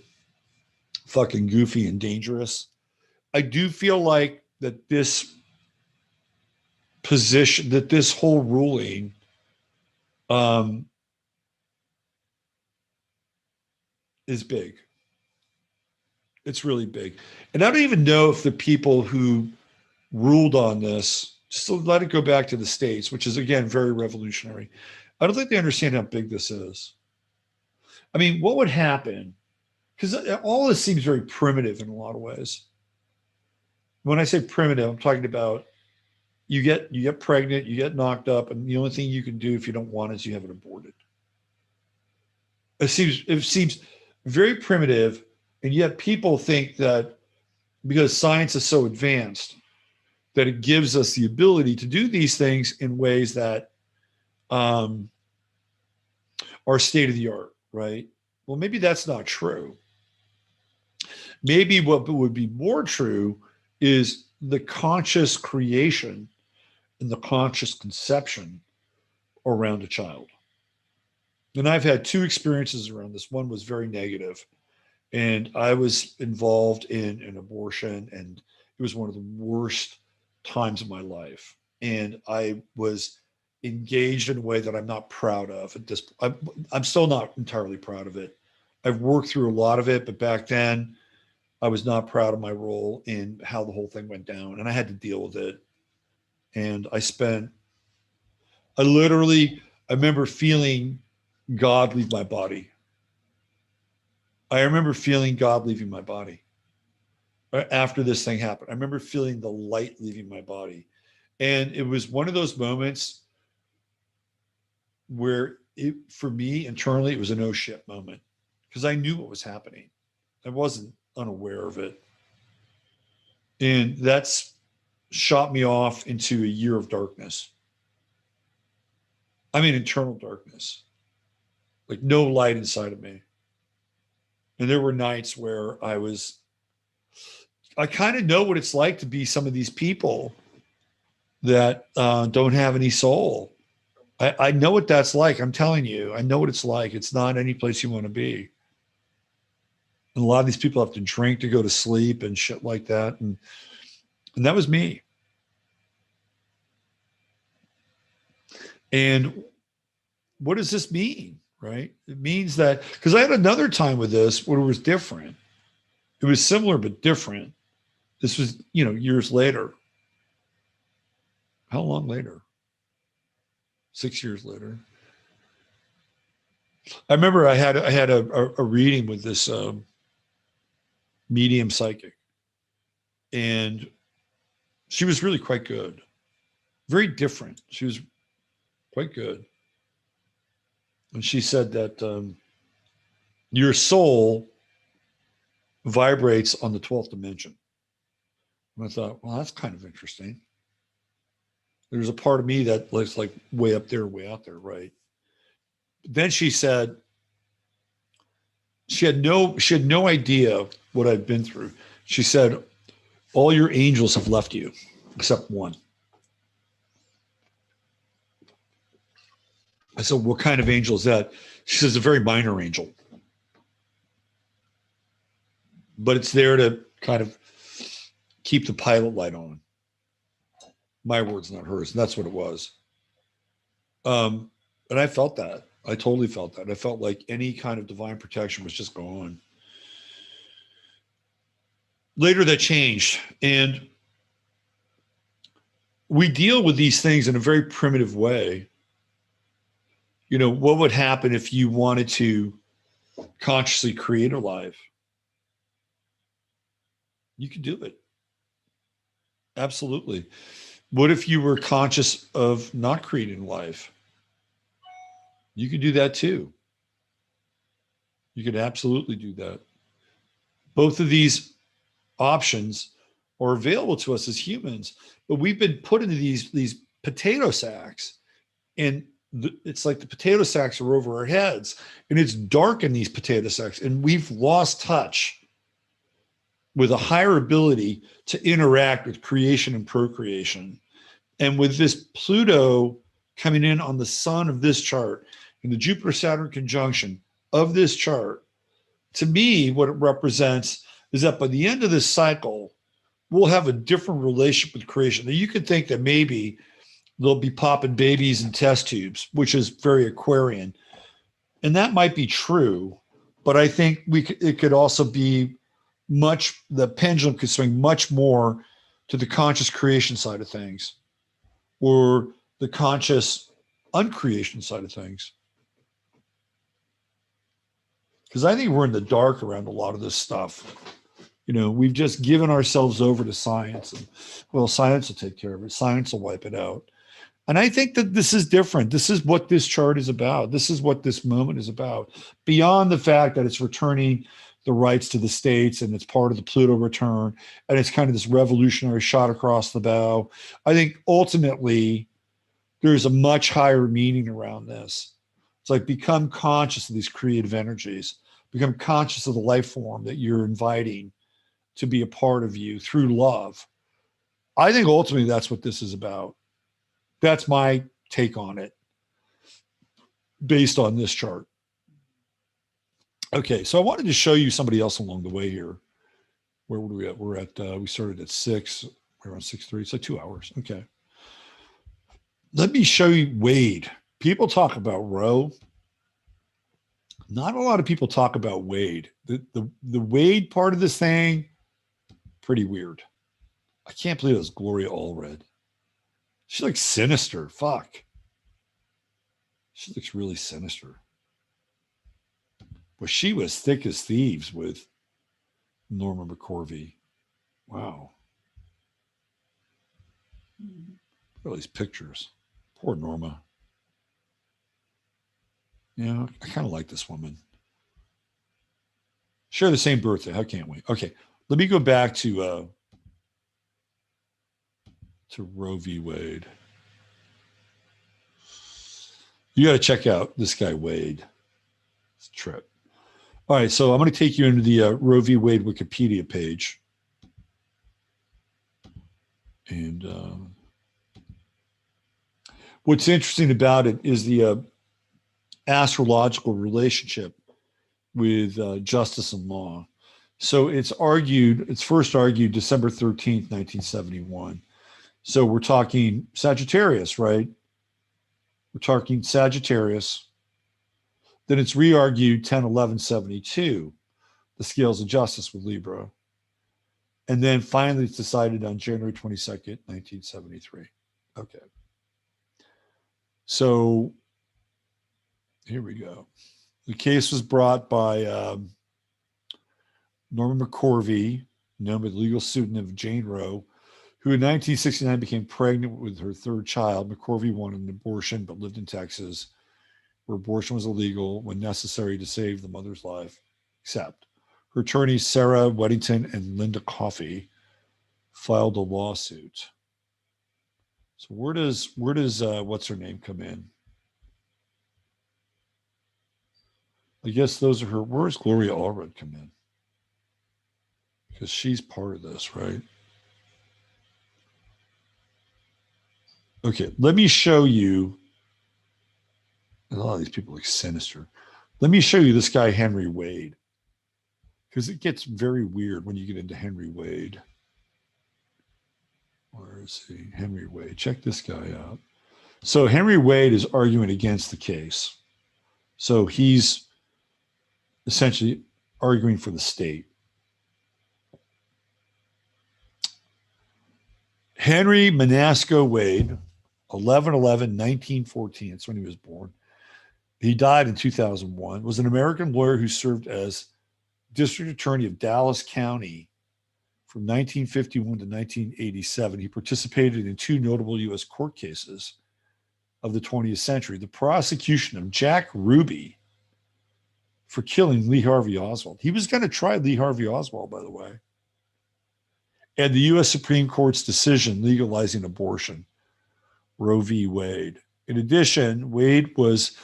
fucking goofy and dangerous. I do feel like that this position, that this whole ruling, is big. It's really big. And I don't even know if the people who ruled on this, just to let it go back to the States, which is, again, very revolutionary. I don't think they understand how big this is. I mean, what would happen? Because all this seems very primitive in a lot of ways. When I say primitive, I'm talking about you get pregnant, you get knocked up, and the only thing you can do if you don't want is you have it aborted. It seems very primitive, and yet people think that because science is so advanced, that it gives us the ability to do these things in ways that are state of the art, right? Well, maybe that's not true. Maybe what would be more true is the conscious creation and the conscious conception around a child. And I've had 2 experiences around this. One was very negative, and I was involved in an abortion, and it was one of the worst times of my life. And I was engaged in a way that I'm not proud of at this. I'm still not entirely proud of it. I've worked through a lot of it, but back then I was not proud of my role in how the whole thing went down, and I had to deal with it. And I remember feeling God leave my body. I remember feeling God leaving my body after this thing happened. I remember feeling the light leaving my body. And it was one of those moments where for me internally, it was an oh shit moment because I knew what was happening. I wasn't unaware of it. And that's shot me off into a year of darkness. I mean, internal darkness, like no light inside of me. And there were nights where I kind of know what it's like to be some of these people that don't have any soul. I know what that's like. I'm telling you, I know what it's like. It's not any place you want to be. And a lot of these people have to drink to go to sleep and shit like that. And that was me. And what does this mean, right? It means that, because I had another time with this where it was different. It was similar, but different. This was, years later. How long later? 6 years later. I remember I had a reading with this medium psychic, and she was really quite good. Very different. She was quite good. And she said that your soul vibrates on the 12th dimension. And I thought, well, that's kind of interesting. There's a part of me that looks like way up there, way out there, right? Then she said she had no idea what I'd been through. She said, all your angels have left you, except one. I said, what kind of angel is that? She says, a very minor angel. But it's there to kind of keep the pilot light on. My words, not hers. And that's what it was. And I felt that. I totally felt that. I felt like any kind of divine protection was just gone. Later, that changed. And we deal with these things in a very primitive way. You know, what would happen if you wanted to consciously create a life? You could do it. Absolutely. What if you were conscious of not creating life? You could do that too. You could absolutely do that. Both of these options are available to us as humans, but we've been put into these potato sacks, and it's like the potato sacks are over our heads, and it's dark in these potato sacks, and we've lost touch with a higher ability to interact with creation and procreation. And with this Pluto coming in on the sun of this chart and the Jupiter-Saturn conjunction of this chart, to me, what it represents is that by the end of this cycle, we'll have a different relationship with creation. Now, you could think that maybe they'll be popping babies in test tubes, which is very Aquarian. And that might be true, but I think it could also be the pendulum could swing much more to the conscious creation side of things, or the conscious uncreation side of things. Because I think we're in the dark around a lot of this stuff. You know, we've just given ourselves over to science. And, well, science will take care of it. Science will wipe it out. And I think that this is different. This is what this chart is about. This is what this moment is about. Beyond the fact that it's returning the rights to the states and it's part of the Pluto return, and it's kind of this revolutionary shot across the bow. I think ultimately there's a much higher meaning around this. It's like, become conscious of these creative energies, become conscious of the life form that you're inviting to be a part of you through love. I think ultimately that's what this is about. That's my take on it based on this chart. Okay, so I wanted to show you somebody else along the way here. Where were we at? We started at 6. We're on 6:03. It's like 2 hours. Okay. Let me show you Wade. People talk about Roe. Not a lot of people talk about Wade. The Wade part of this thing, pretty weird. I can't believe it was Gloria Allred. She's like sinister. Fuck. She looks really sinister. But she was thick as thieves with Norma McCorvey. Wow. Look at all these pictures. Poor Norma. Yeah, I kind of like this woman. Share the same birthday. How can't we? Okay, let me go back to Roe v. Wade. You got to check out this guy Wade. It's a trip. All right, so I'm going to take you into the Roe v. Wade Wikipedia page. And what's interesting about it is the astrological relationship with justice and law. So it's first argued December 13th, 1971. So we're talking Sagittarius, right? We're talking Sagittarius. Then it's re-argued 10/11/72, the scales of justice with Libra. And then finally it's decided on January 22nd, 1973. Okay. So here we go. The case was brought by Norma McCorvey, known by the legal pseudonym of Jane Roe, who in 1969 became pregnant with her third child. McCorvey wanted an abortion but lived in Texas. where abortion was illegal when necessary to save the mother's life, except her attorneys Sarah Weddington and Linda Coffey filed a lawsuit. So where does what's her name come in? I guess those are her. Where's Gloria Allred come in? Because she's part of this, right? Okay, let me show you. A lot of these people look sinister. Let me show you this guy, Henry Wade, because it gets very weird when you get into Henry Wade. Where is he? Henry Wade. Check this guy out. So Henry Wade is arguing against the case. So he's essentially arguing for the state. Henry Manasco Wade, 11/11/1914. That's when he was born. He died in 2001, was an American lawyer who served as district attorney of Dallas County from 1951 to 1987. He participated in two notable U.S. court cases of the 20th century: the prosecution of Jack Ruby for killing Lee Harvey Oswald. He was going to try Lee Harvey Oswald, by the way. And the U.S. Supreme Court's decision legalizing abortion, Roe v. Wade. In addition, Wade was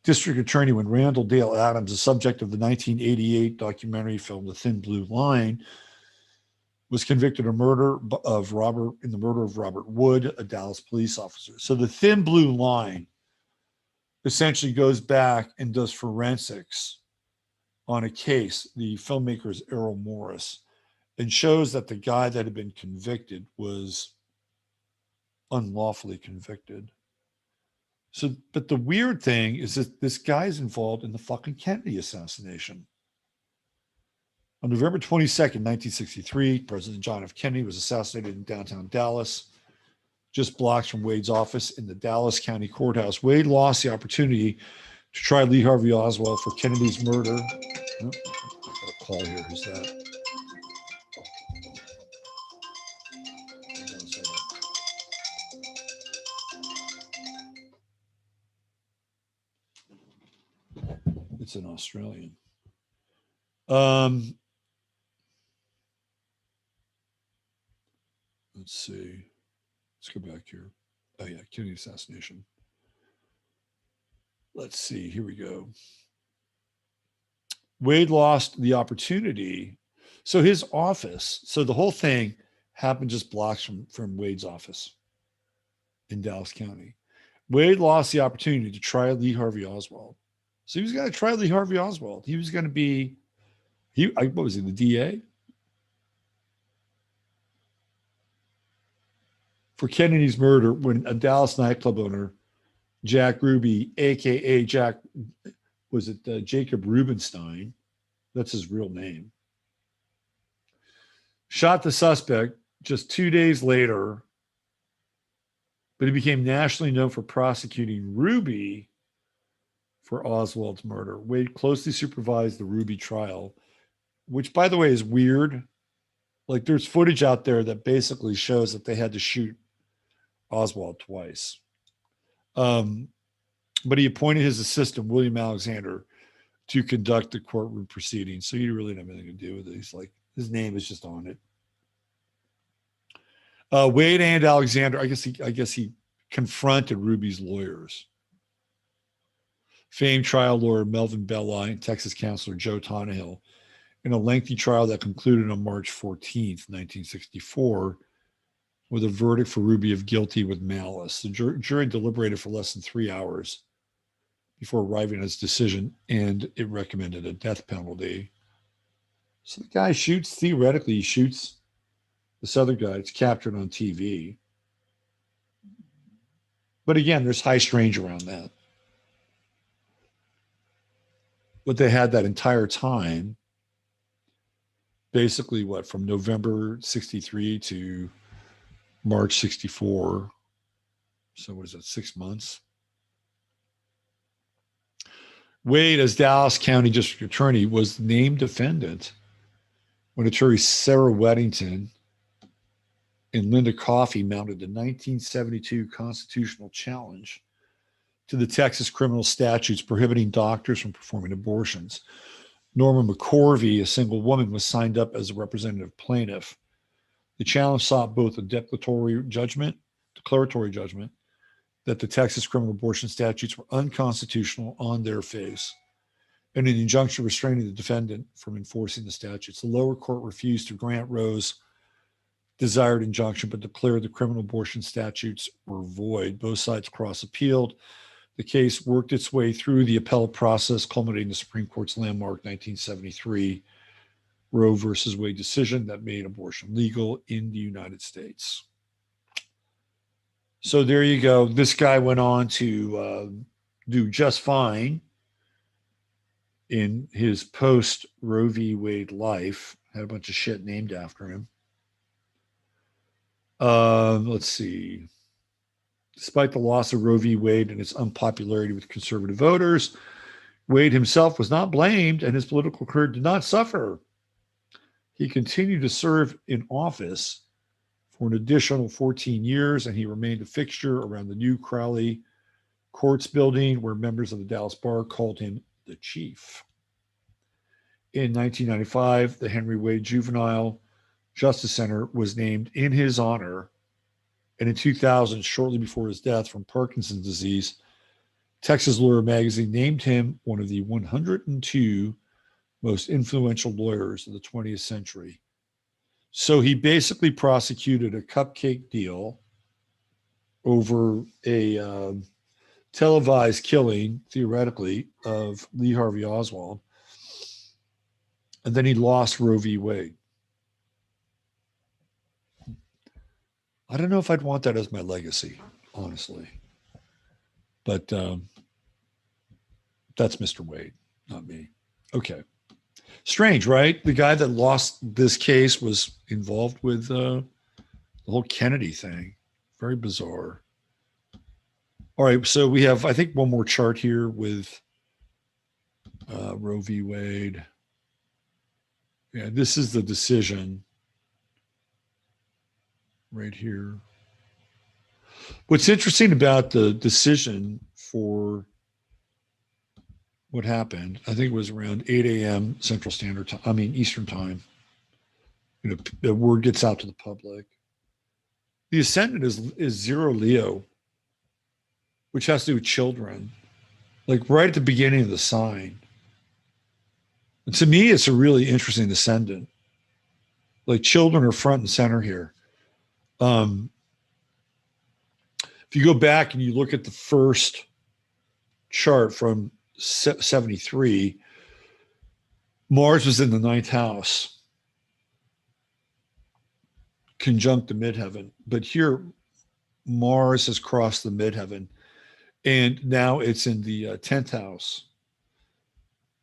district attorney when Randall Dale Adams, the subject of the 1988 documentary film The Thin Blue Line, was convicted of murder of Robert Wood, a Dallas police officer. So the Thin Blue Line essentially goes back and does forensics on a case, the filmmaker's Errol Morris, and shows that the guy that had been convicted was unlawfully convicted. So, but the weird thing is that this guy's involved in the fucking Kennedy assassination. On November 22nd, 1963, President John F. Kennedy was assassinated in downtown Dallas, just blocks from Wade's office in the Dallas County Courthouse. Wade lost the opportunity to try Lee Harvey Oswald for Kennedy's murder. Oh, I've got a call here. Who's that? It's an Australian. Let's see. Let's go back here. Oh, yeah, Kennedy assassination. Let's see. Here we go. Wade lost the opportunity. So his office, so the whole thing happened just blocks from Wade's office in Dallas County. Wade lost the opportunity to try Lee Harvey Oswald. So he was going to try Lee Harvey Oswald. He was going to be, what was he, the DA? For Kennedy's murder, when a Dallas nightclub owner, Jack Ruby, a.k.a. Jacob Rubenstein, that's his real name, shot the suspect just 2 days later, but he became nationally known for prosecuting Ruby for Oswald's murder. Wade closely supervised the Ruby trial, which, by the way, is weird. Like, there's footage out there that basically shows that they had to shoot Oswald twice. But he appointed his assistant, William Alexander, to conduct the courtroom proceedings. So he really didn't have anything to do with it. He's like, his name is just on it. Wade and Alexander, I guess he confronted Ruby's lawyers. Famed trial lawyer Melvin Belli and Texas counselor Joe Tonnehill in a lengthy trial that concluded on March 14th, 1964, with a verdict for Ruby of guilty with malice. The jury deliberated for less than 3 hours before arriving at its decision, and it recommended a death penalty. So the guy theoretically, he shoots this other guy. It's captured on TV. But again, there's high strange around that. But they had that entire time, basically from November 63 to March 64. So what is that, 6 months? Wade, as Dallas County District Attorney, was named defendant when attorney Sarah Weddington and Linda Coffey mounted the 1972 constitutional challenge to the Texas criminal statutes prohibiting doctors from performing abortions. Norma McCorvey, a single woman, was signed up as a representative plaintiff. The challenge sought both a declaratory judgment that the Texas criminal abortion statutes were unconstitutional on their face, and an injunction restraining the defendant from enforcing the statutes. The lower court refused to grant Roe's desired injunction, but declared the criminal abortion statutes were void. Both sides cross-appealed. The case worked its way through the appellate process, culminating in the Supreme Court's landmark 1973 Roe versus Wade decision that made abortion legal in the United States. So there you go. This guy went on to do just fine in his post Roe v. Wade life. Had a bunch of shit named after him. Let's see. Despite the loss of Roe v. Wade and its unpopularity with conservative voters, Wade himself was not blamed and his political career did not suffer. He continued to serve in office for an additional 14 years, and he remained a fixture around the new Crowley Courts building, where members of the Dallas Bar called him the Chief. In 1995, the Henry Wade Juvenile Justice Center was named in his honor. And in 2000, shortly before his death from Parkinson's disease, Texas Lawyer magazine named him one of the 102 most influential lawyers of the 20th century. So he basically prosecuted a cupcake deal over a televised killing, theoretically, of Lee Harvey Oswald. And then he lost Roe v. Wade. I don't know if I'd want that as my legacy, honestly. But that's Mr. Wade, not me. Okay. Strange, right? The guy that lost this case was involved with the whole Kennedy thing. Very bizarre. All right, so we have, I think, one more chart here with Roe v. Wade. Yeah, this is the decision right here. What's interesting about the decision for what happened, I think it was around 8 a.m. Central Standard Time, Eastern Time. You know, the word gets out to the public. The ascendant is 0 Leo, which has to do with children, like right at the beginning of the sign. And to me, it's a really interesting ascendant. Like children are front and center here. If you go back and you look at the first chart from 73, Mars was in the 9th house, conjunct the midheaven. But here, Mars has crossed the midheaven, and now it's in the 10th house.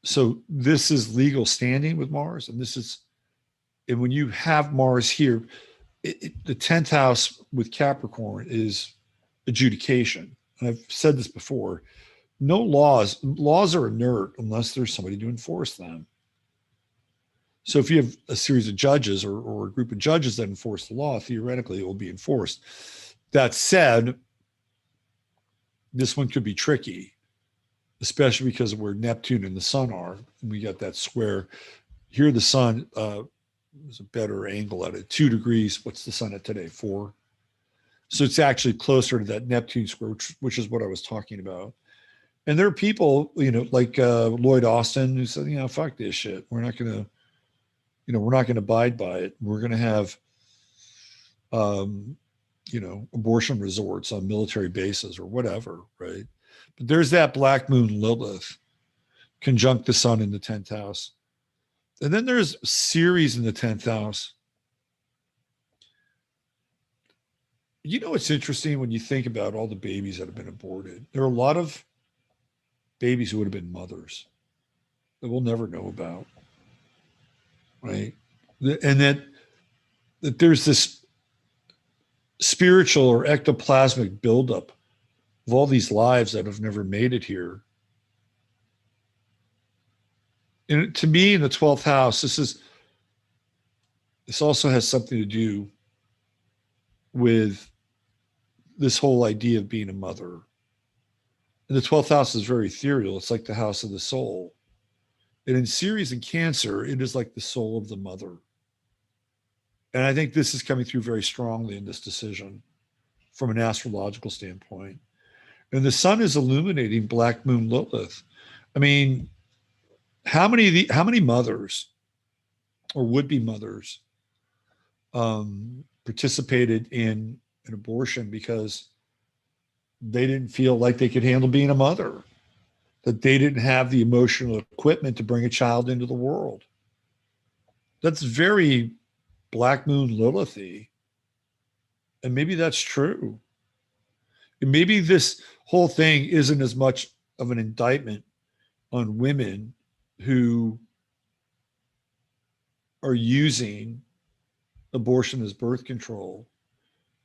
So this is legal standing with Mars, and when you have Mars here, the 10th house with Capricorn is adjudication. And I've said this before. No laws are inert unless there's somebody to enforce them. So if you have a series of judges or a group of judges that enforce the law, theoretically it will be enforced. That said, this one could be tricky, especially because of where Neptune and the sun are. We got that square. Here the sun is a better angle at it. 2 degrees. What's the sun at today? 4. So it's actually closer to that Neptune square, which is what I was talking about. And there are people, like Lloyd Austin, who said, fuck this shit. We're not going to abide by it. We're going to have, abortion resorts on military bases or whatever, right? But there's that black moon Lilith conjunct the sun in the 10th house. And then there's Ceres in the 10th house. It's interesting when you think about all the babies that have been aborted. There are a lot of babies who would have been mothers that we'll never know about, right? And that there's this spiritual or ectoplasmic buildup of all these lives that have never made it here. And to me, in the 12th house, this also has something to do with this whole idea of being a mother. And the 12th house is very ethereal. It's like the house of the soul. And in Ceres and Cancer, it is like the soul of the mother. And I think this is coming through very strongly in this decision from an astrological standpoint. And the sun is illuminating Black Moon Lilith. I mean, how many mothers or would-be mothers participated in an abortion because they didn't feel like they could handle being a mother, that they didn't have the emotional equipment to bring a child into the world? That's very Black Moon Lilithy. And maybe that's true. And maybe this whole thing isn't as much of an indictment on women who are using abortion as birth control,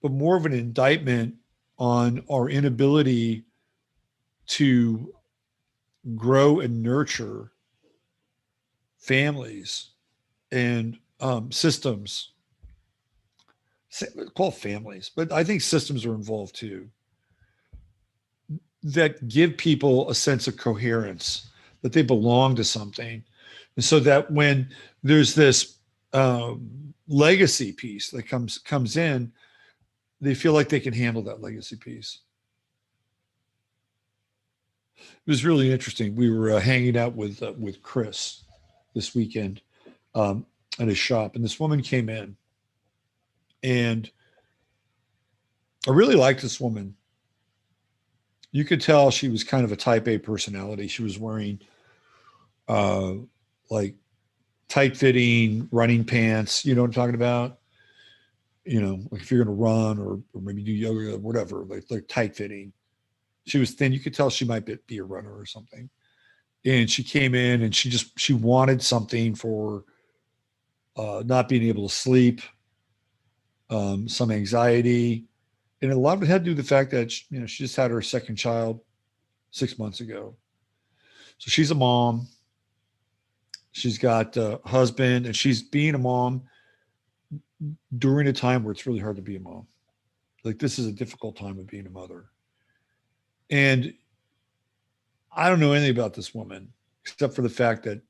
but more of an indictment on our inability to grow and nurture families and systems. Call families, but I think systems are involved too, that give people a sense of coherence, that they belong to something. And so that when there's this legacy piece that comes in, they feel like they can handle that legacy piece. It was really interesting. We were hanging out with Chris this weekend at his shop, and this woman came in, and I really liked this woman. You could tell she was kind of a type A personality. She was wearing like tight-fitting running pants. You know what I'm talking about? You know, like if you're going to run or maybe do yoga or whatever, like tight-fitting. She was thin. You could tell she might be a runner or something. And she came in and she wanted something for not being able to sleep, some anxiety. And a lot of it had to do with the fact that she just had her second child 6 months ago. So she's a mom. She's got a husband, and she's being a mom during a time where it's really hard to be a mom. Like, this is a difficult time of being a mother. And I don't know anything about this woman, except for the fact that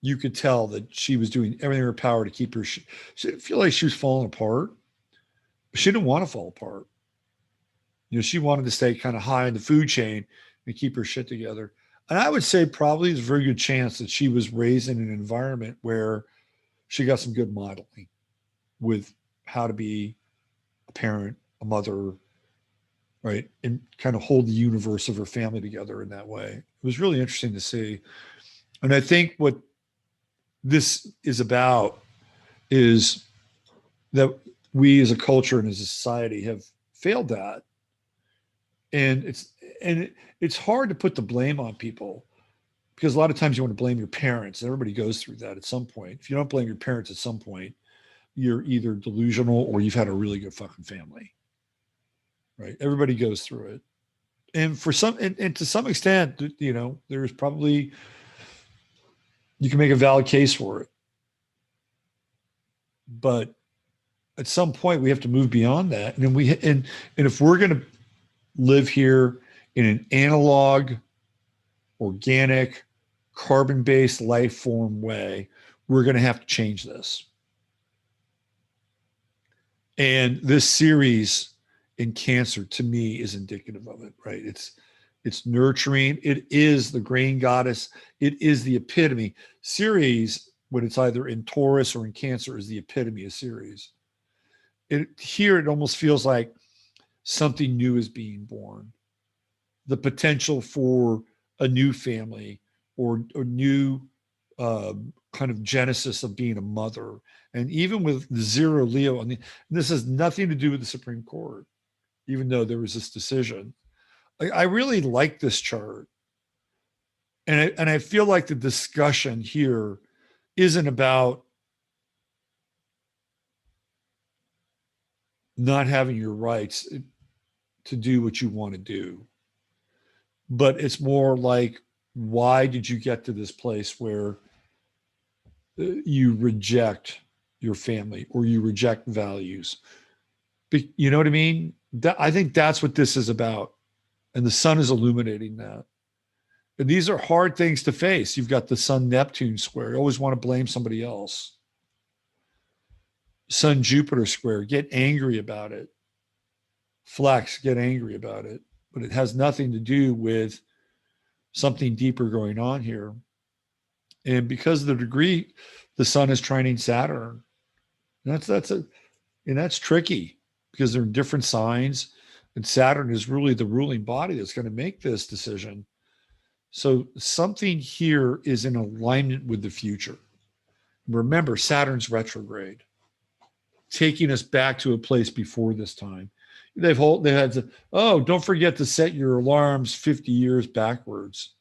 you could tell that she was doing everything in her power to keep her. She didn't feel like she was falling apart. She didn't want to fall apart. She wanted to stay kind of high in the food chain and keep her shit together. And I would say probably there's a very good chance that she was raised in an environment where she got some good modeling with how to be a parent, a mother, right? And kind of hold the universe of her family together in that way. It was really interesting to see. And I think what this is about is that we as a culture and as a society have failed that. And it's hard to put the blame on people, because a lot of times you want to blame your parents. Everybody goes through that at some point. If you don't blame your parents at some point, you're either delusional or you've had a really good fucking family, right? Everybody goes through it. And for some, and to some extent, there's probably, you can make a valid case for it. But at some point we have to move beyond that. And then and if we're going to live here in an analog, organic, carbon-based life form way, we're going to have to change this. And this series in Cancer, to me, is indicative of it, right? It's nurturing. It is the grain goddess. It is the epitome. Ceres, when it's either in Taurus or in Cancer, is the epitome of Ceres. Here, it almost feels like something new is being born. The potential for a new family or a new kind of genesis of being a mother. And even with the 0 Leo, and this has nothing to do with the Supreme Court, even though there was this decision. I really like this chart. And I feel like the discussion here isn't about not having your rights to do what you want to do, but it's more like, why did you get to this place where you reject your family or you reject values? You know what I mean? I think that's what this is about. And the sun is illuminating that. And these are hard things to face. You've got the Sun-Neptune square. You always want to blame somebody else. Sun-Jupiter square. Get angry about it. Flex, get angry about it. But it has nothing to do with something deeper going on here. And because of the degree the sun is trining Saturn, that's tricky because they're in different signs. And Saturn is really the ruling body that's going to make this decision. So something here is in alignment with the future. Remember, Saturn's retrograde, taking us back to a place before this time. They had to, don't forget to set your alarms 50 years backwards.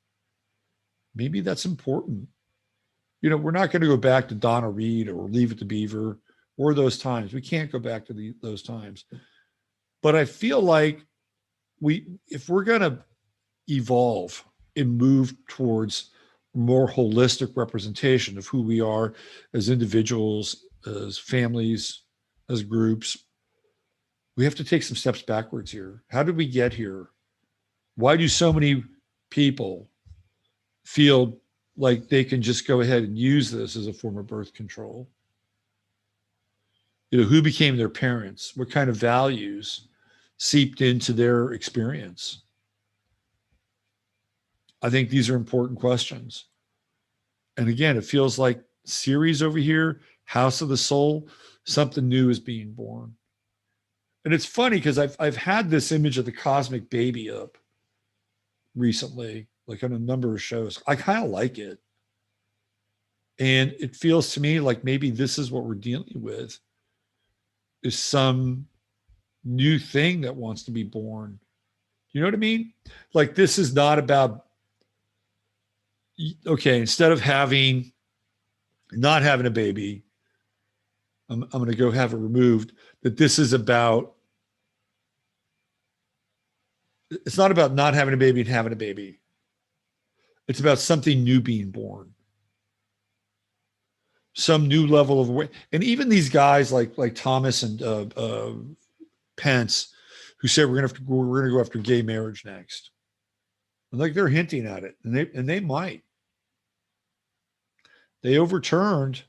Maybe that's important. We're not going to go back to Donna Reed or Leave It to Beaver or those times. We can't go back to those times. But I feel like if we're going to evolve and move towards more holistic representation of who we are as individuals, as families, as groups, we have to take some steps backwards here. How did we get here? Why do so many people feel like they can just go ahead and use this as a form of birth control? Who became their parents? What kind of values seeped into their experience? I think these are important questions. And again, it feels like Ceres over here, House of the Soul, something new is being born. And it's funny because I've had this image of the cosmic baby up recently, like on a number of shows. I kind of like it. And it feels to me like maybe this is what we're dealing with, is some new thing that wants to be born. You know what I mean? Like, this is not about, okay, instead of not having a baby, I'm going to go have it removed, that this is about, it's not about not having a baby and having a baby. It's about something new being born. Some new level of awareness. And even these guys like Thomas and Pence, who said we're going to go after gay marriage next. And like, they're hinting at it, and they might. They overturned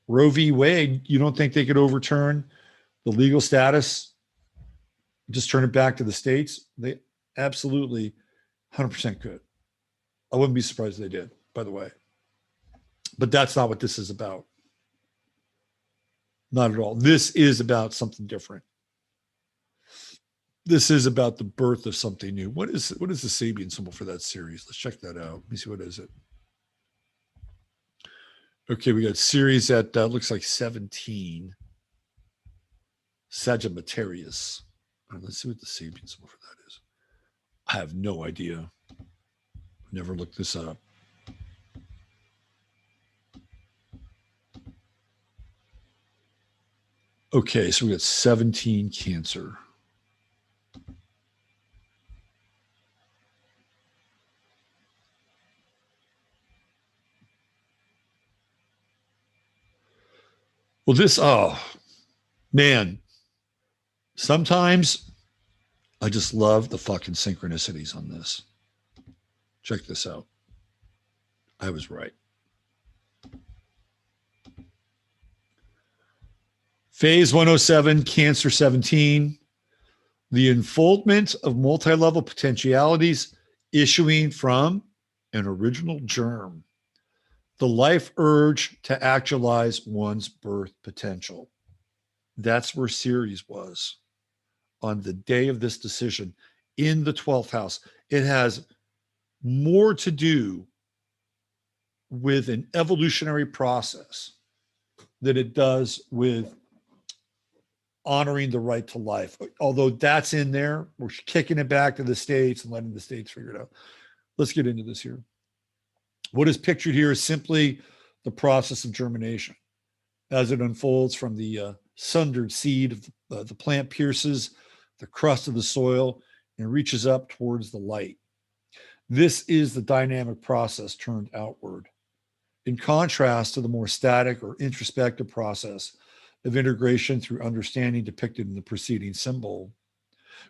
Roe v. Wade. You don't think they could overturn the legal status, just turn it back to the states? They absolutely 100% could. I wouldn't be surprised if they did, by the way. But that's not what this is about. Not at all. This is about something different. This is about the birth of something new. What is the Sabian symbol for that series? Let's check that out. Let me see, what is it? Okay, we got series at looks like 17. Sagittarius. All right, let's see what the Sabian symbol for that is. I have no idea. Never looked this up. Okay, so we got 17 Cancer. Well, man, sometimes I just love the fucking synchronicities on this. Check this out. I was right. Phase 107, Cancer 17. The unfoldment of multi-level potentialities issuing from an original germ. The life urge to actualize one's birth potential. That's where Ceres was on the day of this decision in the 12th house. It has more to do with an evolutionary process than it does with honoring the right to life. Although that's in there, we're kicking it back to the states and letting the states figure it out. Let's get into this here. What is pictured here is simply the process of germination. As it unfolds from the sundered seed, the plant pierces the crust of the soil and reaches up towards the light. This is the dynamic process turned outward. In contrast to the more static or introspective process of integration through understanding depicted in the preceding symbol,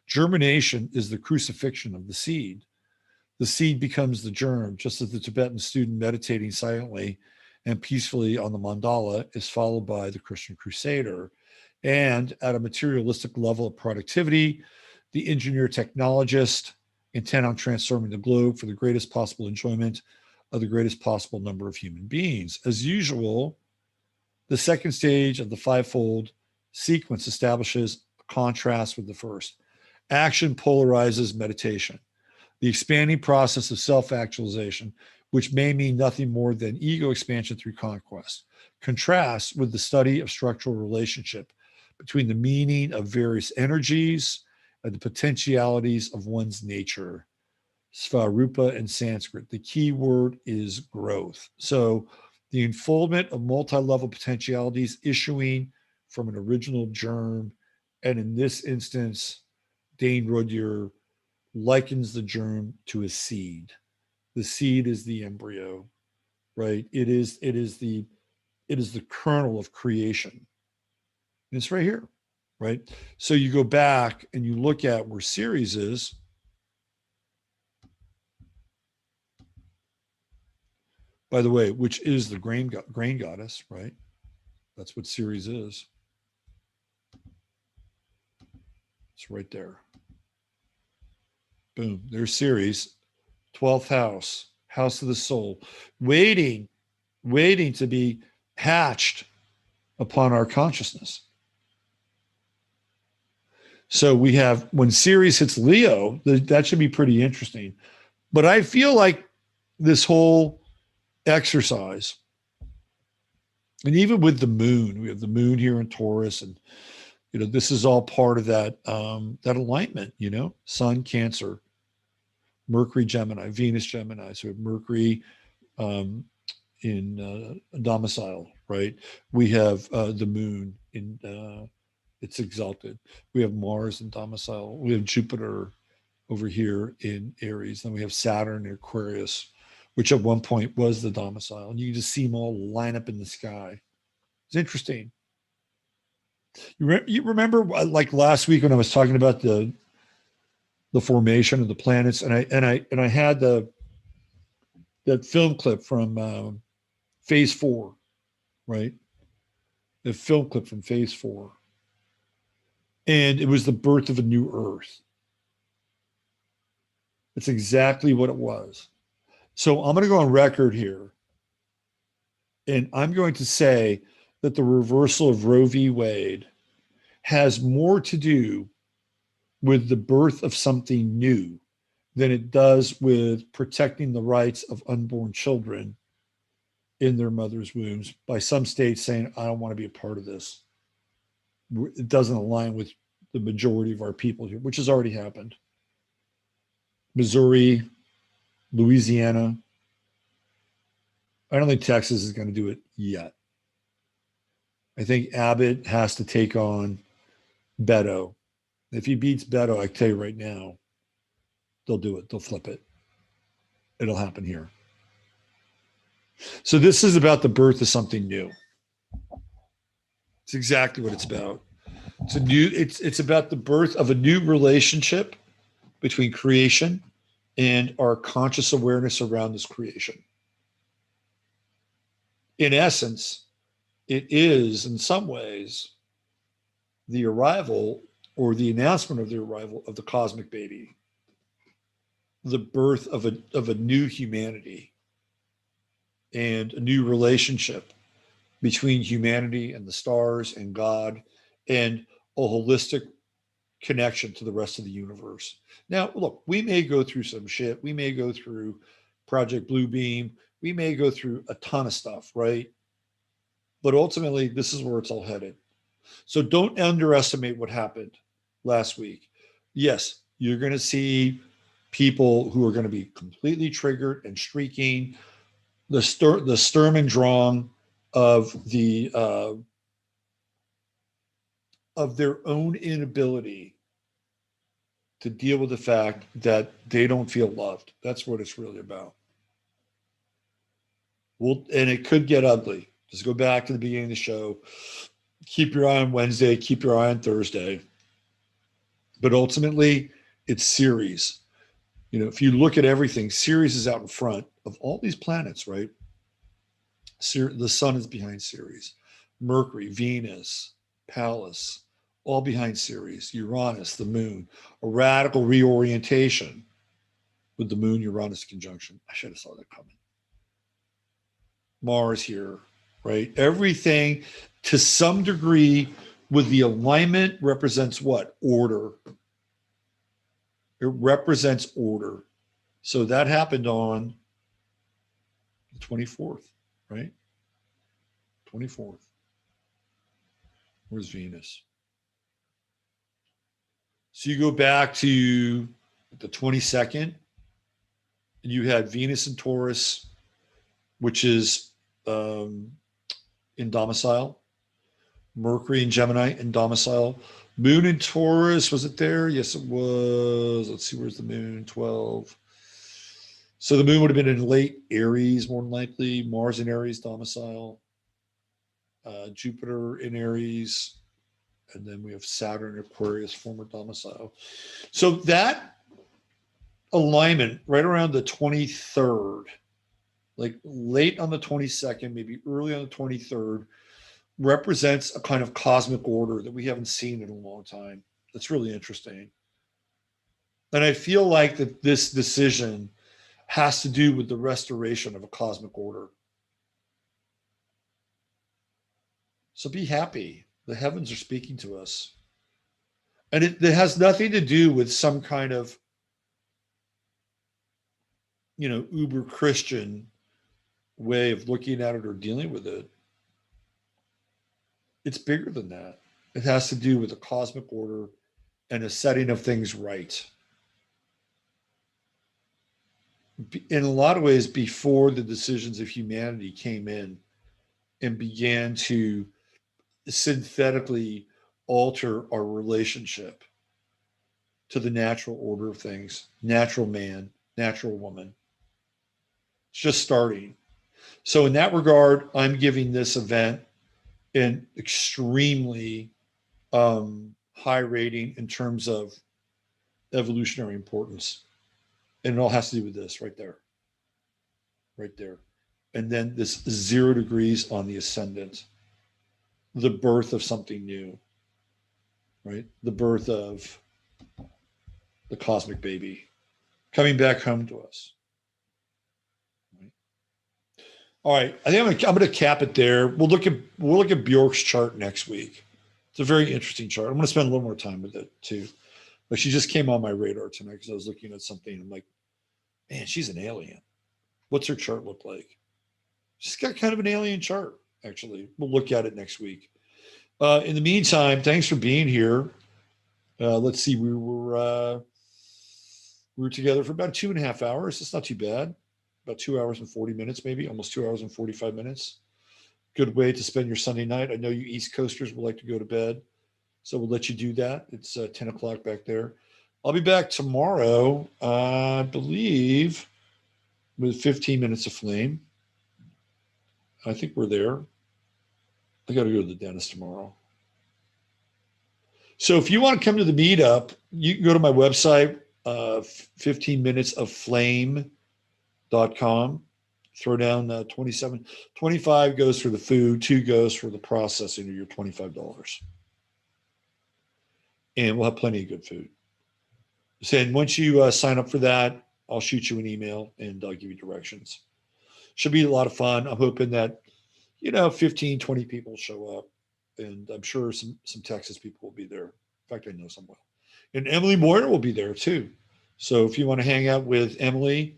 Germination is the crucifixion of the seed. The seed becomes the germ, just as the Tibetan student meditating silently and peacefully on the mandala is followed by the Christian crusader. And at a materialistic level of productivity, the engineer technologist intent on transforming the globe for the greatest possible enjoyment of the greatest possible number of human beings. As usual, the second stage of the fivefold sequence establishes a contrast with the first. Action polarizes meditation. The expanding process of self-actualization, which may mean nothing more than ego expansion through conquest, contrasts with the study of structural relationship between the meaning of various energies and the potentialities of one's nature. Svarupa in Sanskrit. The key word is growth. So the unfoldment of multi-level potentialities issuing from an original germ. And in this instance, Dane Rudyard likens the germ to a seed. The seed is the embryo, right? It is the kernel of creation. And it's right here, right? So you go back and you look at where Ceres is. By the way, which is the grain goddess, right? That's what Ceres is. It's right there. Boom. There's Ceres, 12th house, house of the soul, waiting to be hatched upon our consciousness. So we have, when Ceres hits Leo, that should be pretty interesting. But I feel like this whole exercise, and even with the moon, we have the moon here in Taurus, and this is all part of that alignment. Sun Cancer, Mercury Gemini, Venus Gemini. So we have Mercury in domicile, right? We have the moon in it's exalted. We have Mars in domicile. We have Jupiter over here in Aries. Then we have Saturn in Aquarius, which at one point was the domicile. And you can just see them all line up in the sky. It's interesting. You remember like last week when I was talking about the formation of the planets, and I had that film clip from Phase 4, right? The film clip from Phase 4. And it was the birth of a new Earth. It's exactly what it was. So I'm going to go on record here, and I'm going to say that the reversal of Roe v. Wade has more to do with the birth of something new than it does with protecting the rights of unborn children in their mother's wombs by some states saying, I don't want to be a part of this. It doesn't align with the majority of our people here, which has already happened. Missouri, Louisiana. I don't think Texas is going to do it yet. I think Abbott has to take on Beto. If he beats Beto, I tell you right now, they'll do it. They'll flip it. It'll happen here. So this is about the birth of something new. It's exactly what it's about. It's about the birth of a new relationship between creation and our conscious awareness around this creation. In essence, it is in some ways the arrival or the announcement of the arrival of the cosmic baby, the birth of a new humanity and a new relationship between humanity and the stars and God, and a holistic connection to the rest of the universe. Now, look, we may go through some shit. We may go through Project Bluebeam. We may go through a ton of stuff, right? But ultimately, this is where it's all headed. So don't underestimate what happened last week. Yes, you're going to see people who are going to be completely triggered and streaking. The Sturm und Drang of their own inability to deal with the fact that they don't feel loved. That's what it's really about. Well, and it could get ugly. Just go back to the beginning of the show. Keep your eye on Wednesday. Keep your eye on Thursday. But ultimately, it's Ceres. You know, if you look at everything, Ceres is out in front of all these planets, right? The sun is behind Ceres. Mercury, Venus, Pallas, all behind Ceres. Uranus, the moon, a radical reorientation with the moon Uranus conjunction. I should have saw that coming. Mars here, right? Everything to some degree with the alignment represents what? Order. It represents order. So that happened on the 24th, right? 24th. Where's Venus? So you go back to the 22nd, and you had Venus in Taurus, which is in domicile. Mercury in Gemini in domicile. Moon in Taurus, was it there? Yes, it was. Let's see, where's the moon? 12. So the moon would have been in late Aries, more than likely. Mars in Aries domicile. Jupiter in Aries. And then we have Saturn in Aquarius, former domicile. So that alignment right around the 23rd, like late on the 22nd, maybe early on the 23rd, represents a kind of cosmic order that we haven't seen in a long time. That's really interesting. And I feel like that this decision has to do with the restoration of a cosmic order. So be happy. The heavens are speaking to us. And it has nothing to do with some kind of, you know, uber Christian way of looking at it or dealing with it. It's bigger than that. It has to do with a cosmic order and a setting of things right. In a lot of ways, before the decisions of humanity came in and began to synthetically alter our relationship to the natural order of things, natural man, natural woman. It's just starting. So in that regard, I'm giving this event an extremely high rating in terms of evolutionary importance. And it all has to do with this right there. Right there. And then this 0 degrees on the ascendant, the birth of something new, right? The birth of the cosmic baby coming back home to us. Right? All right, I think I'm going to cap it there. We'll look at Bjork's chart next week. It's a very interesting chart. I'm going to spend a little more time with it too. But she just came on my radar tonight because I was looking at something. I'm like, man, she's an alien. What's her chart look like? She's got kind of an alien chart, actually. We'll look at it next week. In the meantime, thanks for being here. Let's see, we were together for about 2.5 hours. It's not too bad. About 2 hours and 40 minutes, maybe almost 2 hours and 45 minutes. Good way to spend your Sunday night. I know you East Coasters will like to go to bed, so we'll let you do that. It's 10 o'clock back there. I'll be back tomorrow, I believe, with 15 minutes of flame. I think we're there. I got to go to the dentist tomorrow. So if you want to come to the meetup, you can go to my website, 15minutsofflame.com. Throw down 27. 25 goes for the food, 2 goes for the processing of your $25. And we'll have plenty of good food. So once you sign up for that, I'll shoot you an email and I'll give you directions. Should be a lot of fun. I'm hoping that, 15, 20 people show up. And I'm sure some Texas people will be there. In fact, I know some will. And Emily Moyer will be there too. So if you want to hang out with Emily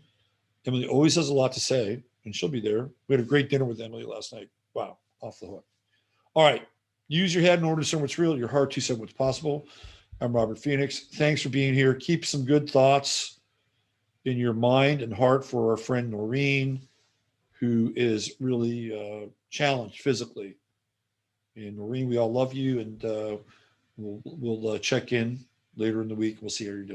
always has a lot to say, and she'll be there. We had a great dinner with Emily last night. Wow, off the hook. All right. Use your head in order to discern what's real, your heart to discern what's possible. I'm Robert Phoenix. Thanks for being here. Keep some good thoughts in your mind and heart for our friend Noreen, who is really challenged physically. And Noreen, we all love you, and we'll check in later in the week. We'll see how you're doing.